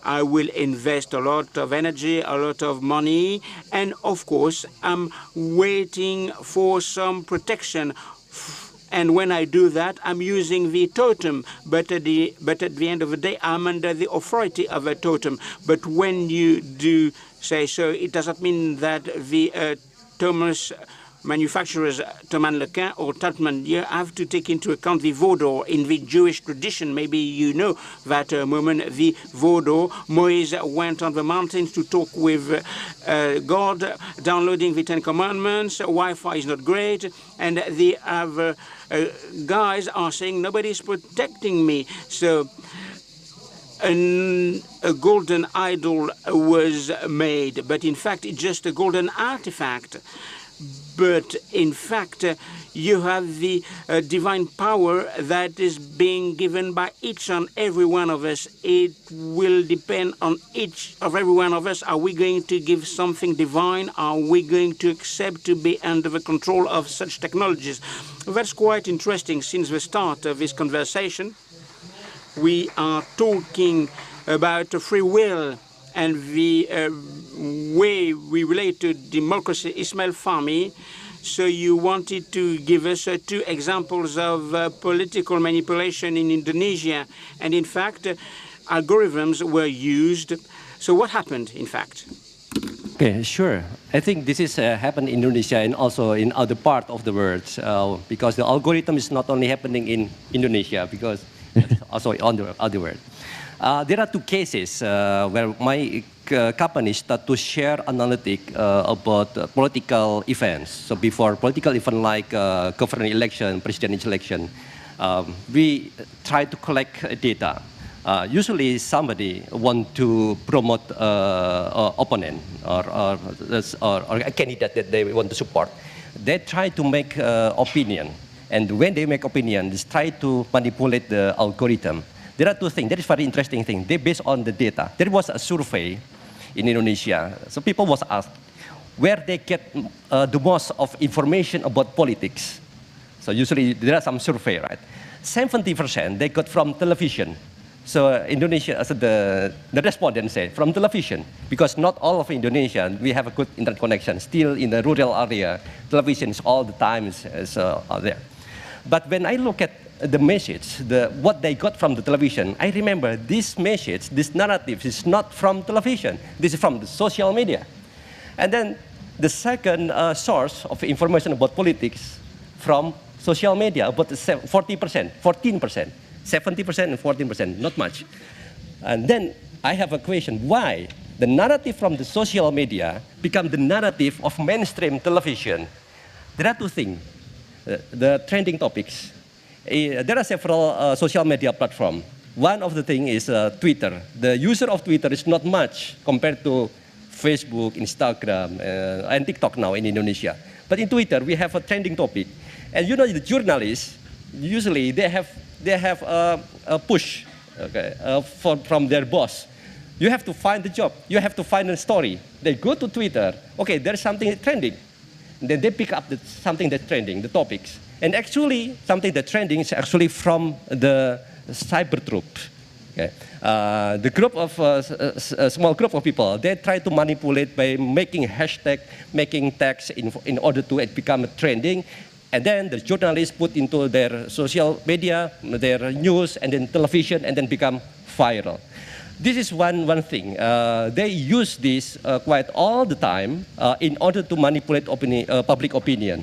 I will invest a lot of energy, a lot of money, and of course, I'm waiting for some protection. And when I do that, I'm using the totem, but at the end of the day, I'm under the authority of a totem. But when you do say so, it doesn't mean that the Thomas manufacturers, Thomas Lequin or Tutman, you have to take into account the Vaudor. In the Jewish tradition, maybe you know that moment the Vaudor, Moïse went on the mountains to talk with God, downloading the Ten Commandments. Wi-Fi is not great, and the other guys are saying, nobody's protecting me. So a golden idol was made, but in fact, it's just a golden artifact. But in fact, you have the divine power that is being given by each and every one of us. It will depend on each of every one of us. Are we going to give something divine? Are we going to accept to be under the control of such technologies? That's quite interesting. Since the start of this conversation, we are talking about free will and the way we relate to democracy. Ismail Fahmy, so you wanted to give us 2 examples of political manipulation in Indonesia, and in fact, algorithms were used. So what happened, in fact? Okay, sure. I think this is happened in Indonesia and also in other parts of the world, because the algorithm is not only happening in Indonesia, because also on the other world. There are 2 cases where my company start to share analytics about political events. So before political event like government election, presidential election, we try to collect data. Usually somebody want to promote opponent or a candidate that they want to support. They try to make opinion. And when they make opinion, they try to manipulate the algorithm. There are 2 things. That is very interesting thing. They based on the data. There was a survey in Indonesia. So people was asked where they get the most of information about politics. So usually there are some survey, right? 70% they got from television. So Indonesia, so the respondent said, from television, because not all of Indonesia, we have a good internet connection. Still in the rural area, television is all the time is there. But when I look at the message, what they got from the television, I remember this message, this narrative is not from television. This is from the social media. And then the second source of information about politics from social media, about 40%, 14%. 70% and 14%, not much. And then I have a question, why the narrative from the social media become the narrative of mainstream television? There are two things, the trending topics. There are several social media platforms. One of the things is Twitter. The user of Twitter is not much compared to Facebook, Instagram, and TikTok now in Indonesia. But in Twitter, we have a trending topic. And you know, the journalists, usually they have a push from their boss. You have to find the job. You have to find a story. They go to Twitter. Okay, there's something trending. Then they pick up something that's trending, the topics. And actually, something that's trending is actually from the cyber troop. Okay. The group of a small group of people, they try to manipulate by making hashtag, making tags in order to it become trending. And then the journalists put into their social media, their news, and then television, and then become viral. This is one thing. They use this quite all the time in order to manipulate public opinion.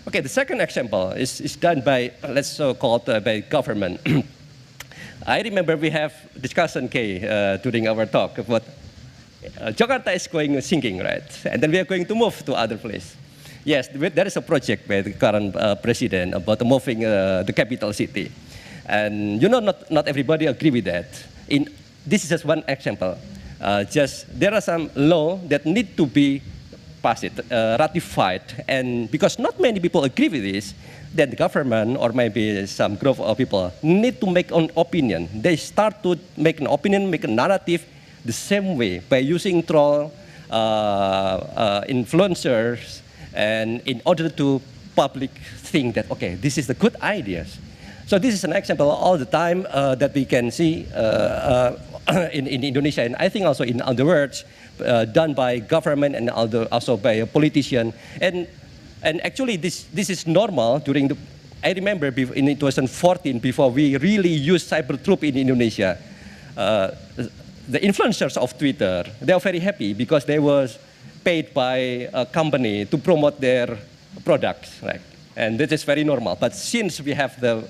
Okay, the second example is done by, let's call it by government. I remember we have discussion, during our talk about Jakarta is going sinking, right? And then we are going to move to other place. Yes, there is a project by the current president about moving the capital city. And you know, not everybody agree with that. This is just one example. There are some laws that need to be passed, ratified. And because not many people agree with this, then the government or maybe some group of people need to make an opinion. They start to make an opinion, make a narrative the same way by using troll, influencers, and in order to public think that, okay, this is the good ideas. So this is an example all the time that we can see in Indonesia, and I think also in other words, done by government and also by a politician. And actually this is normal during I remember in 2014, before we really used cyber troop in Indonesia, the influencers of Twitter, they are very happy because they was paid by a company to promote their products, right? And this is very normal. But since we have the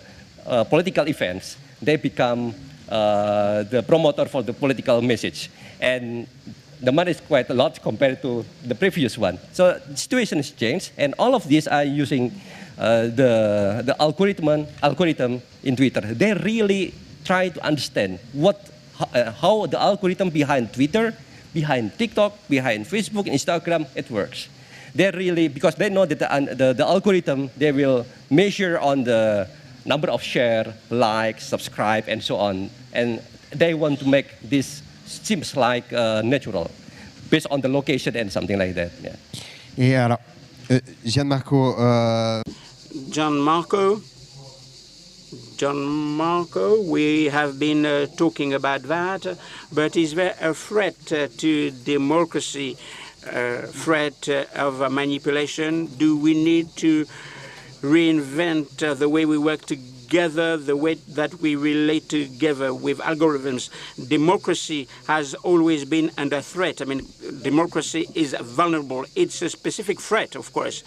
political events, they become the promoter for the political message. And the money is quite a lot compared to the previous one. So the situation has changed, and all of these are using the algorithm in Twitter. They really try to understand how the algorithm behind Twitter, behind TikTok, behind Facebook, Instagram, it works. They really, because they know that the algorithm, they will measure on the number of share, like, subscribe, and so on. And they want to make this seems like natural, based on the location and something like that. Yeah. Et alors, Gianmarco, we have been talking about that, but is there a threat to democracy, threat of manipulation? Do we need to reinvent the way we work together, the way that we relate together with algorithms? Democracy has always been under threat. I mean, democracy is vulnerable. It's a specific threat, of course.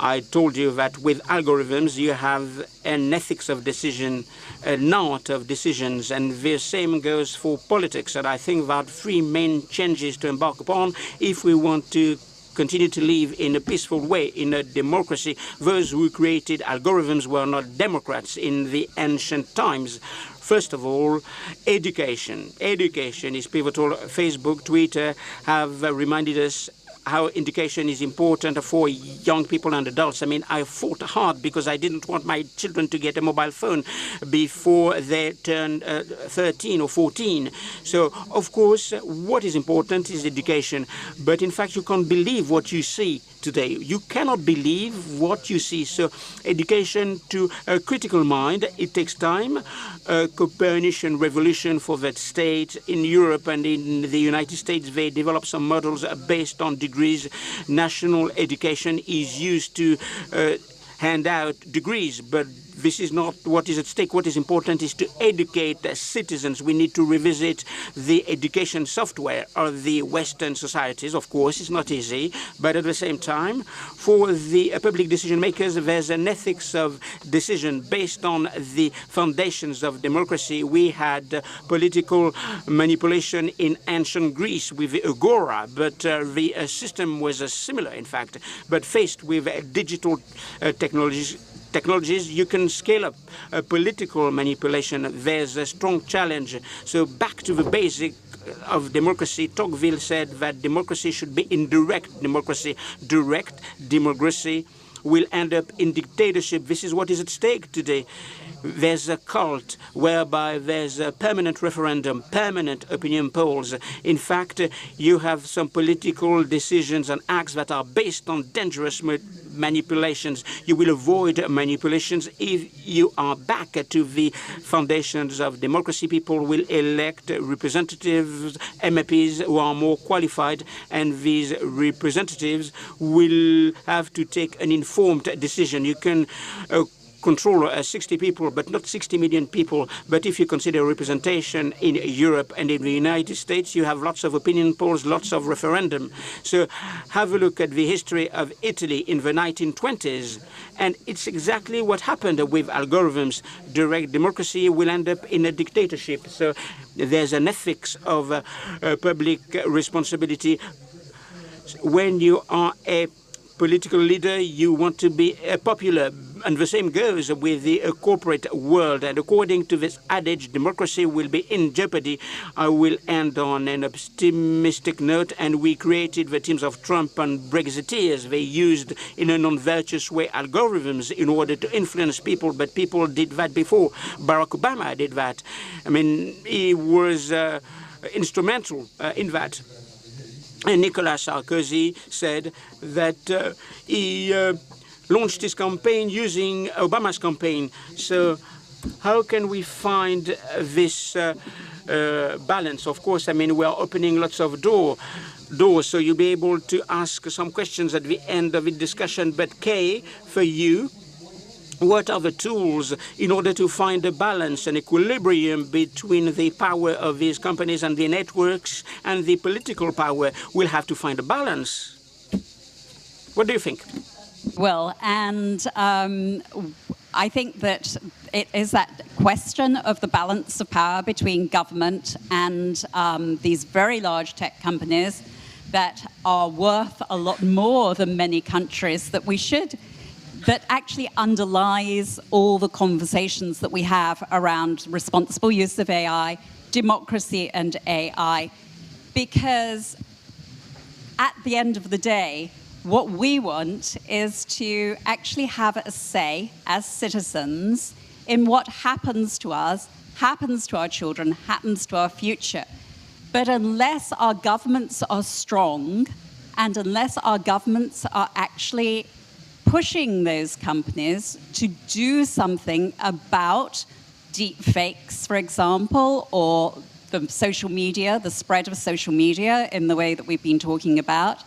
I told you that with algorithms, you have an ethics of decision, an art of decisions, and the same goes for politics. And I think that three main changes to embark upon if we want to continue to live in a peaceful way in a democracy. Those who created algorithms were not democrats in the ancient times. First of all, education. Education is pivotal. Facebook, Twitter have reminded us how education is important for young people and adults. I mean, I fought hard because I didn't want my children to get a mobile phone before they turned 13 or 14. So, of course, what is important is education. But in fact, you can't believe what you see today. You cannot believe what you see. So education to a critical mind, it takes time. Copernican revolution for that state in Europe and in the United States, they develop some models based on degrees. National education is used to hand out degrees, but this is not what is at stake. What is important is to educate citizens. We need to revisit the education software of the Western societies. Of course, it's not easy, but at the same time, for the public decision makers, there's an ethics of decision based on the foundations of democracy. We had political manipulation in ancient Greece with the agora, but the system was similar, in fact. But faced with digital technologies, you can scale up political manipulation. There's a strong challenge. So back to the basic of democracy, Tocqueville said that democracy should be indirect democracy. Direct democracy will end up in dictatorship. This is what is at stake today. There's a cult whereby there's a permanent referendum, permanent opinion polls. In fact, you have some political decisions and acts that are based on dangerous manipulations. You will avoid manipulations if you are back to the foundations of democracy. People will elect representatives, MPs, who are more qualified, and these representatives will have to take an informed decision. You can control 60 people, but not 60 million people. But if you consider representation in Europe and in the United States, you have lots of opinion polls, lots of referendum. So have a look at the history of Italy in the 1920s. And it's exactly what happened with algorithms. Direct democracy will end up in a dictatorship. So there's an ethics of public responsibility. When you are a political leader, you want to be popular. And the same goes with the corporate world. And according to this adage, democracy will be in jeopardy. I will end on an optimistic note. And we created the teams of Trump and Brexiteers. They used, in a non-virtuous way, algorithms in order to influence people. But people did that before. Barack Obama did that. I mean, he was instrumental in that. And Nicolas Sarkozy said that he launched his campaign using Obama's campaign. So how can we find this balance? Of course, I mean, we are opening lots of doors, so you'll be able to ask some questions at the end of the discussion. But Kay, for you, what are the tools in order to find a balance, an equilibrium between the power of these companies and the networks and the political power? We'll have to find a balance. What do you think? Well, and I think that it is that question of the balance of power between government and these very large tech companies that are worth a lot more than many countries that actually underlies all the conversations that we have around responsible use of AI, democracy and AI. Because at the end of the day, what we want is to actually have a say as citizens in what happens to us, happens to our children, happens to our future. But unless our governments are strong and unless our governments are actually pushing those companies to do something about deep fakes, for example, or the social media, the spread of social media in the way that we've been talking about,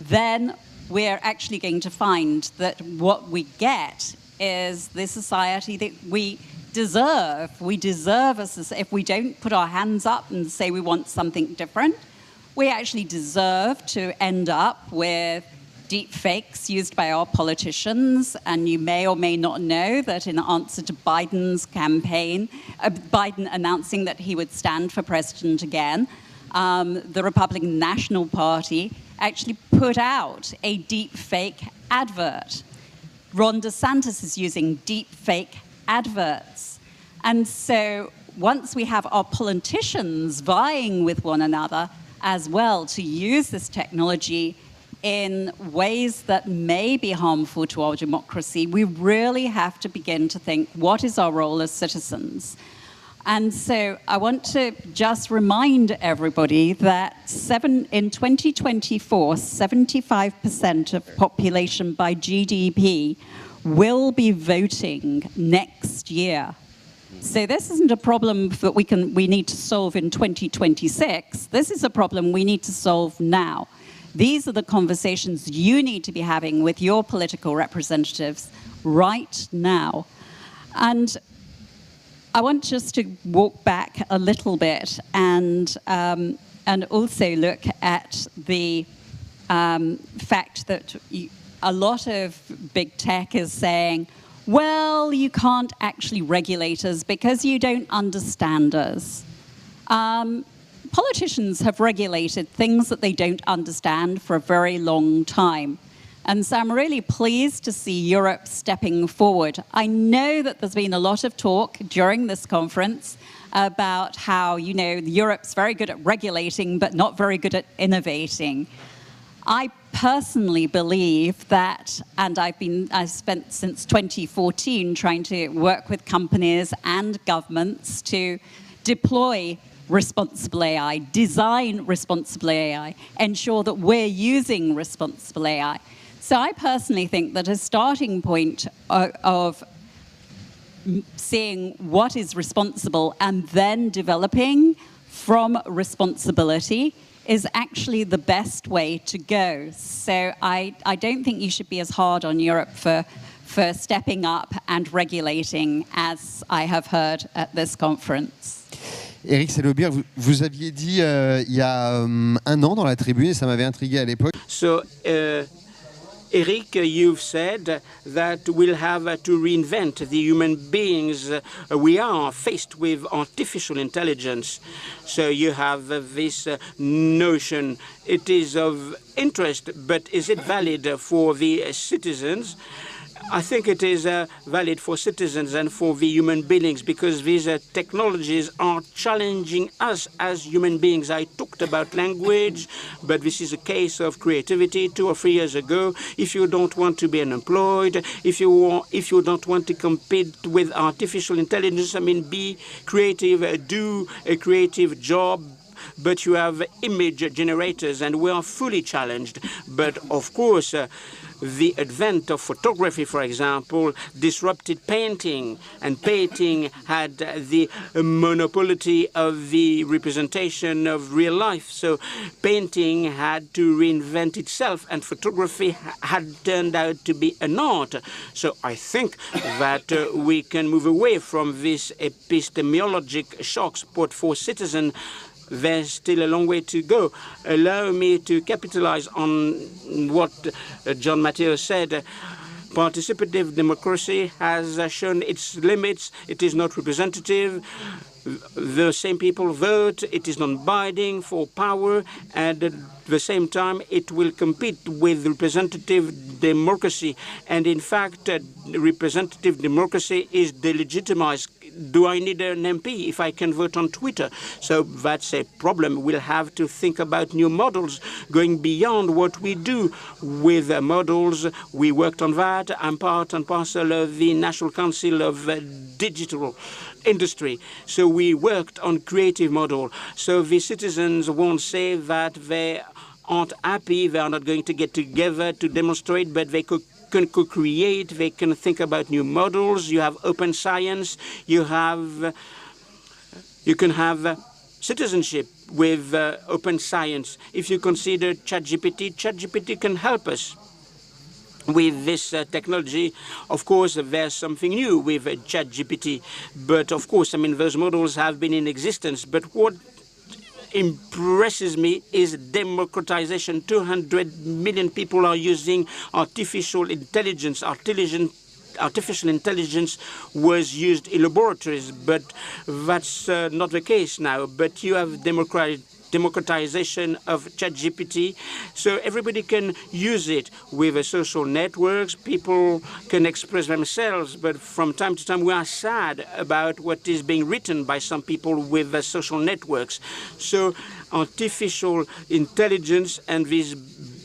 then we're actually going to find that what we get is the society that we deserve. We deserve, if we don't put our hands up and say we want something different, we actually deserve to end up with deep fakes used by our politicians. And you may or may not know that in answer to Biden's campaign, Biden announcing that he would stand for president again, the Republican National Party actually put out a deep fake advert. Ron DeSantis is using deep fake adverts. And so once we have our politicians vying with one another as well to use this technology, in ways that may be harmful to our democracy, we really have to begin to think, what is our role as citizens? And so I want to just remind everybody that in 2024, 75% of population by GDP will be voting next year. So this isn't a problem that we need to solve in 2026. This is a problem we need to solve now. These are the conversations you need to be having with your political representatives right now. And I want just to walk back a little bit and also look at the fact that a lot of big tech is saying, well, you can't actually regulate us because you don't understand us. Politicians have regulated things that they don't understand for a very long time. And so I'm really pleased to see Europe stepping forward. I know that there's been a lot of talk during this conference about how, Europe's very good at regulating, but not very good at innovating. I personally believe that, and I've spent since 2014 trying to work with companies and governments to deploy responsible AI, design responsible AI, ensure that we're using responsible AI. So I personally think that a starting point of seeing what is responsible and then developing from responsibility is actually the best way to go. So I don't think you should be as hard on Europe for stepping up and regulating as I have heard at this conference. Eric Selobir, vous aviez dit il y a un an dans la tribune, et ça m'avait intrigué à l'époque. So, Eric, you've said that we'll have to reinvent the human beings. We are faced with artificial intelligence. So you have this notion. It is of interest, but is it valid for the citizens? I think it is valid for citizens and for the human beings because these technologies are challenging us as human beings. I talked about language, but this is a case of creativity. 2 or 3 years ago, if you don't want to be unemployed, if you don't want to compete with artificial intelligence, be creative, do a creative job, but you have image generators, and we are fully challenged. But of course, the advent of photography, for example, disrupted painting, and painting had the monopoly of the representation of real life. So painting had to reinvent itself, and photography had turned out to be an art. So I think that we can move away from this epistemologic shocks, but for citizens, there's still a long way to go. Allow me to capitalize on what John Matteo said. Participative democracy has shown its limits. It is not representative. The same people vote. It is non-binding for power, and at the same time, it will compete with representative democracy. And in fact, representative democracy is delegitimized. Do I need an MP if I can vote on Twitter? So that's a problem. We'll have to think about new models going beyond what we do with models. We worked on that. I'm part and parcel of the National Council of Digital Industry. So we worked on creative model. So the citizens won't say that they aren't happy, they are not going to get together to demonstrate, but they can co-create, they can think about new models. You have open science, you can have citizenship with open science. If you consider ChatGPT can help us with this technology. Of course, there's something new with ChatGPT, but of course, those models have been in existence. But what impresses me is democratization. 200 million people are using artificial intelligence. Artificial intelligence was used in laboratories, but that's not the case now. But you have democratization of ChatGPT, so everybody can use it with social networks. People can express themselves, but from time to time we are sad about what is being written by some people with social networks. So artificial intelligence and these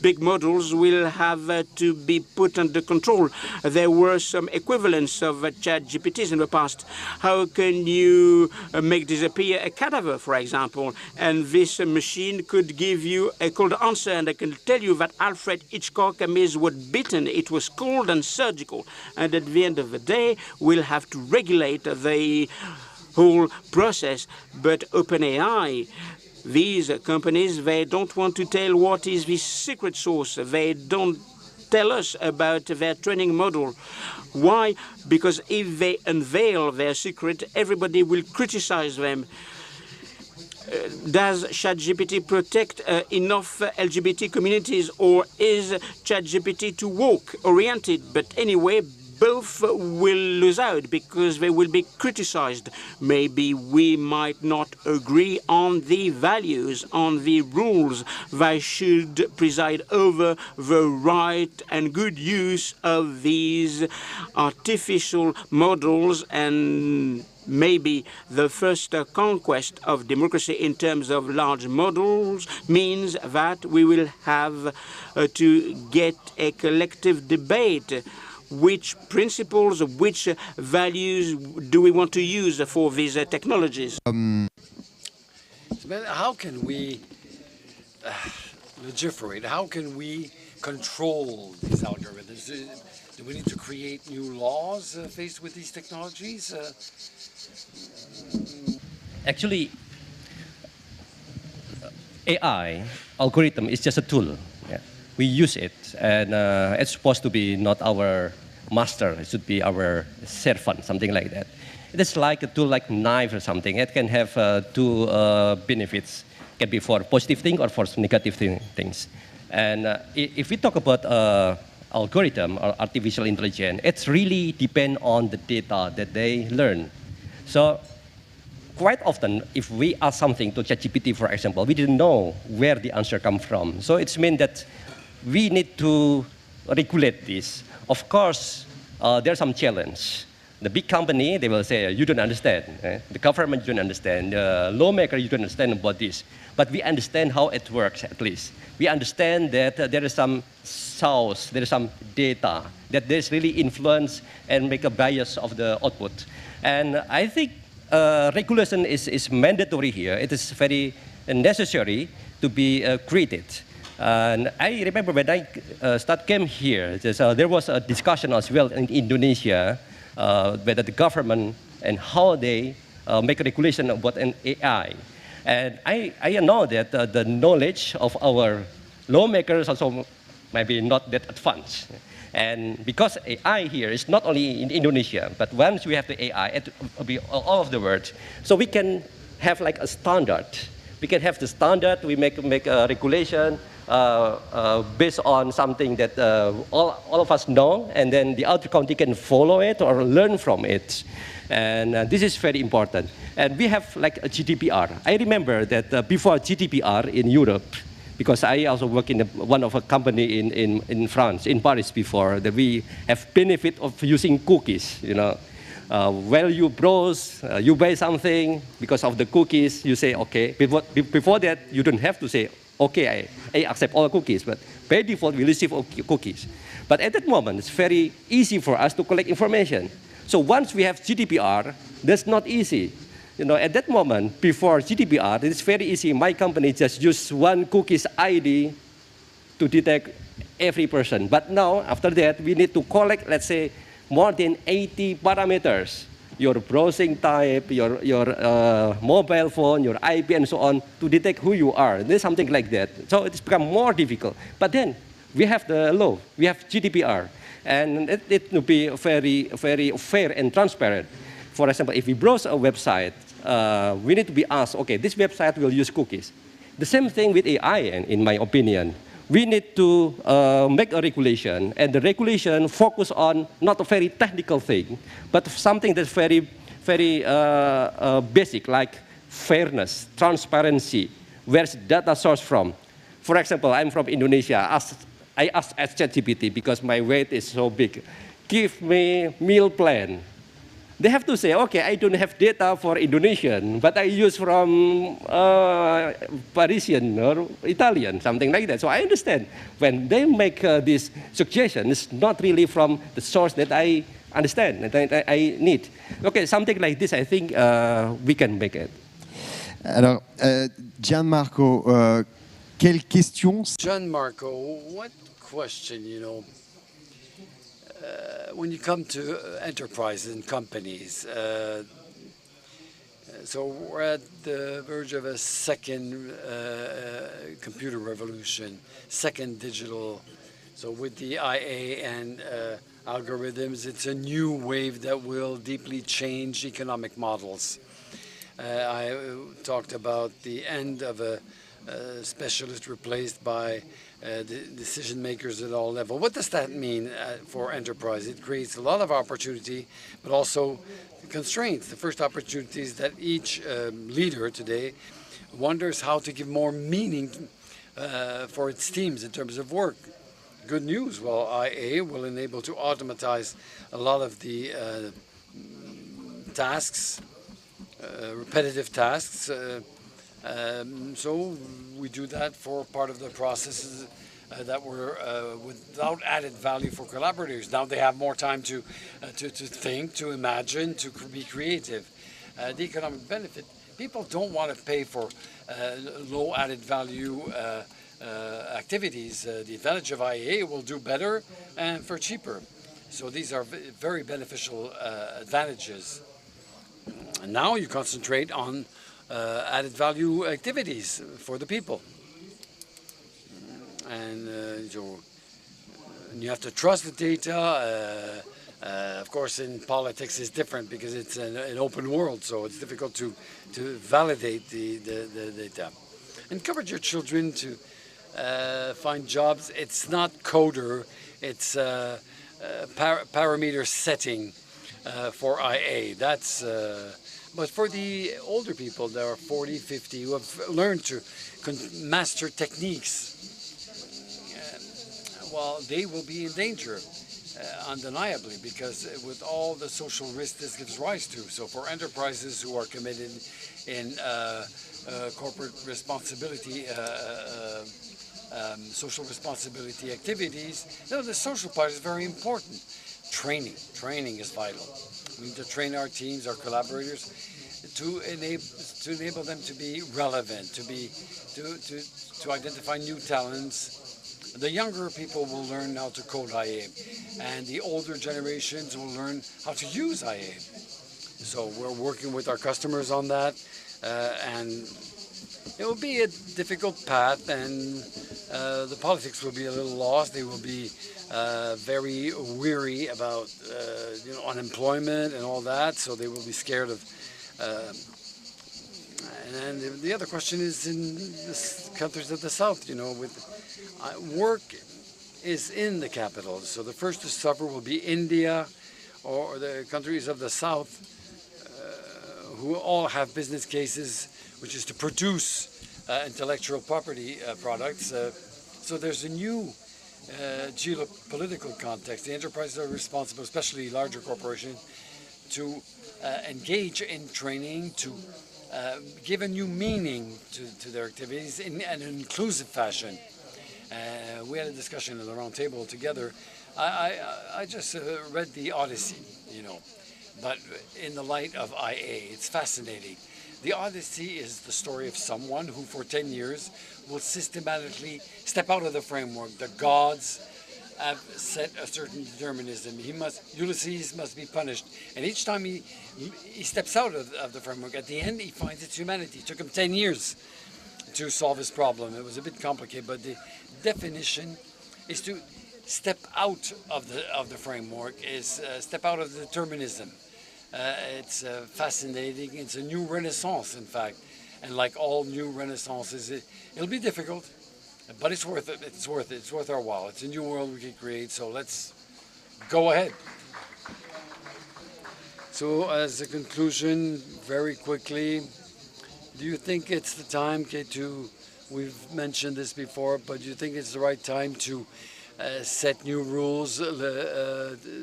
big models will have to be put under control. There were some equivalents of ChatGPTs in the past. How can you make disappear a cadaver, for example? And this machine could give you a cold answer, and I can tell you that Alfred Hitchcock was bitten. It was cold and surgical. And at the end of the day, we'll have to regulate the whole process. But OpenAI, these companies, they don't want to tell what is the secret source. They don't tell us about their training model. Why? Because if they unveil their secret, everybody will criticize them. Does ChatGPT protect enough LGBT communities, or is ChatGPT too woke-oriented? But anyway, both will lose out because they will be criticized. Maybe we might not agree on the values, on the rules that should preside over the right and good use of these artificial models, and maybe the first conquest of democracy in terms of large models means that we will have to get a collective debate. Which principles, which values do we want to use for these technologies? How can we legiferate? How can we control these algorithms? Do we need to create new laws faced with these technologies? Actually, AI algorithm is just a tool. Yeah. We use it, and it's supposed to be not our master. It should be our servant, something like that. It is like a tool, like knife or something. It can have two benefits. It can be for positive thing or for negative things. And if we talk about algorithm or artificial intelligence, it's really depend on the data that they learn. So quite often, if we ask something to ChatGPT, for example, we didn't know where the answer comes from. So it's mean that we need to regulate this. Of course, there's some challenge. The big company, they will say, you don't understand. The government, you don't understand. The lawmaker, you don't understand about this. But we understand how it works, at least. We understand that there is some source, there is some data, that there's really influence and make a bias of the output. And I think regulation is mandatory here. It is very necessary to be created. And I remember when I came here, there was a discussion as well in Indonesia whether the government and how they make a regulation about an AI. And I know that the knowledge of our lawmakers also maybe not that advanced. And because AI here is not only in Indonesia, but once we have the AI, it will be all over the world. So we can have like a standard. We can have the standard, we make a regulation based on something that all of us know, and then the other country can follow it or learn from it. And this is very important. And we have like a GDPR. I remember that before GDPR in Europe, because I also work in one of a company in France, in Paris before, that we have benefit of using cookies, you know. While you browse, you buy something, because of the cookies, you say, okay. Before that, you don't have to say, okay, I accept all cookies, but by default, we receive cookies. But at that moment, it's very easy for us to collect information. So once we have GDPR, that's not easy. You know, at that moment, before GDPR, it's very easy. My company just used one cookies ID to detect every person. But now, after that, we need to collect, let's say, more than 80 parameters. Your browsing type, your mobile phone, your IP, and so on, to detect who you are. There's something like that. So it's become more difficult. But then, we have the law. We have GDPR. And it will be very, very fair and transparent. For example, if we browse a website, we need to be asked, okay, this website will use cookies. The same thing with AI, in my opinion. We need to make a regulation, and the regulation focus on not a very technical thing, but something that's very, very basic, like fairness, transparency. Where's data source from? For example, I'm from Indonesia. I asked ChatGPT because my weight is so big. Give me meal plan. they have to say, okay, I don't have data for Indonesian, but I use from Parisian or Italian, something like that. So I understand when they make this suggestion, it's not really from the source that I understand, that I need. Okay, something like this, I think we can make it. Alors, Gianmarco, quelle question? Gianmarco, what question, you know, when you come to enterprises and companies, so we're at the verge of a second computer revolution, second digital. So with the IA and algorithms, it's a new wave that will deeply change economic models. I talked about the end of a specialist replaced by decision makers at all levels. What does that mean for enterprise? It creates a lot of opportunity, but also constraints. The first opportunity is that each leader today wonders how to give more meaning for its teams in terms of work. Good news, well, IA will enable to automatize a lot of the tasks, repetitive tasks. So we do that for part of the processes that were without added value for collaborators. Now they have more time to think, to imagine, to be creative. The economic benefit, people don't want to pay for low added value activities. The advantage of IA will do better and for cheaper. So these are very beneficial advantages. And now you concentrate on added value activities for the people. And you have to trust the data. Of course, in politics it's different because it's an open world, so it's difficult to validate the data. Encourage your children to find jobs. It's not coder, it's parameter setting for IA. That's but for the older people, there are 40, 50 who have learned to master techniques. Well, they will be in danger, undeniably, because with all the social risk this gives rise to. So for enterprises who are committed in corporate responsibility, social responsibility activities, the social part is very important. Training is vital. We need to train our teams, our collaborators, to enable them to be relevant, to identify new talents. The younger people will learn how to code IA, and the older generations will learn how to use IA. So we're working with our customers on that, and it will be a difficult path, and the politics will be a little lost. They will be very weary about unemployment and all that, so they will be scared of. And the other question is in the countries of the South, with work is in the capital. So the first to suffer will be India or the countries of the South, who all have business cases, which is to produce intellectual property products. So there's a new geopolitical context. The enterprises are responsible, especially larger corporations, to engage in training, to give a new meaning to their activities in an inclusive fashion. We had a discussion at the round table together. I just read the Odyssey, but in the light of IA, it's fascinating. The Odyssey is the story of someone who for 10 years will systematically step out of the framework. The gods have set a certain determinism. Ulysses must be punished. And each time he steps out of the framework, at the end he finds its humanity. It took him 10 years to solve his problem. It was a bit complicated, but the definition is to step out of the framework, is step out of the determinism. It's fascinating. It's a new renaissance, in fact. And like all new renaissances, it'll be difficult, but it's worth it. It's worth it. It's worth our while. It's a new world we can create, so let's go ahead. So as a conclusion, very quickly, do you think it's the time we've mentioned this before, but do you think it's the right time to set new rules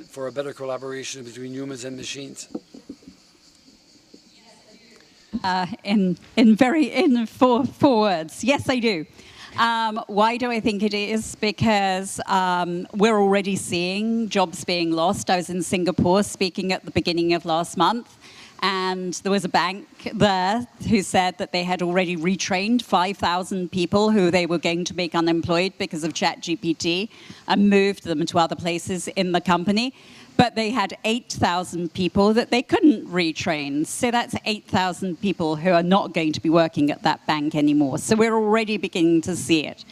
for a better collaboration between humans and machines? In four words. Yes, I do. Why do I think it is? Because we're already seeing jobs being lost. I was in Singapore speaking at the beginning of last month, and there was a bank there who said that they had already retrained 5,000 people who they were going to make unemployed because of ChatGPT and moved them to other places in the company. But they had 8,000 people that they couldn't retrain. So that's 8,000 people who are not going to be working at that bank anymore. So we're already beginning to see it.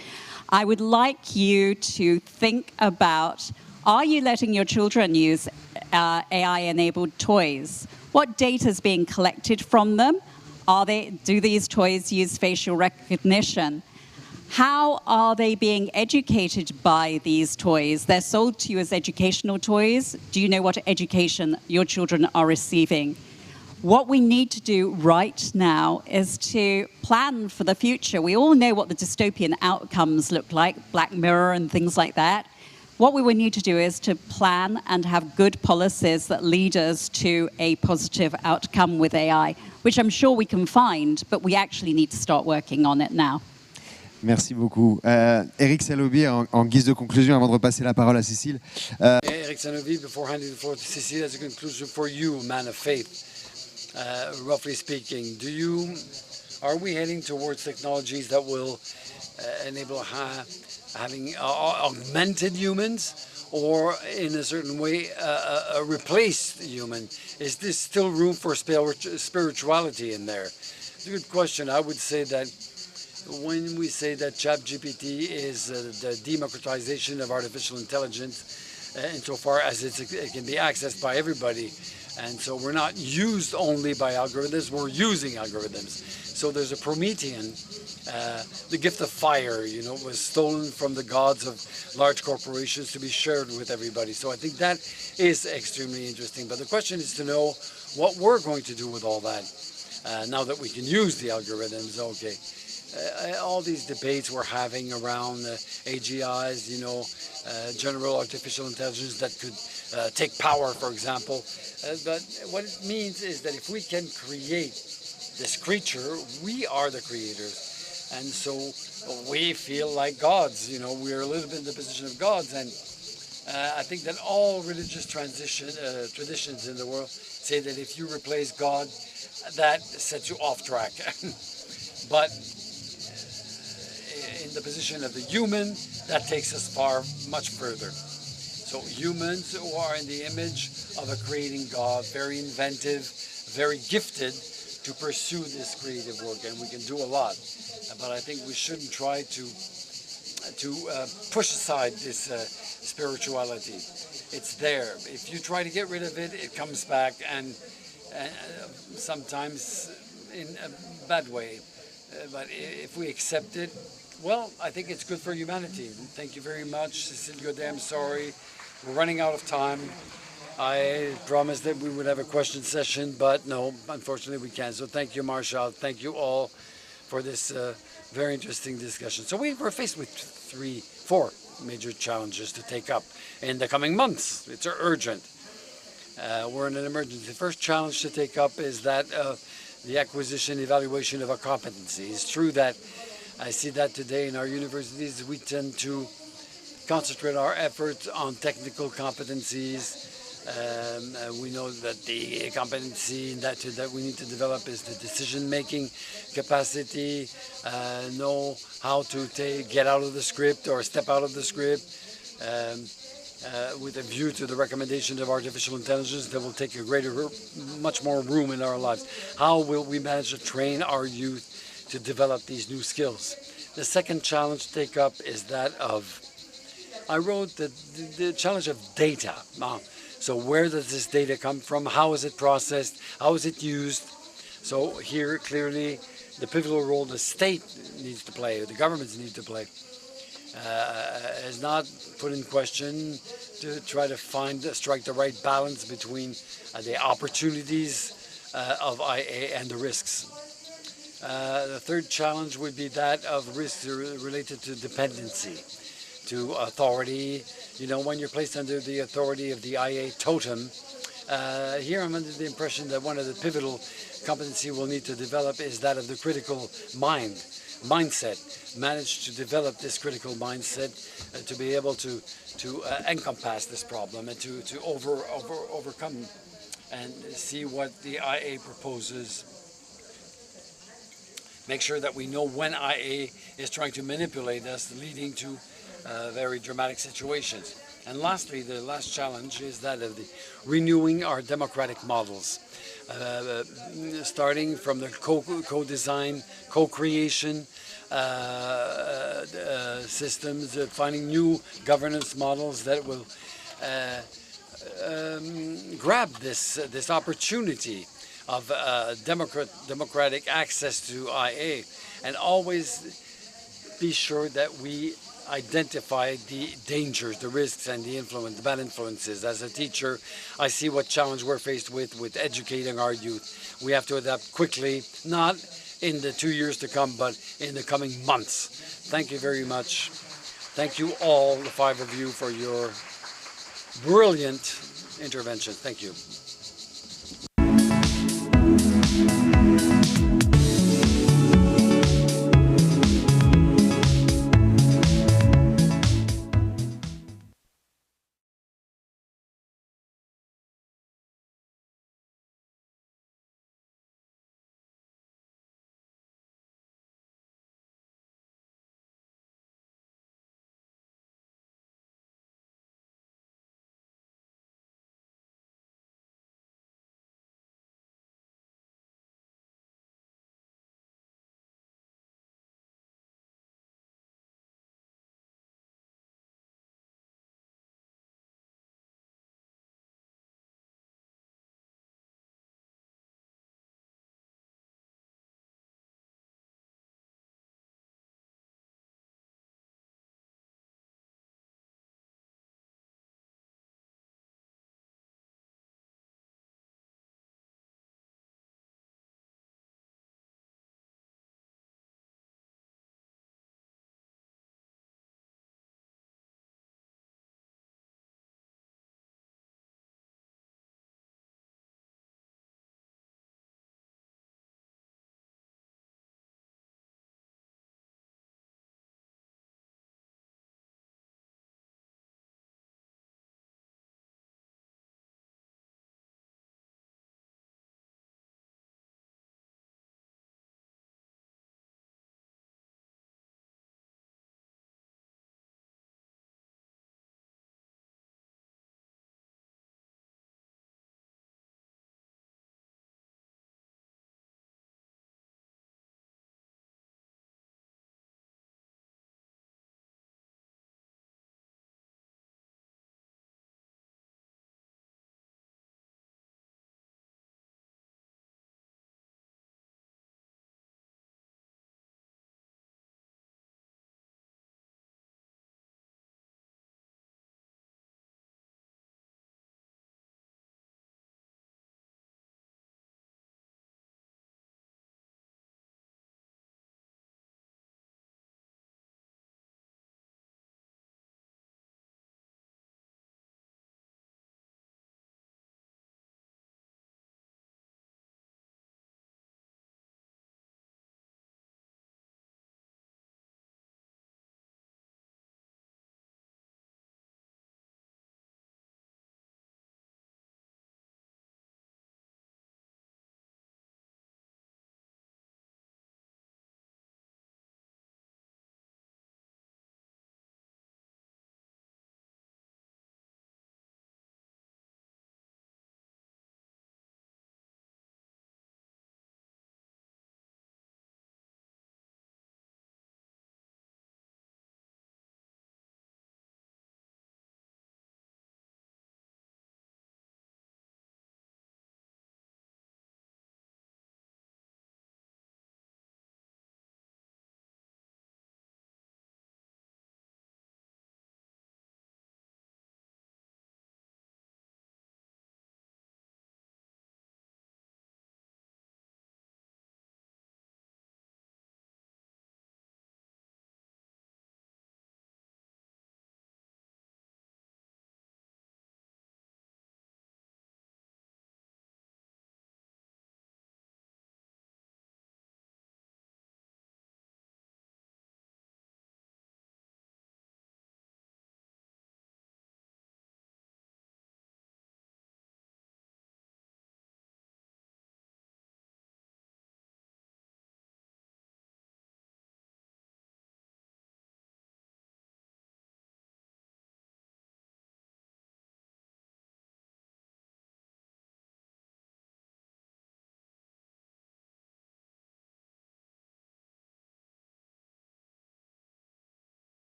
I would like you to think about, are you letting your children use AI-enabled toys? What data is being collected from them? Do these toys use facial recognition? How are they being educated by these toys? They're sold to you as educational toys. Do you know what education your children are receiving? What we need to do right now is to plan for the future. We all know what the dystopian outcomes look like, Black Mirror and things like that. What we would need to do is to plan and have good policies that lead us to a positive outcome with AI, which I'm sure we can find, but we actually need to start working on it now. Merci beaucoup. Eric Salobi, en guise de conclusion, avant de repasser la parole à Cécile. Eric Salobi, before handing the floor to Cécile, as a conclusion for you, man of faith, roughly speaking, are we heading towards technologies that will enable having augmented humans, or in a certain way replace the human? Is there still room for spirituality in there? It's a good question. I would say that when we say that ChatGPT is the democratization of artificial intelligence, insofar as it can be accessed by everybody, and so we're not used only by algorithms, we're using algorithms. So there's a Promethean, the gift of fire, was stolen from the gods of large corporations to be shared with everybody. So I think that is extremely interesting. But the question is to know what we're going to do with all that, now that we can use the algorithms. Okay. All these debates we're having around AGIs, general artificial intelligence that could take power, for example. But what it means is that if we can create this creature, we are the creators. And so we feel like gods, we're a little bit in the position of gods. And I think that all religious traditions in the world say that if you replace God, that sets you off track. But in the position of the human, that takes us much further. So humans who are in the image of a creating God, very inventive, very gifted to pursue this creative work, and we can do a lot. But I think we shouldn't try to push aside this spirituality. It's there. If you try to get rid of it, it comes back, and sometimes in a bad way. But if we accept it, well, I think it's good for humanity. Thank you very much, Cécile Godet. I'm sorry, we're running out of time. I promised that we would have a question session, but no, unfortunately we can't. So thank you, Marshall. Thank you all for this very interesting discussion. So we're faced with 4 major challenges to take up in the coming months. It's urgent. We're in an emergency. The first challenge to take up is that the acquisition, evaluation of our competency. It's true that I see that today in our universities we tend to concentrate our efforts on technical competencies. We know that the competency that we need to develop is the decision-making capacity, know how to get out of the script or step out of the script, with a view to the recommendation of artificial intelligence that will take much more room in our lives. How will we manage to train our youth to develop these new skills? The second challenge to take up is that of, I wrote the challenge of data. So where does this data come from? How is it processed? How is it used? So here, clearly, the pivotal role the state needs to play, or the governments need to play, is not put in question, to try to strike the right balance between the opportunities of IA and the risks. The third challenge would be that of risks related to dependency, to authority. When you're placed under the authority of the IA totem, Here I'm under the impression that one of the pivotal competency we'll need to develop is that of the critical mindset. Manage to develop this critical mindset to be able to encompass this problem and to overcome and see what the IA proposes. Make sure that we know when IA is trying to manipulate us, leading to very dramatic situations. And lastly, the last challenge is that of the renewing our democratic models, starting from the co-design, co-creation systems, finding new governance models that will grab this opportunity of democratic access to IA, and always be sure that we identify the dangers, the risks, and the bad influences. As a teacher, I see what challenge we're faced with educating our youth. We have to adapt quickly, not in the 2 years to come, but in the coming months. Thank you very much. Thank you all, the 5 of you, for your brilliant intervention. Thank you.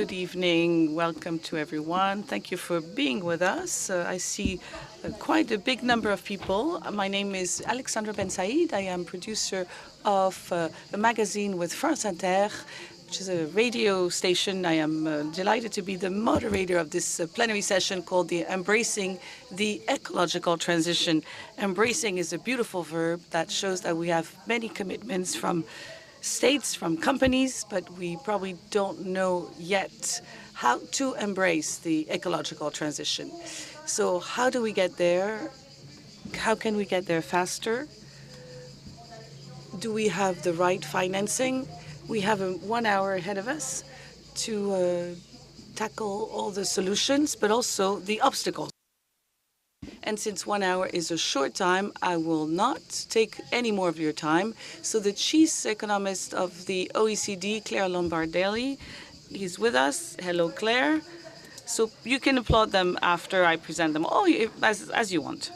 Good evening. Welcome to everyone. Thank you for being with us. I see quite a big number of people. My name is Alexandra Ben Said. I am producer of a magazine with France Inter, which is a radio station. I am delighted to be the moderator of this plenary session called Embracing the Ecological Transition. Embracing is a beautiful verb that shows that we have many commitments from states, from companies, but we probably don't know yet how to embrace the ecological transition. So how do we get there? How can we get there faster? Do we have the right financing? We have 1 hour ahead of us to tackle all the solutions, but also the obstacles. And since 1 hour is a short time, I will not take any more of your time. So the chief economist of the OECD, Claire Lombardelli, is with us. Hello, Claire. So you can applaud them after I present them, as you want.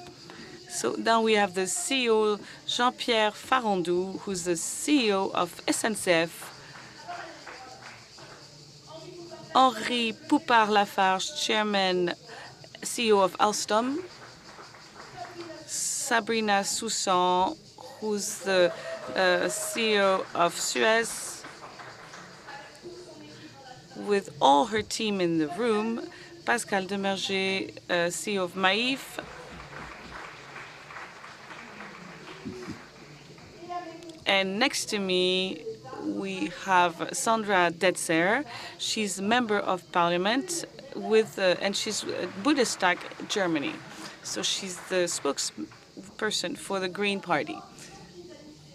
So now we have the CEO, Jean-Pierre Farandou, who's the CEO of SNCF. Henri Poupard-Lafarge, Chairman, CEO of Alstom. Sabrina Soussan, who's the CEO of Suez, with all her team in the room. Pascal Demerger, CEO of Maïf. And next to me, we have Sandra Detzer. She's a member of parliament and she's Bundestag, Germany. So she's the spokesperson for the Green Party.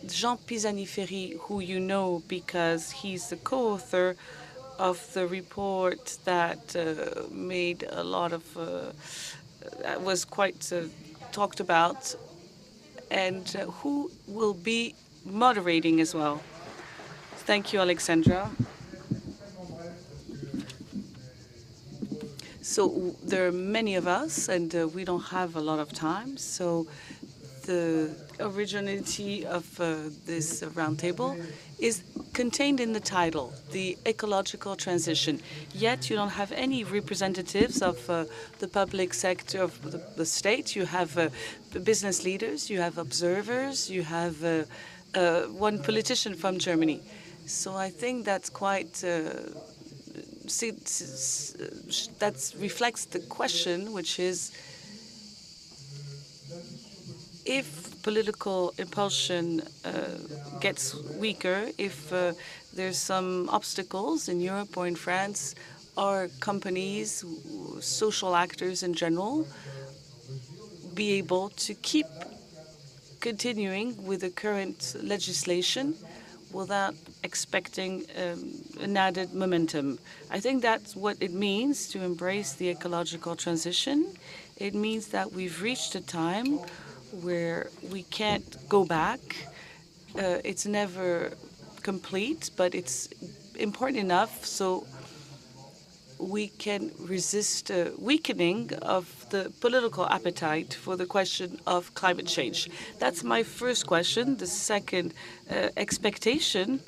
Jean Pisani-Ferry, who you know because he's the co-author of the report that made a lot of, was quite talked about, and who will be moderating as well. Thank you, Alexandra. So there are many of us, and we don't have a lot of time. So the originality of this roundtable is contained in the title, the ecological transition. Yet you don't have any representatives of the public sector of the state. You have the business leaders, you have observers, you have one politician from Germany. So I think that's quite, that reflects the question, which is, if political impulsion gets weaker, if there's some obstacles in Europe or in France, are companies, social actors in general, be able to keep continuing with the current legislation without expecting an added momentum? I think that's what it means to embrace the ecological transition. It means that we've reached a time where we can't go back. It's never complete, but it's important enough so we can resist a weakening of the political appetite for the question of climate change. That's my first question. The second expectation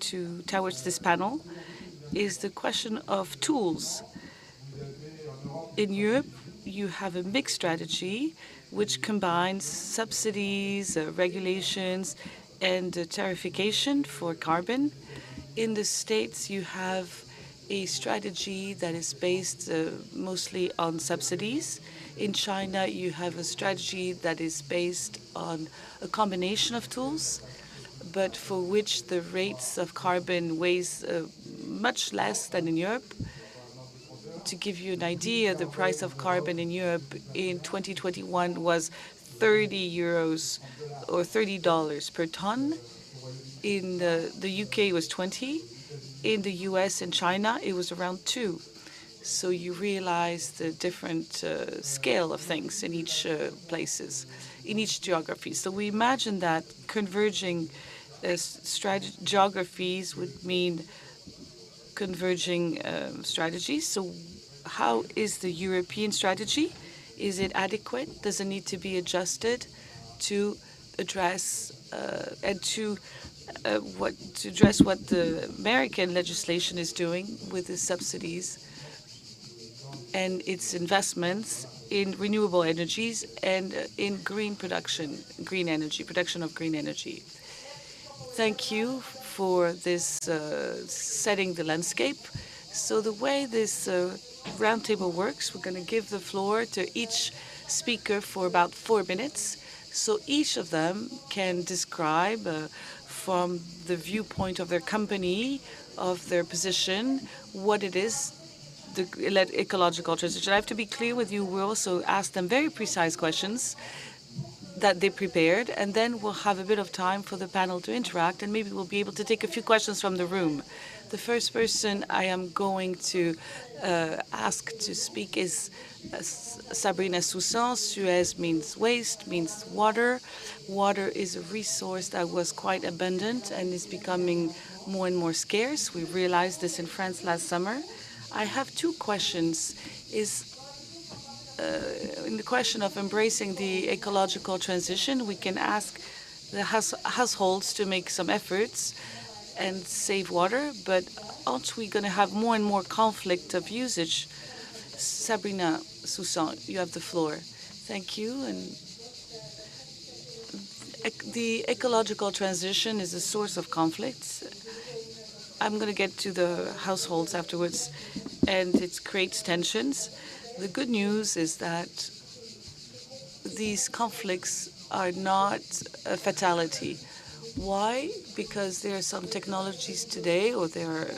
towards this panel is the question of tools. In Europe, you have a mixed strategy which combines subsidies, regulations, and tariffication for carbon. In the States, you have a strategy that is based mostly on subsidies. In China, you have a strategy that is based on a combination of tools, but for which the rates of carbon weighs much less than in Europe. To give you an idea, the price of carbon in Europe in 2021 was 30 euros or $30 per ton. In the UK, it was 20. In the US and China, it was around 2. So you realize the different scale of things in each places, in each geography. So we imagine that converging geographies would mean converging strategies. So how is the European strategy? Is it adequate? Does it need to be adjusted to address what the American legislation is doing with the subsidies and its investments in renewable energies and in green energy, production of green energy. Thank you for this setting the landscape. So the way this roundtable works, we're going to give the floor to each speaker for about 4 minutes. So each of them can describe from the viewpoint of their company, of their position, what it is, the ecological transition. I have to be clear with you, we also ask them very precise questions that they prepared, and then we'll have a bit of time for the panel to interact, and maybe we'll be able to take a few questions from the room. The first person I am going to ask to speak is Sabrina Soussan. Suez means waste, means water. Water is a resource that was quite abundant and is becoming more and more scarce. We realized this in France last summer. I have 2 questions. In the question of embracing the ecological transition, we can ask the households to make some efforts and save water, but aren't we going to have more and more conflict of usage? Sabrina Soussan, you have the floor. Thank you. And the ecological transition is a source of conflicts. I'm going to get to the households afterwards, and it creates tensions. The good news is that these conflicts are not a fatality. Why? Because there are some technologies today, or they are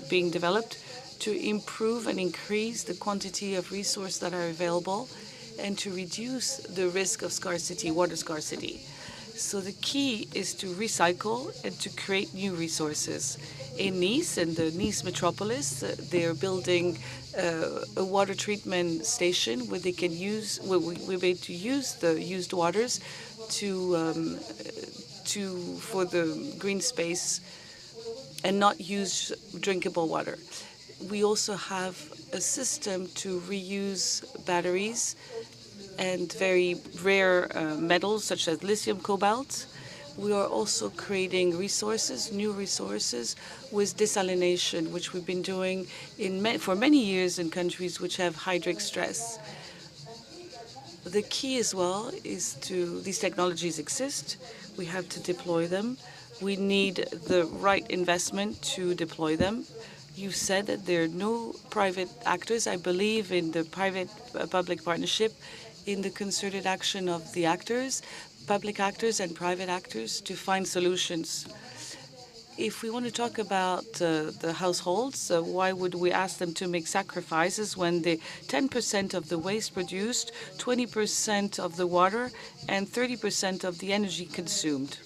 being developed, to improve and increase the quantity of resources that are available and to reduce the risk of scarcity, water scarcity. So the key is to recycle and to create new resources. In Nice, in the Nice metropolis, they are building a water treatment station where they can use, we're able to use the used waters for the green space and not use drinkable water. We also have a system to reuse batteries and very rare metals such as lithium, cobalt. We are also creating resources, new resources, with desalination, which we've been doing for many years in countries which have hydric stress. The key as well is these technologies exist. We have to deploy them. We need the right investment to deploy them. You said that there are no private actors. I believe in the private-public partnership, in the concerted action of the actors, public actors and private actors, to find solutions. If we want to talk about the households, why would we ask them to make sacrifices when the 10% of the waste produced, 20% of the water, and 30% of the energy consumed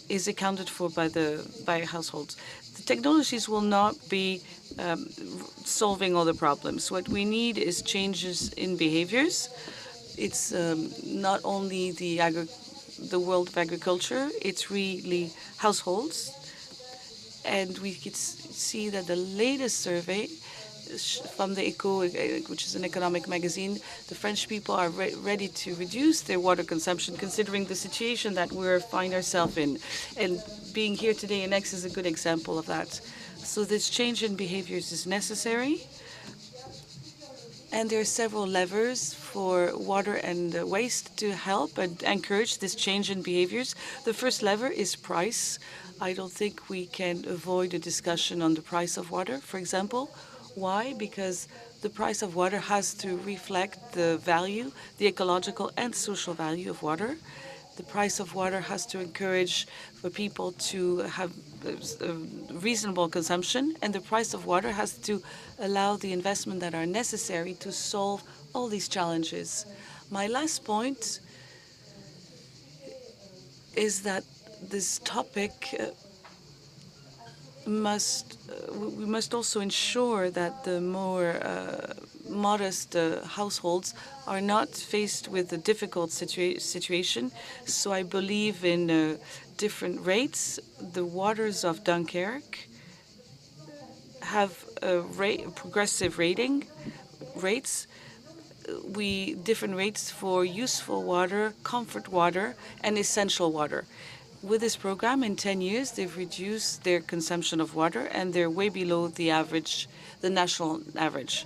is accounted for by households? The technologies will not be solving all the problems. What we need is changes in behaviors. It's not only the world of agriculture, it's really households. And we could see that the latest survey from the Echo, which is an economic magazine, the French people are ready to reduce their water consumption, considering the situation that we find ourselves in. And being here today in Aix is a good example of that. So this change in behaviors is necessary. And there are several levers for water and waste to help and encourage this change in behaviors. The first lever is price. I don't think we can avoid a discussion on the price of water, for example. Why? Because the price of water has to reflect the value, the ecological and social value of water. The price of water has to encourage for people to have reasonable consumption, and the price of water has to allow the investment that are necessary to solve all these challenges. My last point is that this topic we must also ensure that the more modest households are not faced with a difficult situation. So I believe in different rates. The waters of Dunkirk have progressive rates. Different rates for useful water, comfort water, and essential water. With this program, in 10 years, they've reduced their consumption of water, and they're way below the average, the national average.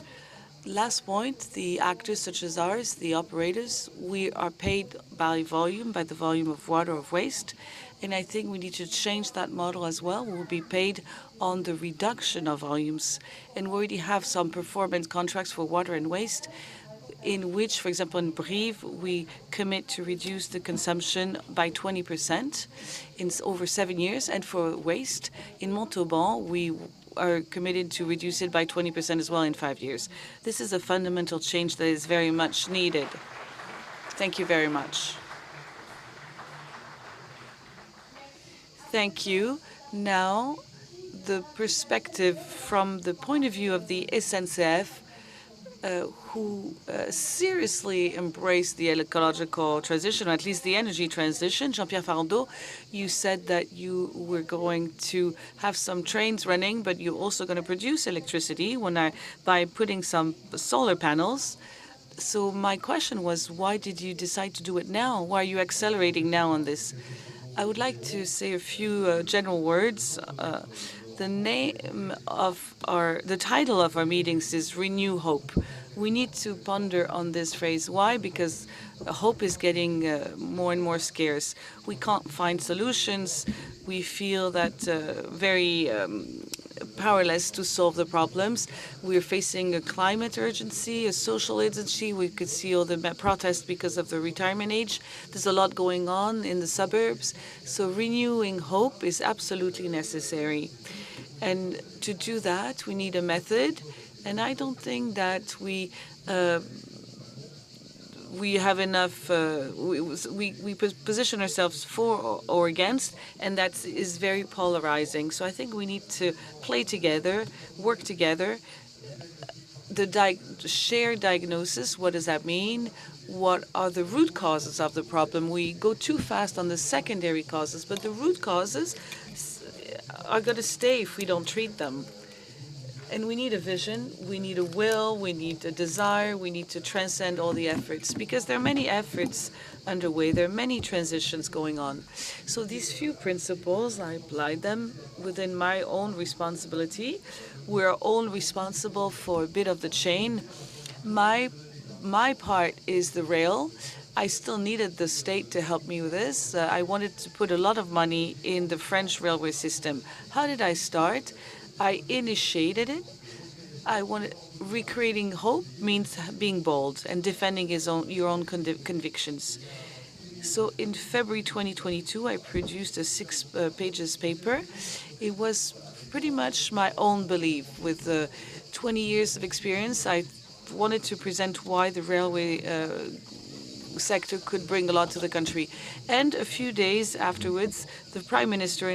Last point, the actors such as ours, the operators, we are paid by volume, by the volume of water or of waste. And I think we need to change that model as well. We'll be paid on the reduction of volumes. And we already have some performance contracts for water and waste, in which, for example, in Brive, we commit to reduce the consumption by 20% in over 7 years. And for waste, in Montauban, we are committed to reduce it by 20% as well in 5 years. This is a fundamental change that is very much needed. Thank you very much. Thank you. Now, the perspective from the point of view of the SNCF, who seriously embraced the ecological transition, or at least the energy transition. Jean-Pierre Farandot, you said that you were going to have some trains running, but you're also going to produce electricity by putting some solar panels. So my question was, why did you decide to do it now? Why are you accelerating now on this? I would like to say a few general words. The title of our meetings is Renew Hope. We need to ponder on this phrase. Why? Because hope is getting more and more scarce. We can't find solutions. We feel that very powerless to solve the problems. We're facing a climate urgency, a social urgency. We could see all the protests because of the retirement age. There's a lot going on in the suburbs. So renewing hope is absolutely necessary. And to do that, we need a method. And I don't think that we have enough. We position ourselves for or against, and that is very polarizing. So I think we need to play together, work together. The shared diagnosis. What does that mean? What are the root causes of the problem? We go too fast on the secondary causes, but the root causes are going to stay if we don't treat them. And we need a vision, we need a will, we need a desire, we need to transcend all the efforts, because there are many efforts underway, there are many transitions going on. So these few principles, I applied them within my own responsibility. We're all responsible for a bit of the chain. My part is the rail. I still needed the state to help me with this. I wanted to put a lot of money in the French railway system. How did I start? I initiated it. Recreating hope means being bold and defending your own convictions. So in February 2022, I produced a 6-page paper. It was pretty much my own belief. With 20 years of experience, I wanted to present why the railway sector could bring a lot to the country. And a few days afterwards, the Prime Minister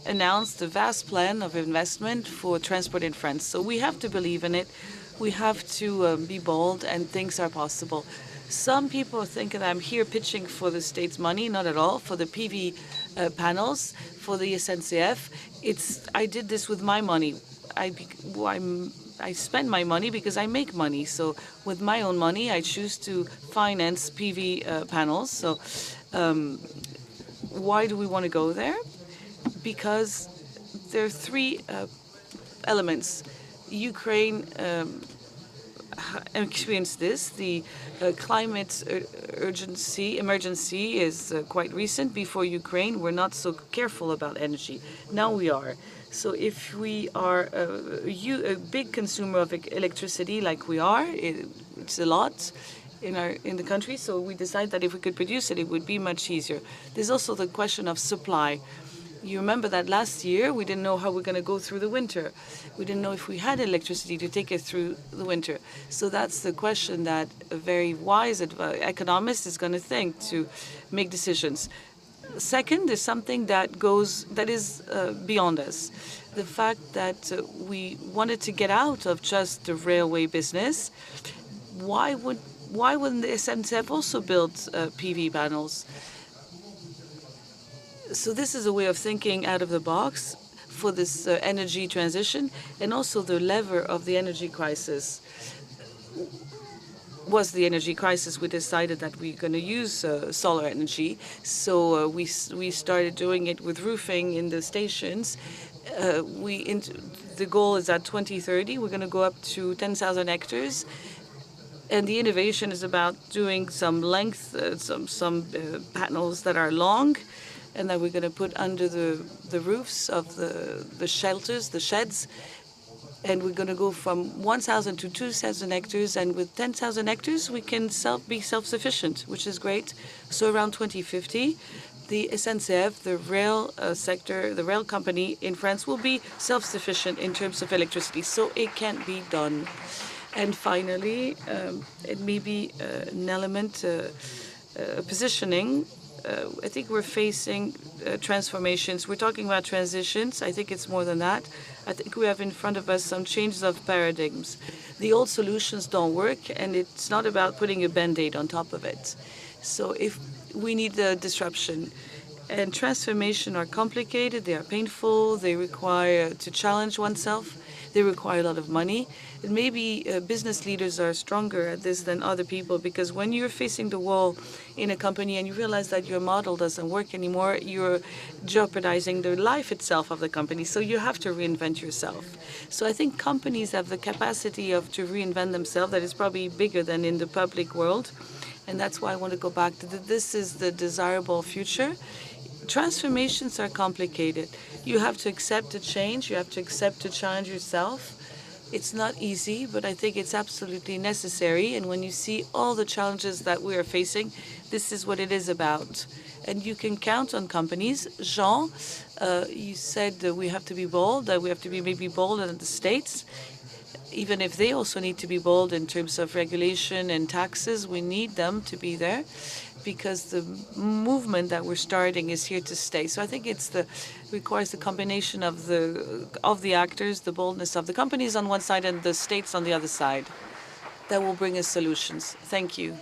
announced a vast plan of investment for transport in France. So we have to believe in it. We have to be bold, and things are possible. Some people think that I'm here pitching for the state's money. Not at all. For the PV panels, for the SNCF, I did this with my money. I spend my money because I make money. So with my own money, I choose to finance PV panels. So why do we want to go there? Because there are 3 elements. Ukraine experienced this. The climate emergency is quite recent. Before Ukraine, we're not so careful about energy. Now we are. So if we are a big consumer of electricity like we are, it's a lot in the country. So we decided that if we could produce it, it would be much easier. There's also the question of supply. You remember that last year we didn't know how we're going to go through the winter. We didn't know if we had electricity to take us through the winter. So that's the question that a very wise economist is going to think to make decisions. Second, there's something that is beyond us. The fact that we wanted to get out of just the railway business. Why wouldn't the SNCF also build PV panels? So this is a way of thinking out of the box for this energy transition, and also the lever of the energy crisis. Was the energy crisis, we decided that we're going to use solar energy. So we started doing it with roofing in the stations. the goal is at 2030. We're going to go up to 10,000 hectares. And the innovation is about doing some length, some panels that are long, and that we're going to put under the roofs of the shelters, the sheds. And we're going to go from 1,000 to 2,000 hectares. And with 10,000 hectares, we can be self-sufficient, which is great. So around 2050, the SNCF, the rail sector, the rail company in France will be self-sufficient in terms of electricity. So it can be done. And finally, it may be an element, positioning. I think we're facing transformations. We're talking about transitions. I think it's more than that. I think we have in front of us some changes of paradigms. The old solutions don't work, and it's not about putting a Band-Aid on top of it. So if we need the disruption, and transformation are complicated, they are painful, they require to challenge oneself, they require a lot of money. And maybe business leaders are stronger at this than other people, because when you're facing the wall in a company and you realize that your model doesn't work anymore, you're jeopardizing the life itself of the company. So you have to reinvent yourself. So I think companies have the capacity to reinvent themselves that is probably bigger than in the public world. And that's why I want to go back to this is the desirable future. Transformations are complicated. You have to accept a change. You have to accept to challenge yourself. It's not easy, but I think it's absolutely necessary. And when you see all the challenges that we are facing, this is what it is about. And you can count on companies. Jean, you said that we have to be bold, that we have to be maybe bolder than the States. Even if they also need to be bold in terms of regulation and taxes, we need them to be there, because the movement that we're starting is here to stay. So I think requires the combination of the actors, the boldness of the companies on one side and the states on the other side, that will bring us solutions. Thank you.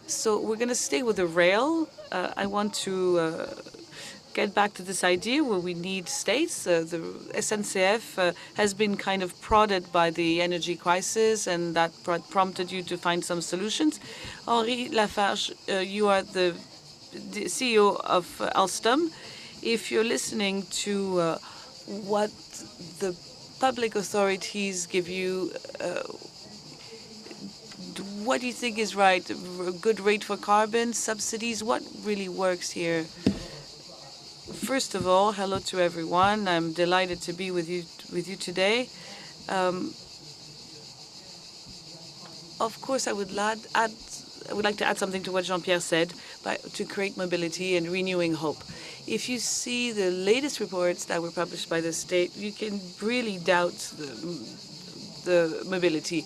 So we're going to stay with the rail. I want to get back to this idea where we need states. The SNCF has been kind of prodded by the energy crisis, and that prompted you to find some solutions. Henri Lafarge, you are the CEO of Alstom. If you're listening to what the public authorities give you, what do you think is right? A good rate for carbon, subsidies? What really works here? First of all, hello to everyone. I'm delighted to be with you today. Of course, I would like to add something to what Jean-Pierre said, to create mobility and renewing hope. If you see the latest reports that were published by the state, you can really doubt the mobility,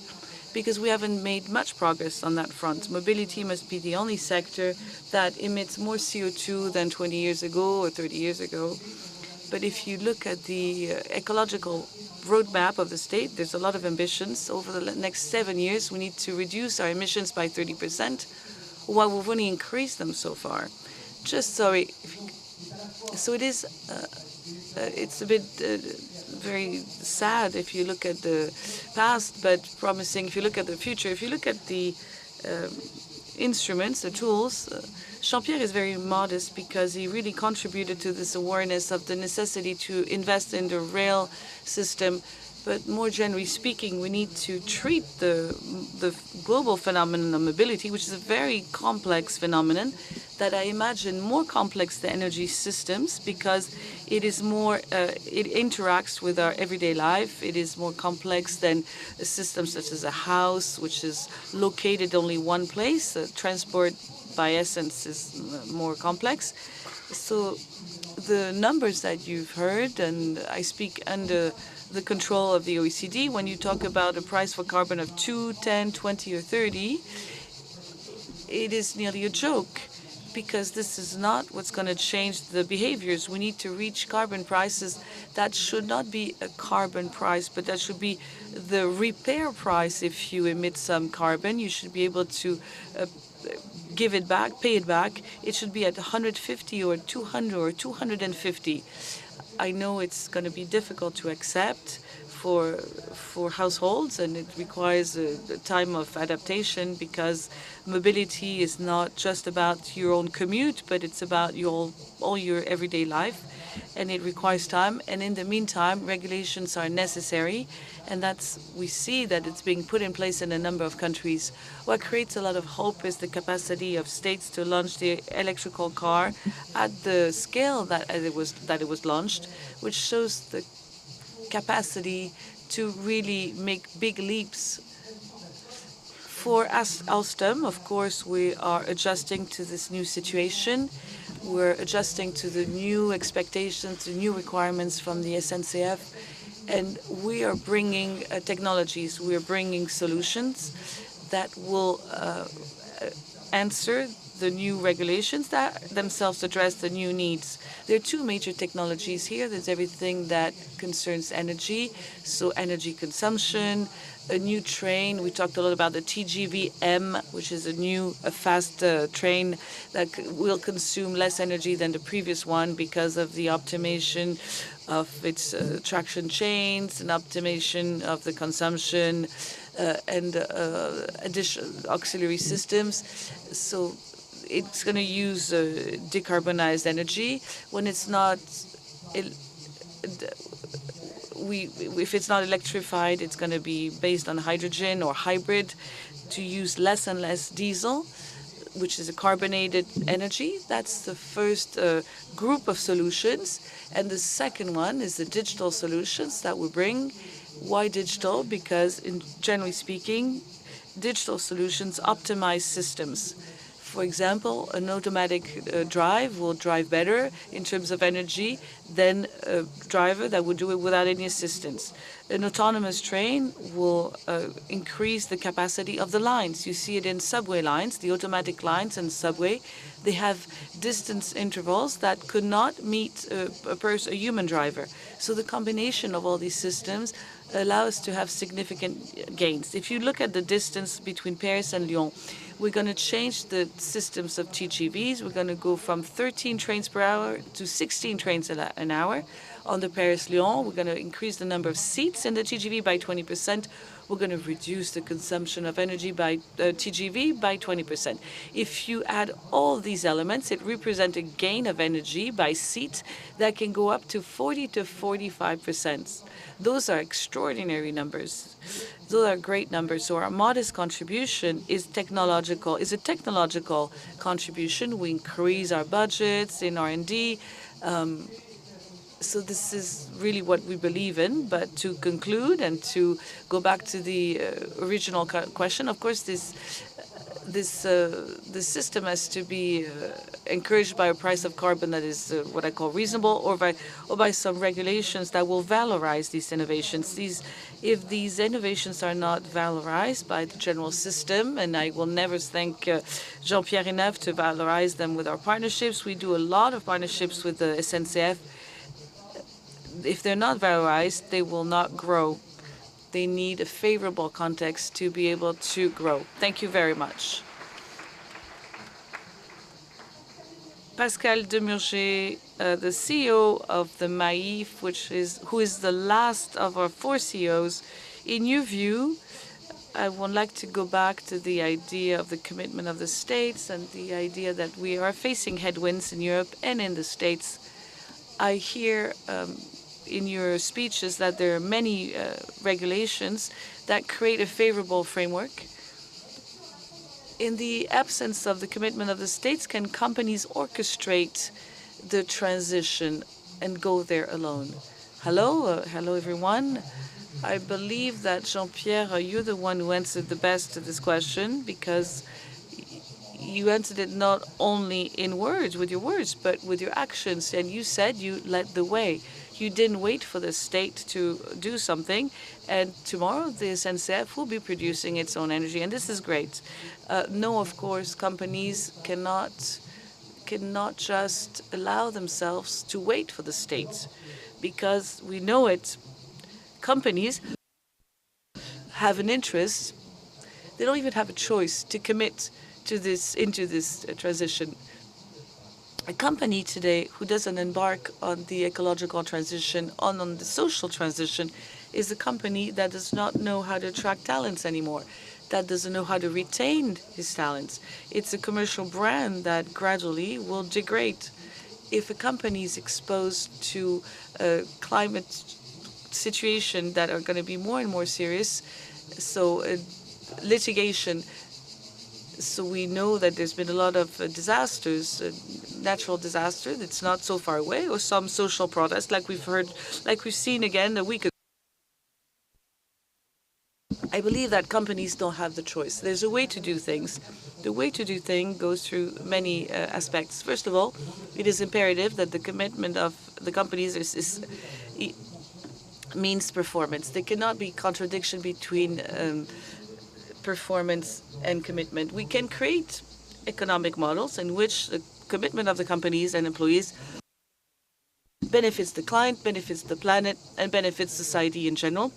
because we haven't made much progress on that front. Mobility must be the only sector that emits more CO2 than 20 years ago or 30 years ago. But if you look at the ecological roadmap of the state, there's a lot of ambitions. Over the next 7 years, we need to reduce our emissions by 30%, while we've only increased them so far. So it is, it's a bit very sad if you look at the past, but promising if you look at the future. If you look at the instruments, the tools, Jean-Pierre is very modest, because he really contributed to this awareness of the necessity to invest in the rail system. But more generally speaking, we need to treat the global phenomenon of mobility, which is a very complex phenomenon that I imagine more complex than energy systems, because it is more, it interacts with our everyday life. It is more complex than a system such as a house, which is located only one place. Transport, by essence, is more complex. So the numbers that you've heard, and I speak under the control of the OECD, when you talk about a price for carbon of 2, 10, 20, or 30, it is nearly a joke, because this is not what's going to change the behaviors. We need to reach carbon prices that should not be a carbon price, but that should be the repair price. If you emit some carbon, you should be able to give it back, pay it back. It should be at 150 or 200 or 250. I know it's going to be difficult to accept for households, and it requires a time of adaptation, because mobility is not just about your own commute, but it's about all your everyday life. and it requires time. And in the meantime, regulations are necessary, and we see that it's being put in place in a number of countries. What creates a lot of hope is the capacity of states to launch the electrical car at the scale that it was launched, which shows the capacity to really make big leaps. For us, Alstom, of course, we are adjusting to this new situation. We're adjusting to the new expectations, the new requirements from the SNCF, and we are bringing technologies, we are bringing solutions that will answer the new regulations that themselves address the new needs. There are two major technologies here. There's everything that concerns energy, so energy consumption, a new train. We talked a lot about the TGV-M, which is a fast train that will consume less energy than the previous one because of the optimization of its traction chains and optimization of the consumption and additional auxiliary systems. So it's going to use decarbonized energy. When it's not, if it's not electrified, it's going to be based on hydrogen or hybrid to use less and less diesel, which is a carbonated energy. That's the first group of solutions. And the second one is the digital solutions that we bring. Why digital? Because generally speaking, digital solutions optimize systems. For example, an automatic drive will drive better in terms of energy than a driver that would do it without any assistance. An autonomous train will increase the capacity of the lines. You see it in subway lines, the automatic lines in subway. They have distance intervals that could not meet a human driver. So the combination of all these systems allow us to have significant gains. If you look at the distance between Paris and Lyon, we're going to change the systems of TGVs. We're going to go from 13 trains per hour to 16 trains an hour. On the Paris-Lyon, we're going to increase the number of seats in the TGV by 20%. We're going to reduce the consumption of energy by TGV by 20%. If you add all these elements, it represents a gain of energy by seat that can go up to 40 to 45%. Those are extraordinary numbers. Those are great numbers. So our modest contribution is a technological contribution. We increase our budgets in R&D. So this is really what we believe in. But to conclude and to go back to the original question, of course, this system has to be encouraged by a price of carbon that is what I call reasonable, or by some regulations that will valorize these innovations. If these innovations are not valorized by the general system, and I will never thank Jean-Pierre enough to valorize them with our partnerships. We do a lot of partnerships with the SNCF. If they're not valorized, they will not grow. They need a favorable context to be able to grow. Thank you very much. Pascal Demurger, the CEO of the MAIF, who is the last of our 4 CEOs. In your view, I would like to go back to the idea of the commitment of the states and the idea that we are facing headwinds in Europe and in the States. I hear in your speeches that there are many regulations that create a favorable framework. In the absence of the commitment of the states, can companies orchestrate the transition and go there alone? Hello, hello everyone. I believe that Jean-Pierre, you're the one who answered the best to this question, because you answered it not only in words, with your words, but with your actions. And you said you led the way. You didn't wait for the state to do something. And tomorrow, the SNCF will be producing its own energy. And this is great. No, of course, companies cannot just allow themselves to wait for the state, because we know it. Companies have an interest. They don't even have a choice to commit to into this transition. A company today who doesn't embark on the ecological transition, on the social transition, is a company that does not know how to attract talents anymore, that doesn't know how to retain his talents. It's a commercial brand that gradually will degrade. if a company is exposed to a climate situation that are going to be more and more serious, so litigation, so we know that there's been a lot of disasters, natural disaster that's not so far away, or some social protests like we've seen again a week ago. I believe that companies don't have the choice. There's a way to do things. The way to do things goes through many aspects. First of all, it is imperative that the commitment of the companies means performance. There cannot be contradiction between performance and commitment. We can create economic models in which the commitment of the companies and employees benefits the client, benefits the planet, and benefits society in general,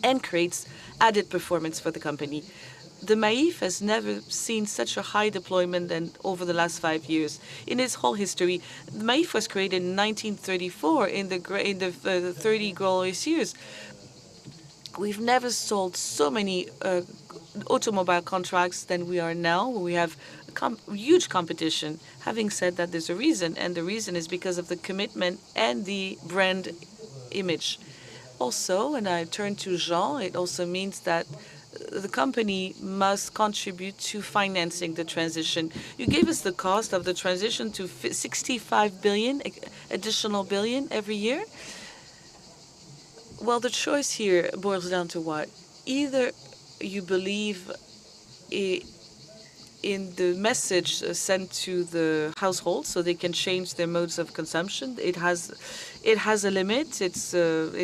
and creates added performance for the company. The MAIF has never seen such a high deployment than over the last 5 years. In its whole history, the MAIF was created in 1934, in the 30 glorious years. We've never sold so many automobile contracts than we are now. We have huge competition. Having said that, there's a reason, and the reason is because of the commitment and the brand image. Also, and I turn to Jean, it also means that the company must contribute to financing the transition. You gave us the cost of the transition to 65 billion, additional billion every year. Well, the choice here boils down to what? Either you believe in the message sent to the household so they can change their modes of consumption. It has a limit. It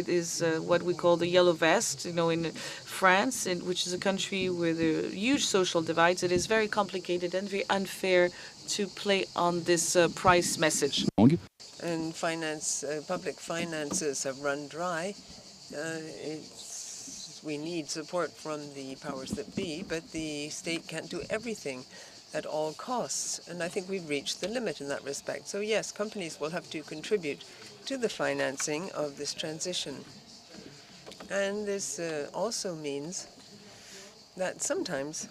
is what we call the yellow vest. You know, in France, which is a country with huge social divides, it is very complicated and very unfair to play on this price message. And public finances have run dry. We need support from the powers that be, but the state can't do everything at all costs. And I think we've reached the limit in that respect. So yes, companies will have to contribute to the financing of this transition. And this also means that sometimes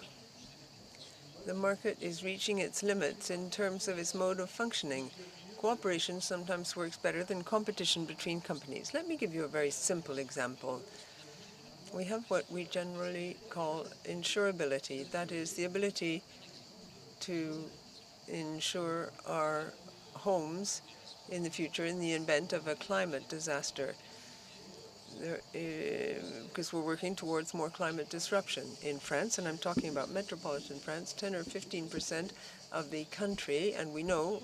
the market is reaching its limits in terms of its mode of functioning. Cooperation sometimes works better than competition between companies. Let me give you a very simple example. We have what we generally call insurability. That is the ability to insure our homes in the future in the event of a climate disaster, because we're working towards more climate disruption in France, and I'm talking about metropolitan France, 10 or 15% of the country, and we know,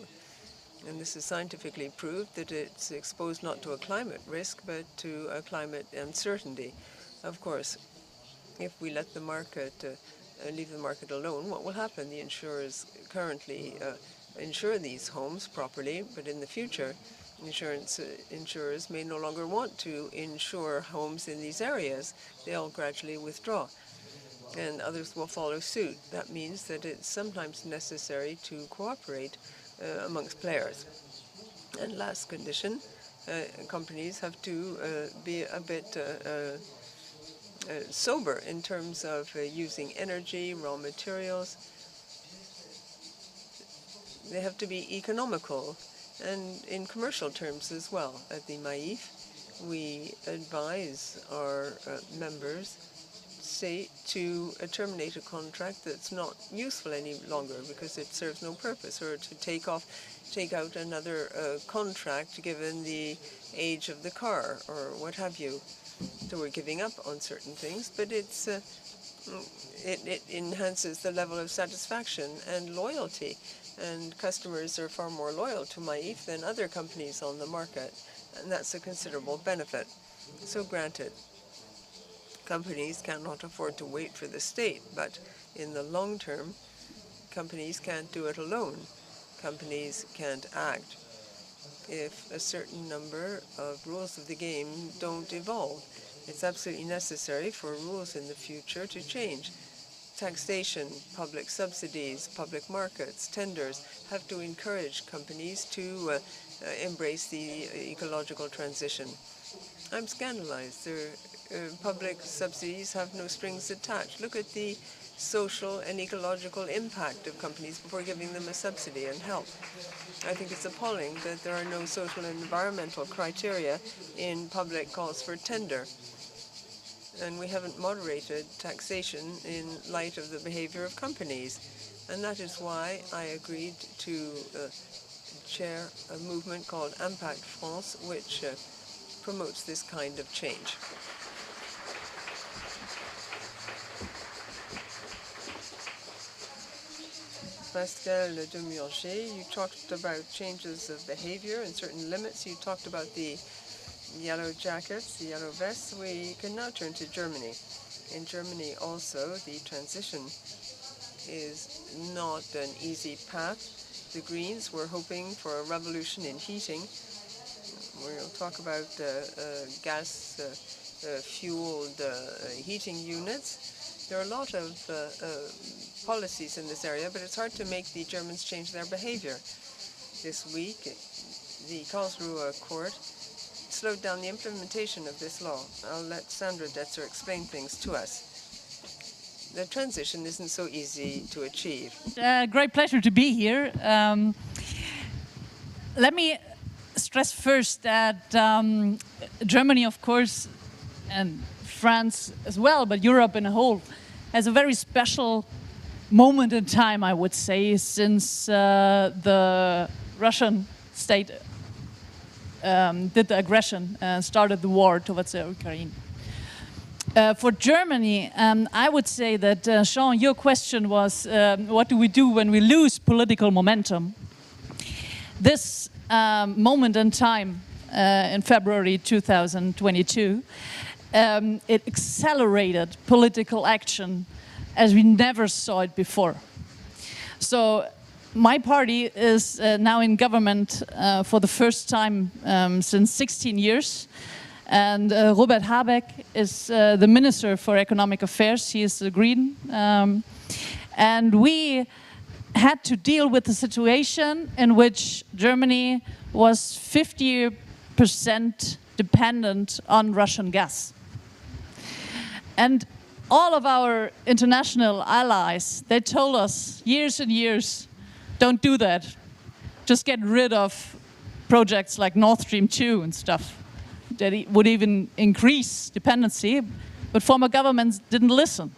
and this is scientifically proved, that it's exposed not to a climate risk, but to a climate uncertainty. Of course, if we let the market, leave the market alone, what will happen? The insurers currently insure these homes properly, but in the future, insurers may no longer want to insure homes in these areas. They'll gradually withdraw, and others will follow suit. That means that it's sometimes necessary to cooperate amongst players. And last condition, companies have to be a bit sober in terms of using energy, raw materials. They have to be economical and in commercial terms as well. At the MAIF, we advise our members, say, to terminate a contract that's not useful any longer because it serves no purpose, or to take out another contract given the age of the car or what have you. So we're giving up on certain things, but it enhances the level of satisfaction and loyalty. And customers are far more loyal to MAIF than other companies on the market, and that's a considerable benefit. So granted, companies cannot afford to wait for the state, but in the long term, companies can't do it alone. Companies can't act if a certain number of rules of the game don't evolve. It's absolutely necessary for rules in the future to change. Taxation, public subsidies, public markets, tenders have to encourage companies to embrace the ecological transition. I'm scandalized. Public subsidies have no strings attached. Look at the social and ecological impact of companies before giving them a subsidy and help. I think it's appalling that there are no social and environmental criteria in public calls for tender. And we haven't moderated taxation in light of the behavior of companies. And that is why I agreed to chair a movement called Impact France, which promotes this kind of change. Pascal Demurger, you talked about changes of behavior and certain limits. You talked about the yellow jackets, the yellow vests. We can now turn to Germany. In Germany also, the transition is not an easy path. The Greens were hoping for a revolution in heating. We'll talk about gas-fueled heating units. There are a lot of policies in this area, but it's hard to make the Germans change their behavior. This week, the Karlsruhe court slowed down the implementation of this law. I'll let Sandra Detzer explain things to us. The transition isn't so easy to achieve. Great pleasure to be here. Let me stress first that Germany, of course, and France as well, but Europe in a whole, has a very special moment in time, I would say, since the Russian state did the aggression and started the war towards Ukraine. For Germany, I would say that, Sean, your question was, what do we do when we lose political momentum? This moment in time, in February 2022, it accelerated political action as we never saw it before. So my party is now in government for the first time since 16 years. And Robert Habeck is the Minister for Economic Affairs. He is a Green. And we had to deal with the situation in which Germany was 50% dependent on Russian gas. And all of our international allies, they told us years and years, don't do that. Just get rid of projects like Nord Stream 2 and stuff that would even increase dependency, but former governments didn't listen.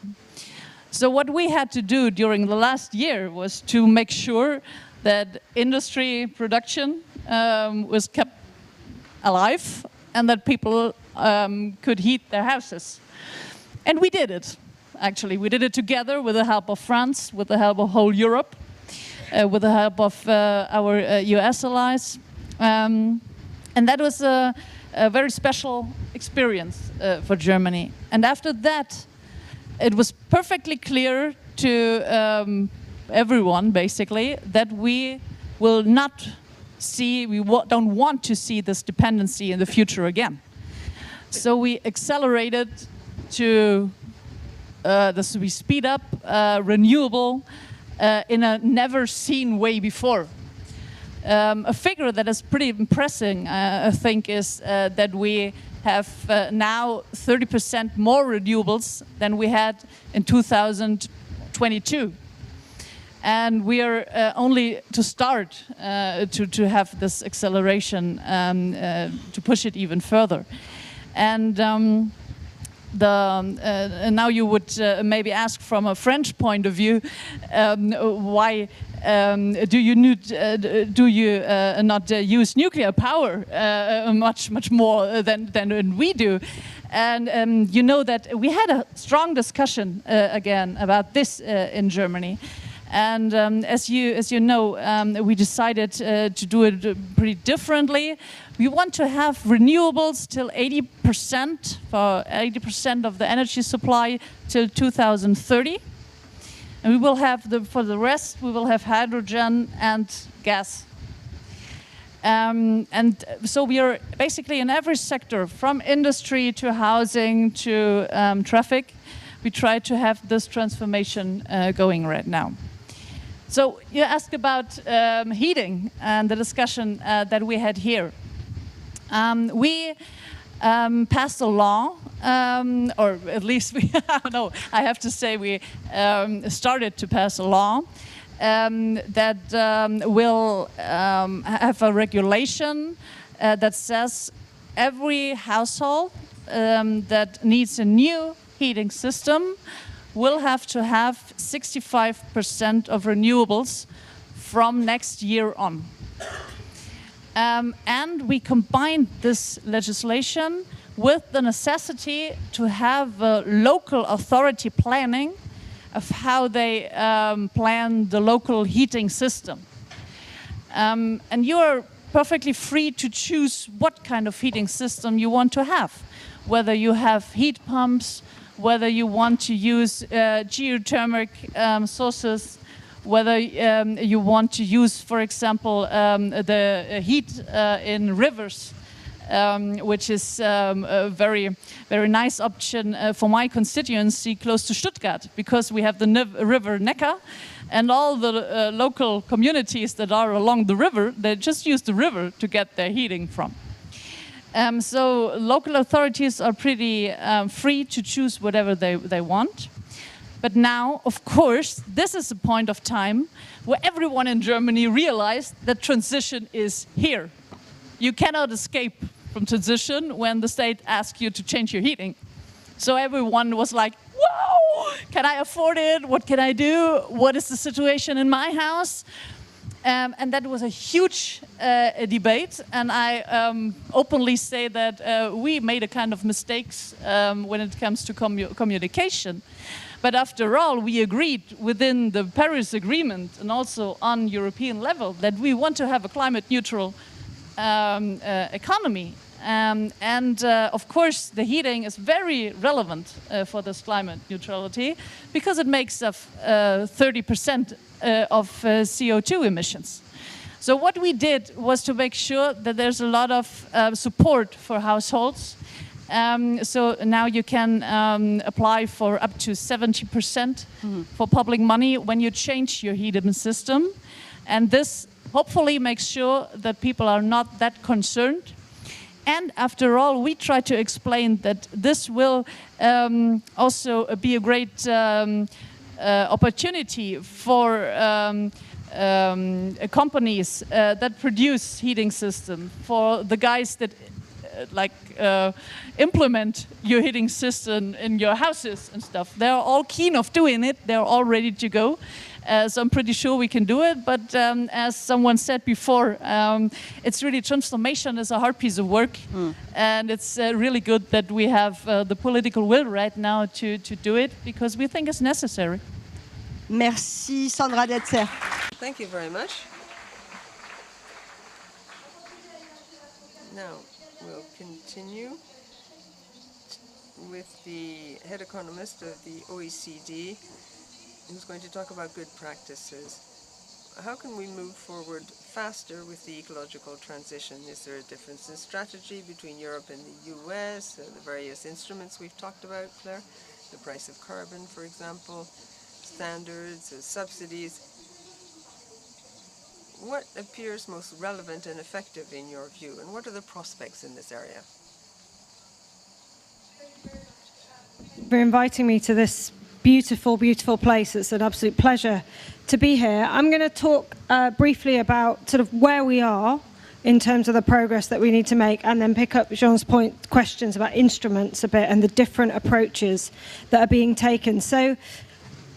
So what we had to do during the last year was to make sure that industry production was kept alive and that people could heat their houses. And we did it, actually. We did it together with the help of France, with the help of whole Europe, with the help of our US allies. And that was a very special experience for Germany. And after that, it was perfectly clear to everyone, basically, that we will not see, we don't want to see this dependency in the future again. So we accelerated to we speed up renewable in a never-seen way before. A figure that is pretty impressive, I think, is that we have now 30% more renewables than we had in 2022. And we are only to start to have this acceleration to push it even further. And now you would maybe ask from a French point of view, why do you not use nuclear power much more than we do? And you know that we had a strong discussion again about this in Germany. And as you know, we decided to do it pretty differently. We want to have renewables till 80%, for 80% of the energy supply till 2030. And we will have, for the rest, we will have hydrogen and gas. And so we are basically in every sector, from industry to housing to traffic, we try to have this transformation going right now. So you asked about heating and the discussion that we had here. We passed a law, or at least we, no, I have to say we started to pass a law that will have a regulation that says every household that needs a new heating system will have to have 65% of renewables from next year on. And we combined this legislation with the necessity to have local authority planning of how they plan the local heating system. And you are perfectly free to choose what kind of heating system you want to have, whether you have heat pumps, whether you want to use geothermal sources, whether you want to use, for example, the heat in rivers, which is a very, very nice option for my constituency close to Stuttgart, because we have the river Neckar, and all the local communities that are along the river, they just use the river to get their heating from. So local authorities are pretty free to choose whatever they want. But now, of course, this is a point of time where everyone in Germany realized that transition is here. You cannot escape from transition when the state asks you to change your heating. So everyone was like, whoa, can I afford it? What can I do? What is the situation in my house? And that was a huge debate, and I openly say that we made a kind of mistakes when it comes to communication. But after all, we agreed within the Paris Agreement and also on European level that we want to have a climate neutral economy. Of course, the heating is very relevant for this climate neutrality because it makes up 30% of CO2 emissions. So what we did was to make sure that there's a lot of support for households. So now you can apply for up to 70% for public money when you change your heating system. And this hopefully makes sure that people are not that concerned. And after all, we try to explain that this will also be a great opportunity for companies that produce heating systems, for the guys that implement your heating system in your houses and stuff. They're all keen of doing it. They're all ready to go. So I'm pretty sure we can do it. But as someone said before, it's really transformation is a hard piece of work. And it's really good that we have the political will right now to do it, because we think it's necessary. Merci, Sandra Detzer. Thank you very much. Now, we'll continue with the head economist of the OECD, who's going to talk about good practices. How can we move forward faster with the ecological transition? Is there a difference in strategy between Europe and the US, the various instruments we've talked about, Claire? The price of carbon, for example, standards, subsidies. What appears most relevant and effective in your view, and what are the prospects in this area? For inviting me to this beautiful, beautiful place. It's an absolute pleasure to be here. I'm going to talk briefly about sort of where we are in terms of the progress that we need to make, and then pick up Jean's questions about instruments a bit and the different approaches that are being taken. So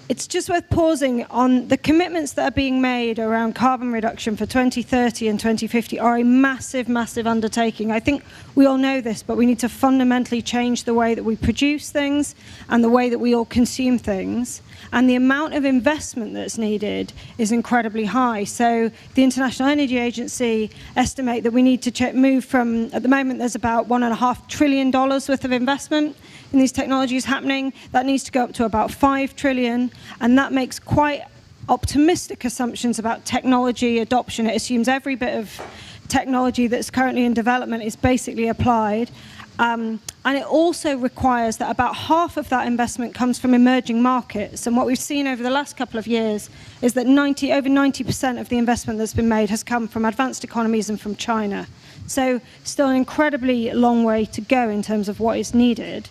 it's just worth pausing on the commitments that are being made around carbon reduction for 2030 and 2050 are a massive, massive undertaking. I think we all know this, but we need to fundamentally change the way that we produce things and the way that we all consume things. And the amount of investment that's needed is incredibly high. So the International Energy Agency estimate that we need to move from, at the moment, there's about $1.5 trillion worth of investment in these technologies happening. That needs to go up to about 5 trillion, and that makes quite optimistic assumptions about technology adoption. It assumes every bit of technology that's currently in development is basically applied. And it also requires that about half of that investment comes from emerging markets. And what we've seen over the last couple of years is that over 90% of the investment that's been made has come from advanced economies and from China. So still an incredibly long way to go in terms of what is needed.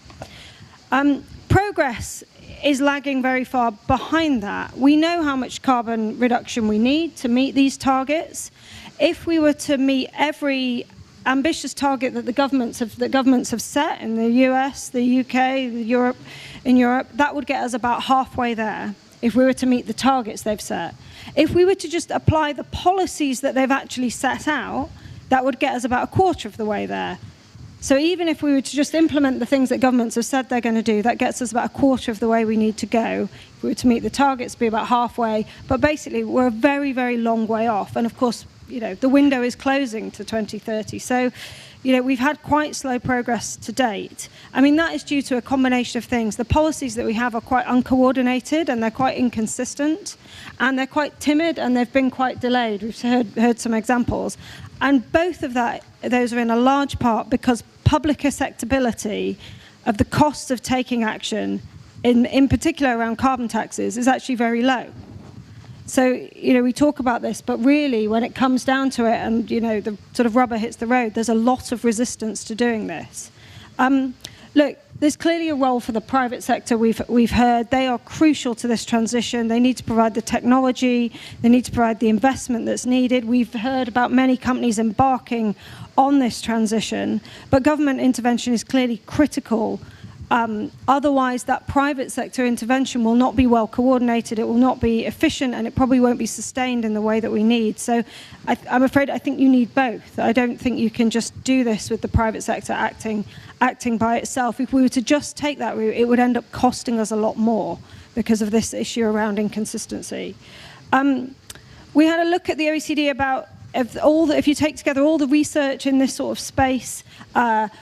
Progress is lagging very far behind that. We know how much carbon reduction we need to meet these targets. If we were to meet every ambitious target that the governments have set in the US, the UK, in Europe, that would get us about halfway there if we were to meet the targets they've set. If we were to just apply the policies that they've actually set out, that would get us about a quarter of the way there. So even if we were to just implement the things that governments have said they're going to do, that gets us about a quarter of the way we need to go. If we were to meet the targets, be about halfway. But basically, we're a very, very long way off. And of course, the window is closing to 2030. So, we've had quite slow progress to date. I mean, that is due to a combination of things. The policies that we have are quite uncoordinated and they're quite inconsistent and they're quite timid and they've been quite delayed. We've heard some examples. And both of those are in a large part because public acceptability of the cost of taking action, in particular around carbon taxes, is actually very low. So, we talk about this, but really when it comes down to it and, the sort of rubber hits the road, there's a lot of resistance to doing this. Look, there's clearly a role for the private sector. We've heard they are crucial to this transition. They need to provide the technology. They need to provide the investment that's needed. We've heard about many companies embarking on this transition, but government intervention is clearly critical. Otherwise, that private sector intervention will not be well coordinated, it will not be efficient, and it probably won't be sustained in the way that we need. So I'm afraid I think you need both. I don't think you can just do this with the private sector acting by itself. If we were to just take that route, it would end up costing us a lot more because of this issue around inconsistency. We had a look at the OECD about if you take together all the research in this sort of space,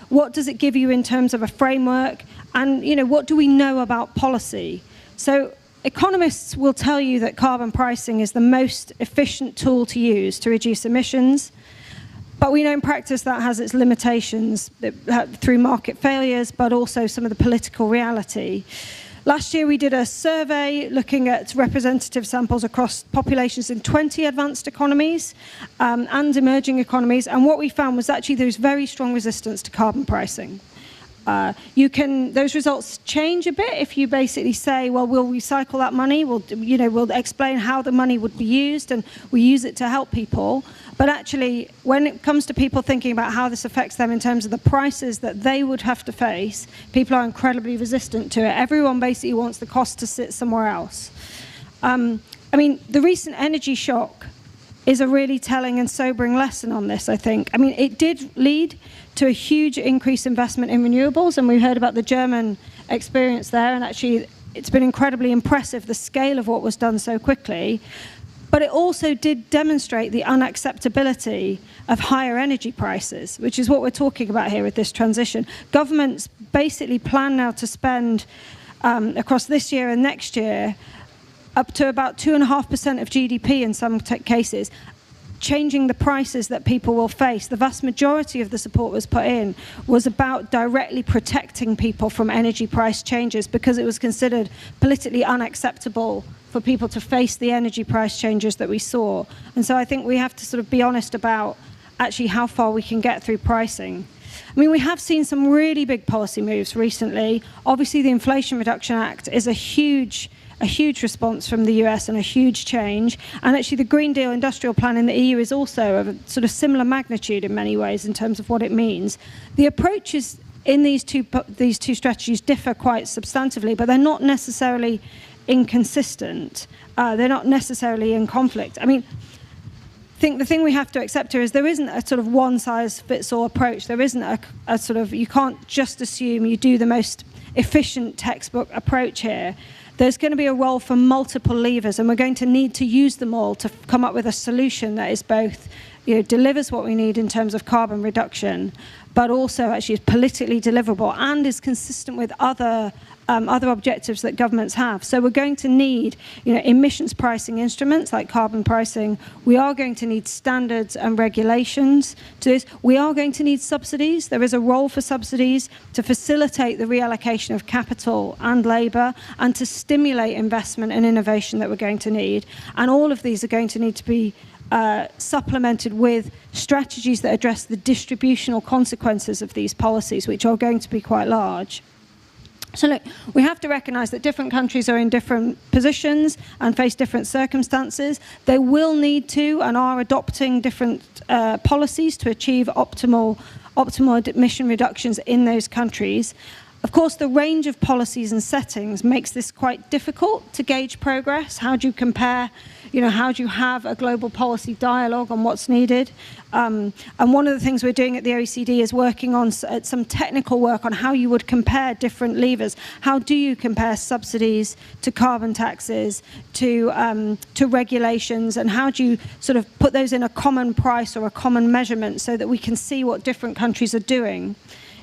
what does it give you in terms of a framework? And, what do we know about policy? So economists will tell you that carbon pricing is the most efficient tool to use to reduce emissions. But we know in practice that has its limitations through market failures, but also some of the political reality. Last year, we did a survey looking at representative samples across populations in 20 advanced economies and emerging economies. And what we found was actually there's very strong resistance to carbon pricing. Those results change a bit if you basically say, well, we'll recycle that money. We'll explain how the money would be used and we use it to help people. But actually, when it comes to people thinking about how this affects them in terms of the prices that they would have to face, people are incredibly resistant to it. Everyone basically wants the cost to sit somewhere else. The recent energy shock is a really telling and sobering lesson on this, I think. It did lead to a huge increased investment in renewables, and we heard about the German experience there, and actually it's been incredibly impressive, the scale of what was done so quickly. But it also did demonstrate the unacceptability of higher energy prices, which is what we're talking about here with this transition. Governments basically plan now to spend, across this year and next year, up to about 2.5% of GDP in some cases, changing the prices that people will face. The vast majority of the support was put in was about directly protecting people from energy price changes because it was considered politically unacceptable for people to face the energy price changes that we saw. And so I think we have to sort of be honest about actually how far we can get through pricing. We have seen some really big policy moves recently. Obviously, the Inflation Reduction Act is a huge response from the US and a huge change. And actually, the Green Deal Industrial Plan in the EU is also of a sort of similar magnitude in many ways in terms of what it means. The approaches in these two strategies differ quite substantively, but they're not necessarily inconsistent. They're not necessarily in conflict. I think the thing we have to accept here is there isn't a sort of one-size-fits-all approach. There isn't a sort of, you can't just assume you do the most efficient textbook approach here. There's going to be a role for multiple levers, and we're going to need to use them all to come up with a solution that is both, delivers what we need in terms of carbon reduction, but also actually is politically deliverable and is consistent with other objectives that governments have. So we're going to need, emissions pricing instruments like carbon pricing. We are going to need standards and regulations to this. We are going to need subsidies. There is a role for subsidies to facilitate the reallocation of capital and labour and to stimulate investment and innovation that we're going to need. And all of these are going to need to be supplemented with strategies that address the distributional consequences of these policies, which are going to be quite large. So look, we have to recognise that different countries are in different positions and face different circumstances. They will need to and are adopting different policies to achieve optimal emission reductions in those countries. Of course, the range of policies and settings makes this quite difficult to gauge progress. How do you compare, how do you have a global policy dialogue on what's needed? And one of the things we're doing at the OECD is working on some technical work on how you would compare different levers. How do you compare subsidies to carbon taxes, to regulations, and how do you sort of put those in a common price or a common measurement so that we can see what different countries are doing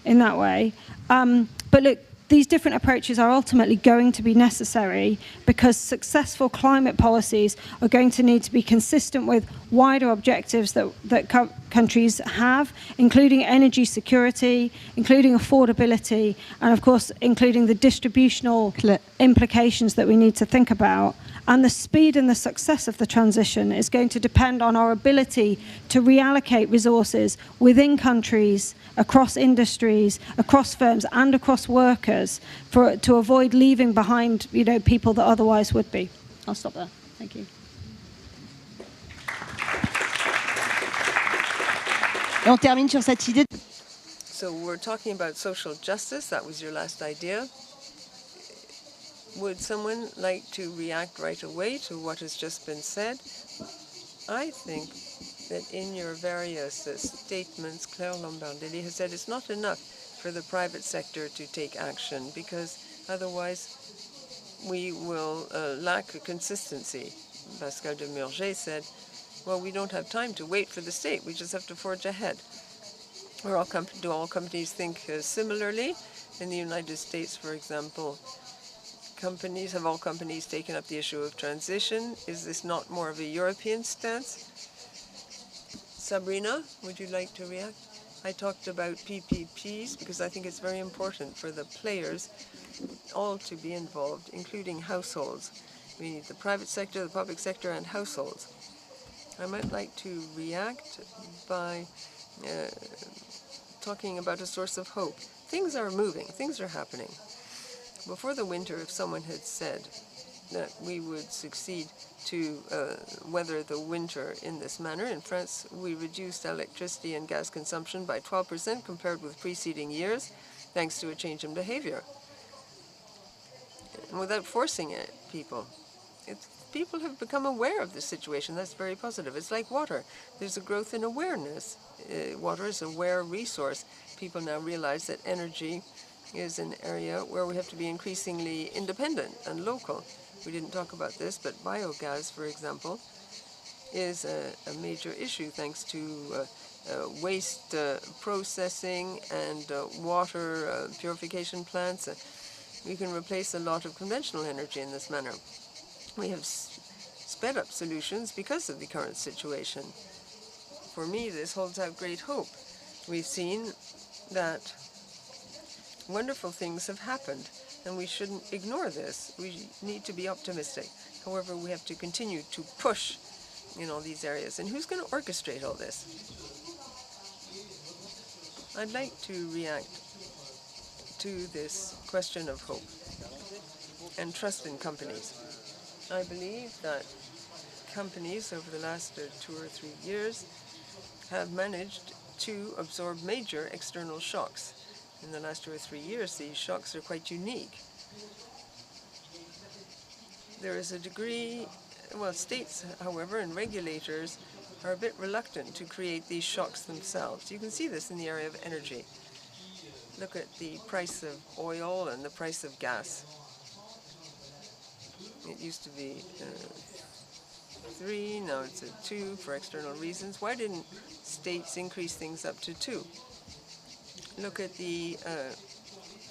in that way? But look, these different approaches are ultimately going to be necessary because successful climate policies are going to need to be consistent with wider objectives that countries have, including energy security, including affordability, and of course, including the distributional implications that we need to think about. And the speed and the success of the transition is going to depend on our ability to reallocate resources within countries, across industries, across firms, and across workers to avoid leaving behind, people that otherwise would be. I'll stop there. Thank you. Et on termine sur cette idée. So we're talking about social justice. That was your last idea. Would someone like to react right away to what has just been said? I think that in your various statements, Claire Lombardelli has said it's not enough for the private sector to take action because otherwise we will lack a consistency. Pascal de Murger said, well, we don't have time to wait for the state. We just have to forge ahead. Do all companies think similarly? In the United States, for example, have all companies taken up the issue of transition? Is this not more of a European stance? Sabrina, would you like to react? I talked about PPPs because I think it's very important for the players all to be involved, including households. We need the private sector, the public sector, and households. I might like to react by talking about a source of hope. Things are moving, things are happening. Before the winter, if someone had said that we would succeed to weather the winter in this manner, in France we reduced electricity and gas consumption by 12% compared with preceding years, thanks to a change in behavior. And without forcing it, people have become aware of the situation. That's very positive. It's like water. There's a growth in awareness. Water is a rare resource. People now realize that energy is an area where we have to be increasingly independent and local. We didn't talk about this, but biogas, for example, is a major issue thanks to waste processing and water purification plants. We can replace a lot of conventional energy in this manner. We have sped up solutions because of the current situation. For me, this holds out great hope. We've seen that wonderful things have happened, and we shouldn't ignore this. We need to be optimistic. However, we have to continue to push in all these areas. And who's going to orchestrate all this? I'd like to react to this question of hope and trust in companies. I believe that companies over the last 2 or 3 years have managed to absorb major external shocks. In the last 2 or 3 years, these shocks are quite unique. There is a degree, states, however, and regulators are a bit reluctant to create these shocks themselves. You can see this in the area of energy. Look at the price of oil and the price of gas. It used to be 3, now it's at 2 for external reasons. Why didn't states increase things up to 2? Look at the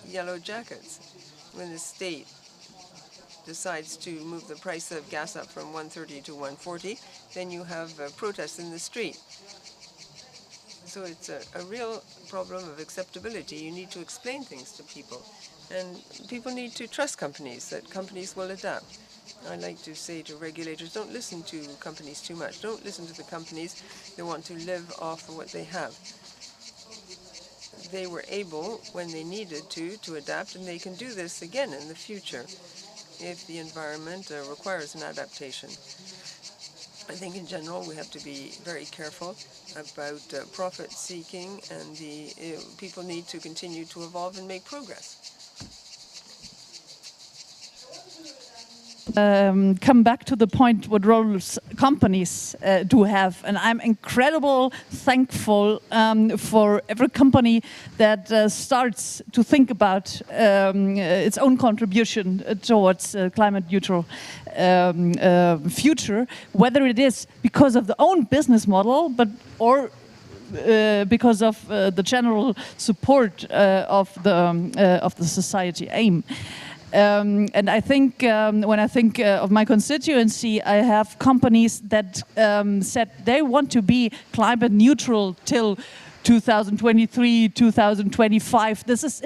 yellow jackets. When the state decides to move the price of gas up from 130 to 140, then you have protests in the street. So it's a real problem of acceptability. You need to explain things to people. And people need to trust companies, that companies will adapt. I like to say to regulators, don't listen to companies too much. Don't listen to the companies that want to live off of what they have. They were able, when they needed to adapt, and they can do this again in the future if the environment requires an adaptation. I think in general we have to be very careful about profit-seeking, and people need to continue to evolve and make progress. Come back to the point what roles companies do have, and I'm incredibly thankful for every company that starts to think about its own contribution towards climate neutral future, whether it is because of the own business model, or because of the general support of the society aim. And I think when I think of my constituency, I have companies that said they want to be climate neutral till 2023, 2025. This is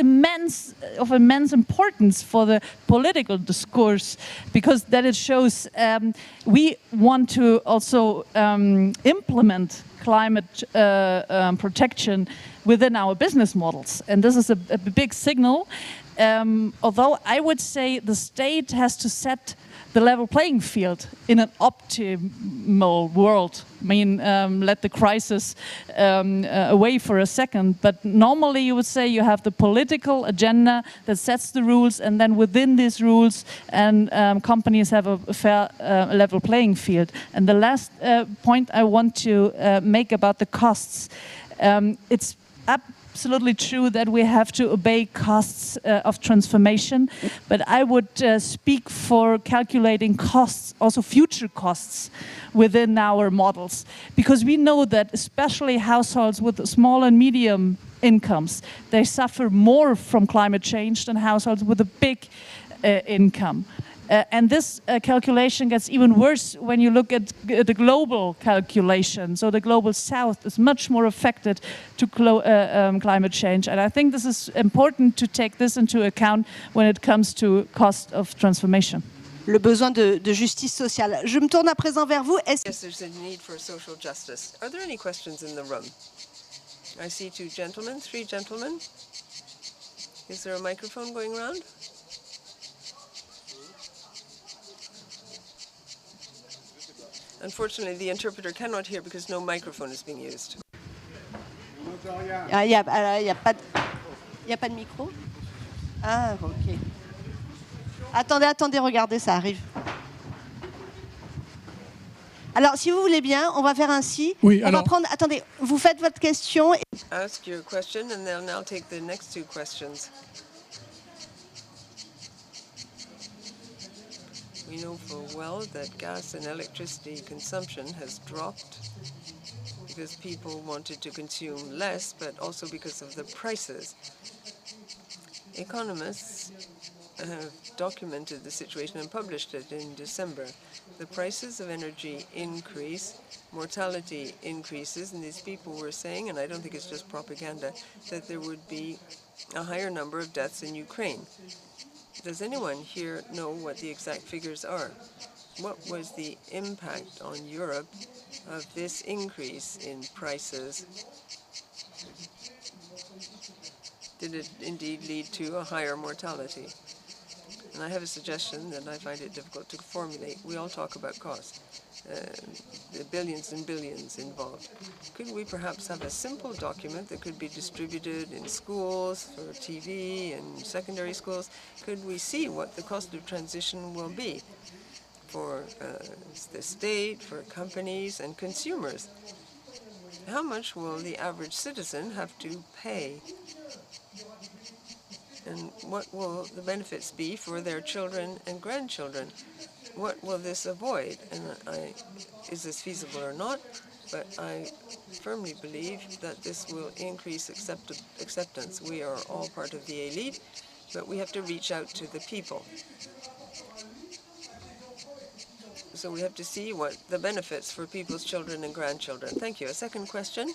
of immense importance for the political discourse, because that it shows we want to also implement climate protection within our business models. And this is a big signal. Although I would say the state has to set the level playing field in an optimal world. I mean, let the crisis away for a second. But normally you would say you have the political agenda that sets the rules, and then within these rules and companies have a fair level playing field. And the last point I want to make about the costs, it's absolutely true that we have to obey costs of transformation, but I would speak for calculating costs, also future costs within our models, because we know that especially households with small and medium incomes, they suffer more from climate change than households with a big income. And this calculation gets even worse when you look at the global calculation. So the global south is much more affected to climate change. And I think this is important to take this into account when it comes to cost of transformation. Le besoin de justice sociale. Je me tourne à présent vers vous. Yes, there's a need for social justice. Are there any questions in the room? I see three gentlemen. Is there a microphone going around? Unfortunately, the interpreter cannot hear because no microphone is being used. Il n'y a pas de micro? Ah, ok. Attendez, regardez, ça arrive. Alors, si vous voulez bien, on va faire ainsi. Oui, on va prendre... Attendez, vous faites votre question. Ask your question, and then I'll take the next two questions. We know full well that gas and electricity consumption has dropped because people wanted to consume less, but also because of the prices. Economists have documented the situation and published it in December. The prices of energy increase, mortality increases, and these people were saying, and I don't think it's just propaganda, that there would be a higher number of deaths in Ukraine. Does anyone here know what the exact figures are? What was the impact on Europe of this increase in prices? Did it indeed lead to a higher mortality? And I have a suggestion that I find it difficult to formulate. We all talk about cost, the billions and billions involved. Could we perhaps have a simple document that could be distributed in schools, for TV and secondary schools? Could we see what the cost of transition will be for the state, for companies and consumers? How much will the average citizen have to pay? And what will the benefits be for their children and grandchildren? What will this avoid? And is this feasible or not? But I firmly believe that this will increase acceptance. We are all part of the elite, but we have to reach out to the people. So we have to see what the benefits for people's children and grandchildren. Thank you. A second question?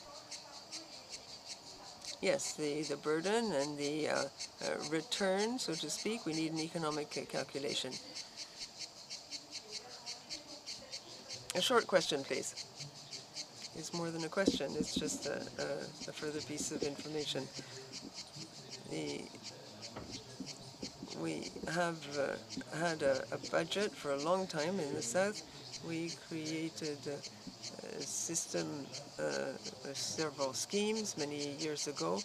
Yes, the burden and the return, so to speak, we need an economic calculation. A short question, please. It's more than a question. It's just a further piece of information. We have had a budget for a long time in the South. We created a system, several schemes many years ago.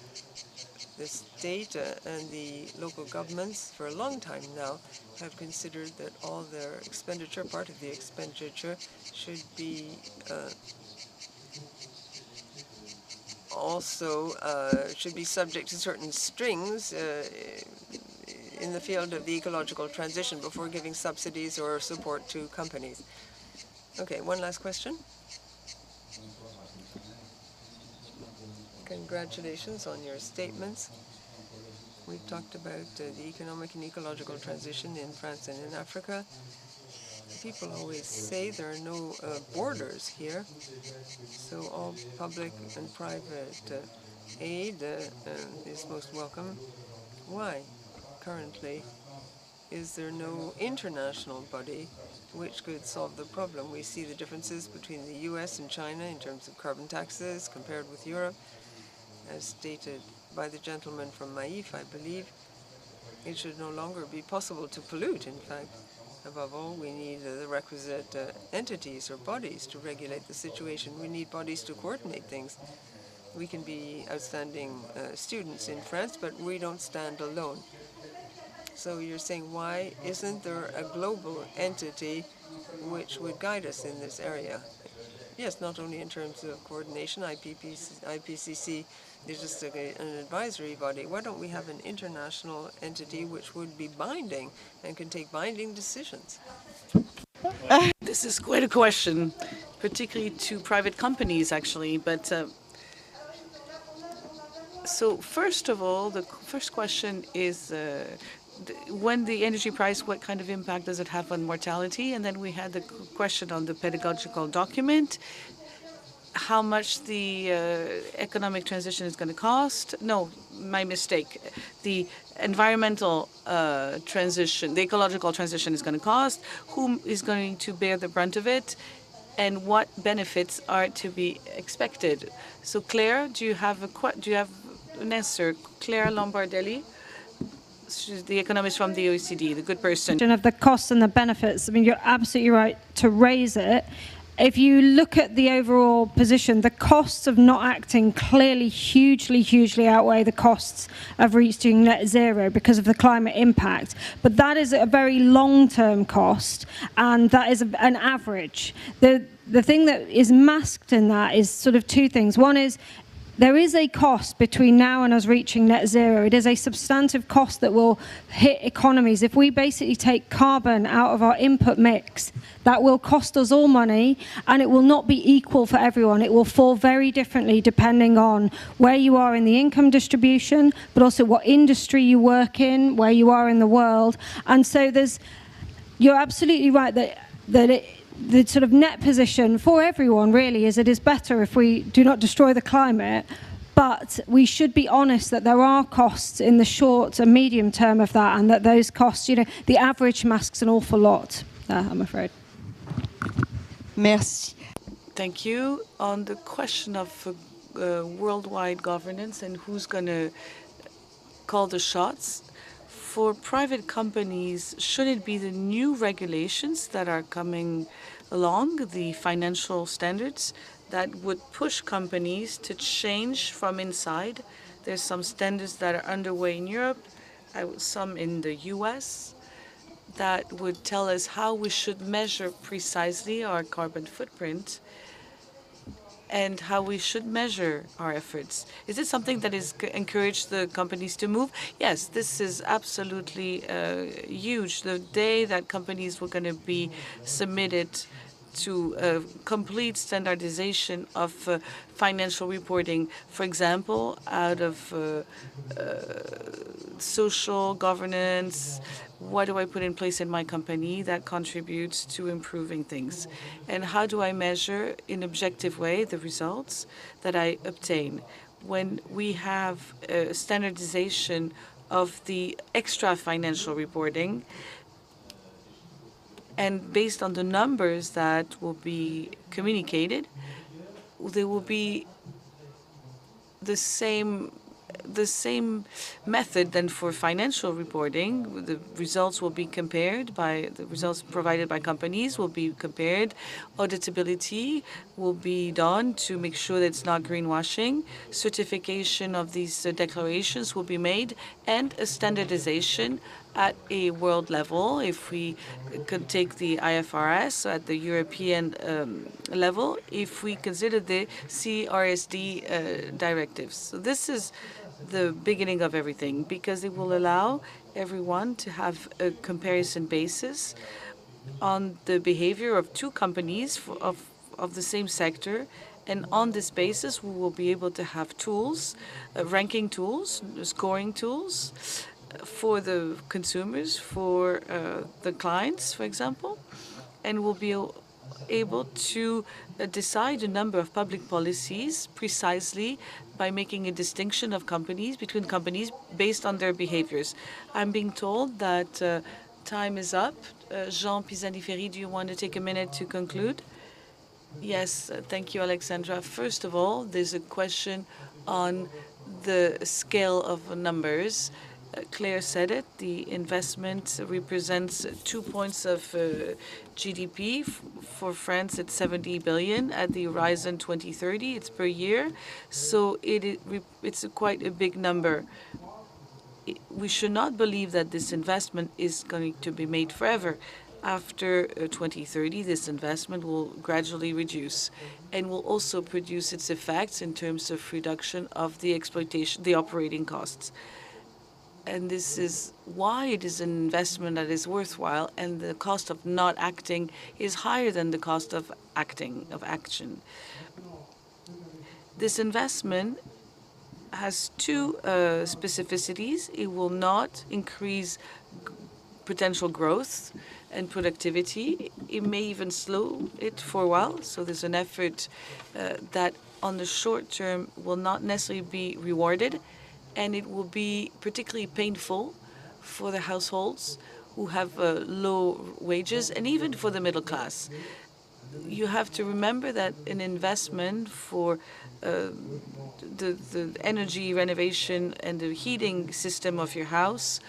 The state and the local governments for a long time now have considered that all their expenditure, part of the expenditure, should be subject to certain strings in the field of the ecological transition before giving subsidies or support to companies. Okay, one last question. Congratulations on your statements. We've talked about the economic and ecological transition in France and in Africa. People always say there are no borders here, so all public and private aid is most welcome. Why, currently, is there no international body which could solve the problem? We see the differences between the US and China in terms of carbon taxes compared with Europe. As stated by the gentleman from Maïf, I believe, it should no longer be possible to pollute, in fact. Above all, we need the requisite entities or bodies to regulate the situation. We need bodies to coordinate things. We can be outstanding students in France, but we don't stand alone. So you're saying, why isn't there a global entity which would guide us in this area? Yes, not only in terms of coordination, IPCC is just an advisory body. Why don't we have an international entity which would be binding and can take binding decisions? This is quite a question, particularly to private companies, actually. But so first of all, the first question is when the energy price, what kind of impact does it have on mortality? And then we had the question on the pedagogical document, how much the economic transition is going to cost. No, my mistake. The environmental transition, the ecological transition is going to cost. Whom is going to bear the brunt of it? And what benefits are to be expected? So, Claire, do you have an answer? Claire Lombardelli. She's the economist from the OECD, the good person. Of the costs and the benefits, I mean, you're absolutely right to raise it. If you look at the overall position, the costs of not acting clearly hugely outweigh the costs of reaching net zero because of the climate impact. But that is a very long-term cost, and that is an average. The thing that is masked in that is sort of two things. One is there is a cost between now and us reaching net zero. It is a substantive cost that will hit economies. If we basically take carbon out of our input mix, that will cost us all money, and it will not be equal for everyone. It will fall very differently depending on where you are in the income distribution, but also what industry you work in, where you are in the world. And so you're absolutely right that the sort of net position for everyone really is it is better if we do not destroy the climate, but we should be honest that there are costs in the short and medium term of that, and that those costs, the average masks an awful lot, I'm afraid. Merci. Thank you. On the question of worldwide governance and who's going to call the shots, for private companies, should it be the new regulations that are coming along, the financial standards, that would push companies to change from inside? There's some standards that are underway in Europe, some in the US, that would tell us how we should measure precisely our carbon footprint and how we should measure our efforts. Is it something that is encourage the companies to move? Yes, this is absolutely huge. The day that companies were going to be submitted to complete standardization of financial reporting, for example, out of social governance, what do I put in place in my company that contributes to improving things? And how do I measure in an objective way the results that I obtain? When we have standardization of the extra financial reporting, And based on the numbers that will be communicated, there will be the same method than for financial reporting. The results will be compared by the results provided by companies will be compared. Auditability will be done to make sure that it's not greenwashing. Certification of these declarations will be made, and a standardization at a world level. If we could take the IFRS at the European level, if we consider the CRSD directives. So this is the beginning of everything, because it will allow everyone to have a comparison basis on the behavior of two companies of the same sector. And on this basis, we will be able to have tools, ranking tools, scoring tools for the consumers, for the clients, for example, and we'll be able to decide a number of public policies precisely by making a distinction of between companies based on their behaviors. I'm being told that time is up. Jean Pisani-Ferry, do you want to take a minute to conclude? Yes, thank you, Alexandra. First of all, there's a question on the scale of numbers. Claire said it, the investment represents 2 points of GDP. For France, it's 70 billion. At the horizon 2030, it's per year. So it's quite a big number. We should not believe that this investment is going to be made forever. After 2030, this investment will gradually reduce and will also produce its effects in terms of reduction of the operating costs. And this is why it is an investment that is worthwhile, and the cost of not acting is higher than the cost of action. This investment has two specificities. It will not increase potential growth and productivity. It may even slow it for a while. So there's an effort that on the short term will not necessarily be rewarded, and it will be particularly painful for the households who have low wages, and even for the middle class. You have to remember that an investment for the energy renovation and the heating system of your house,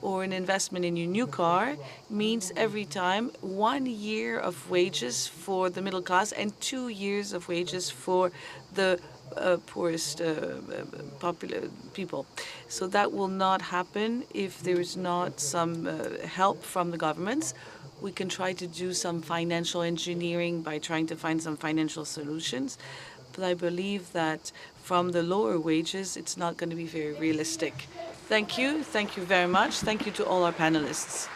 or an investment in your new car, means every time 1 year of wages for the middle class and 2 years of wages for the poorest popular people. So that will not happen if there is not some help from the governments. We can try to do some financial engineering by trying to find some financial solutions, but I believe that from the lower wages, it's not going to be very realistic. Thank you very much. Thank you to all our panelists.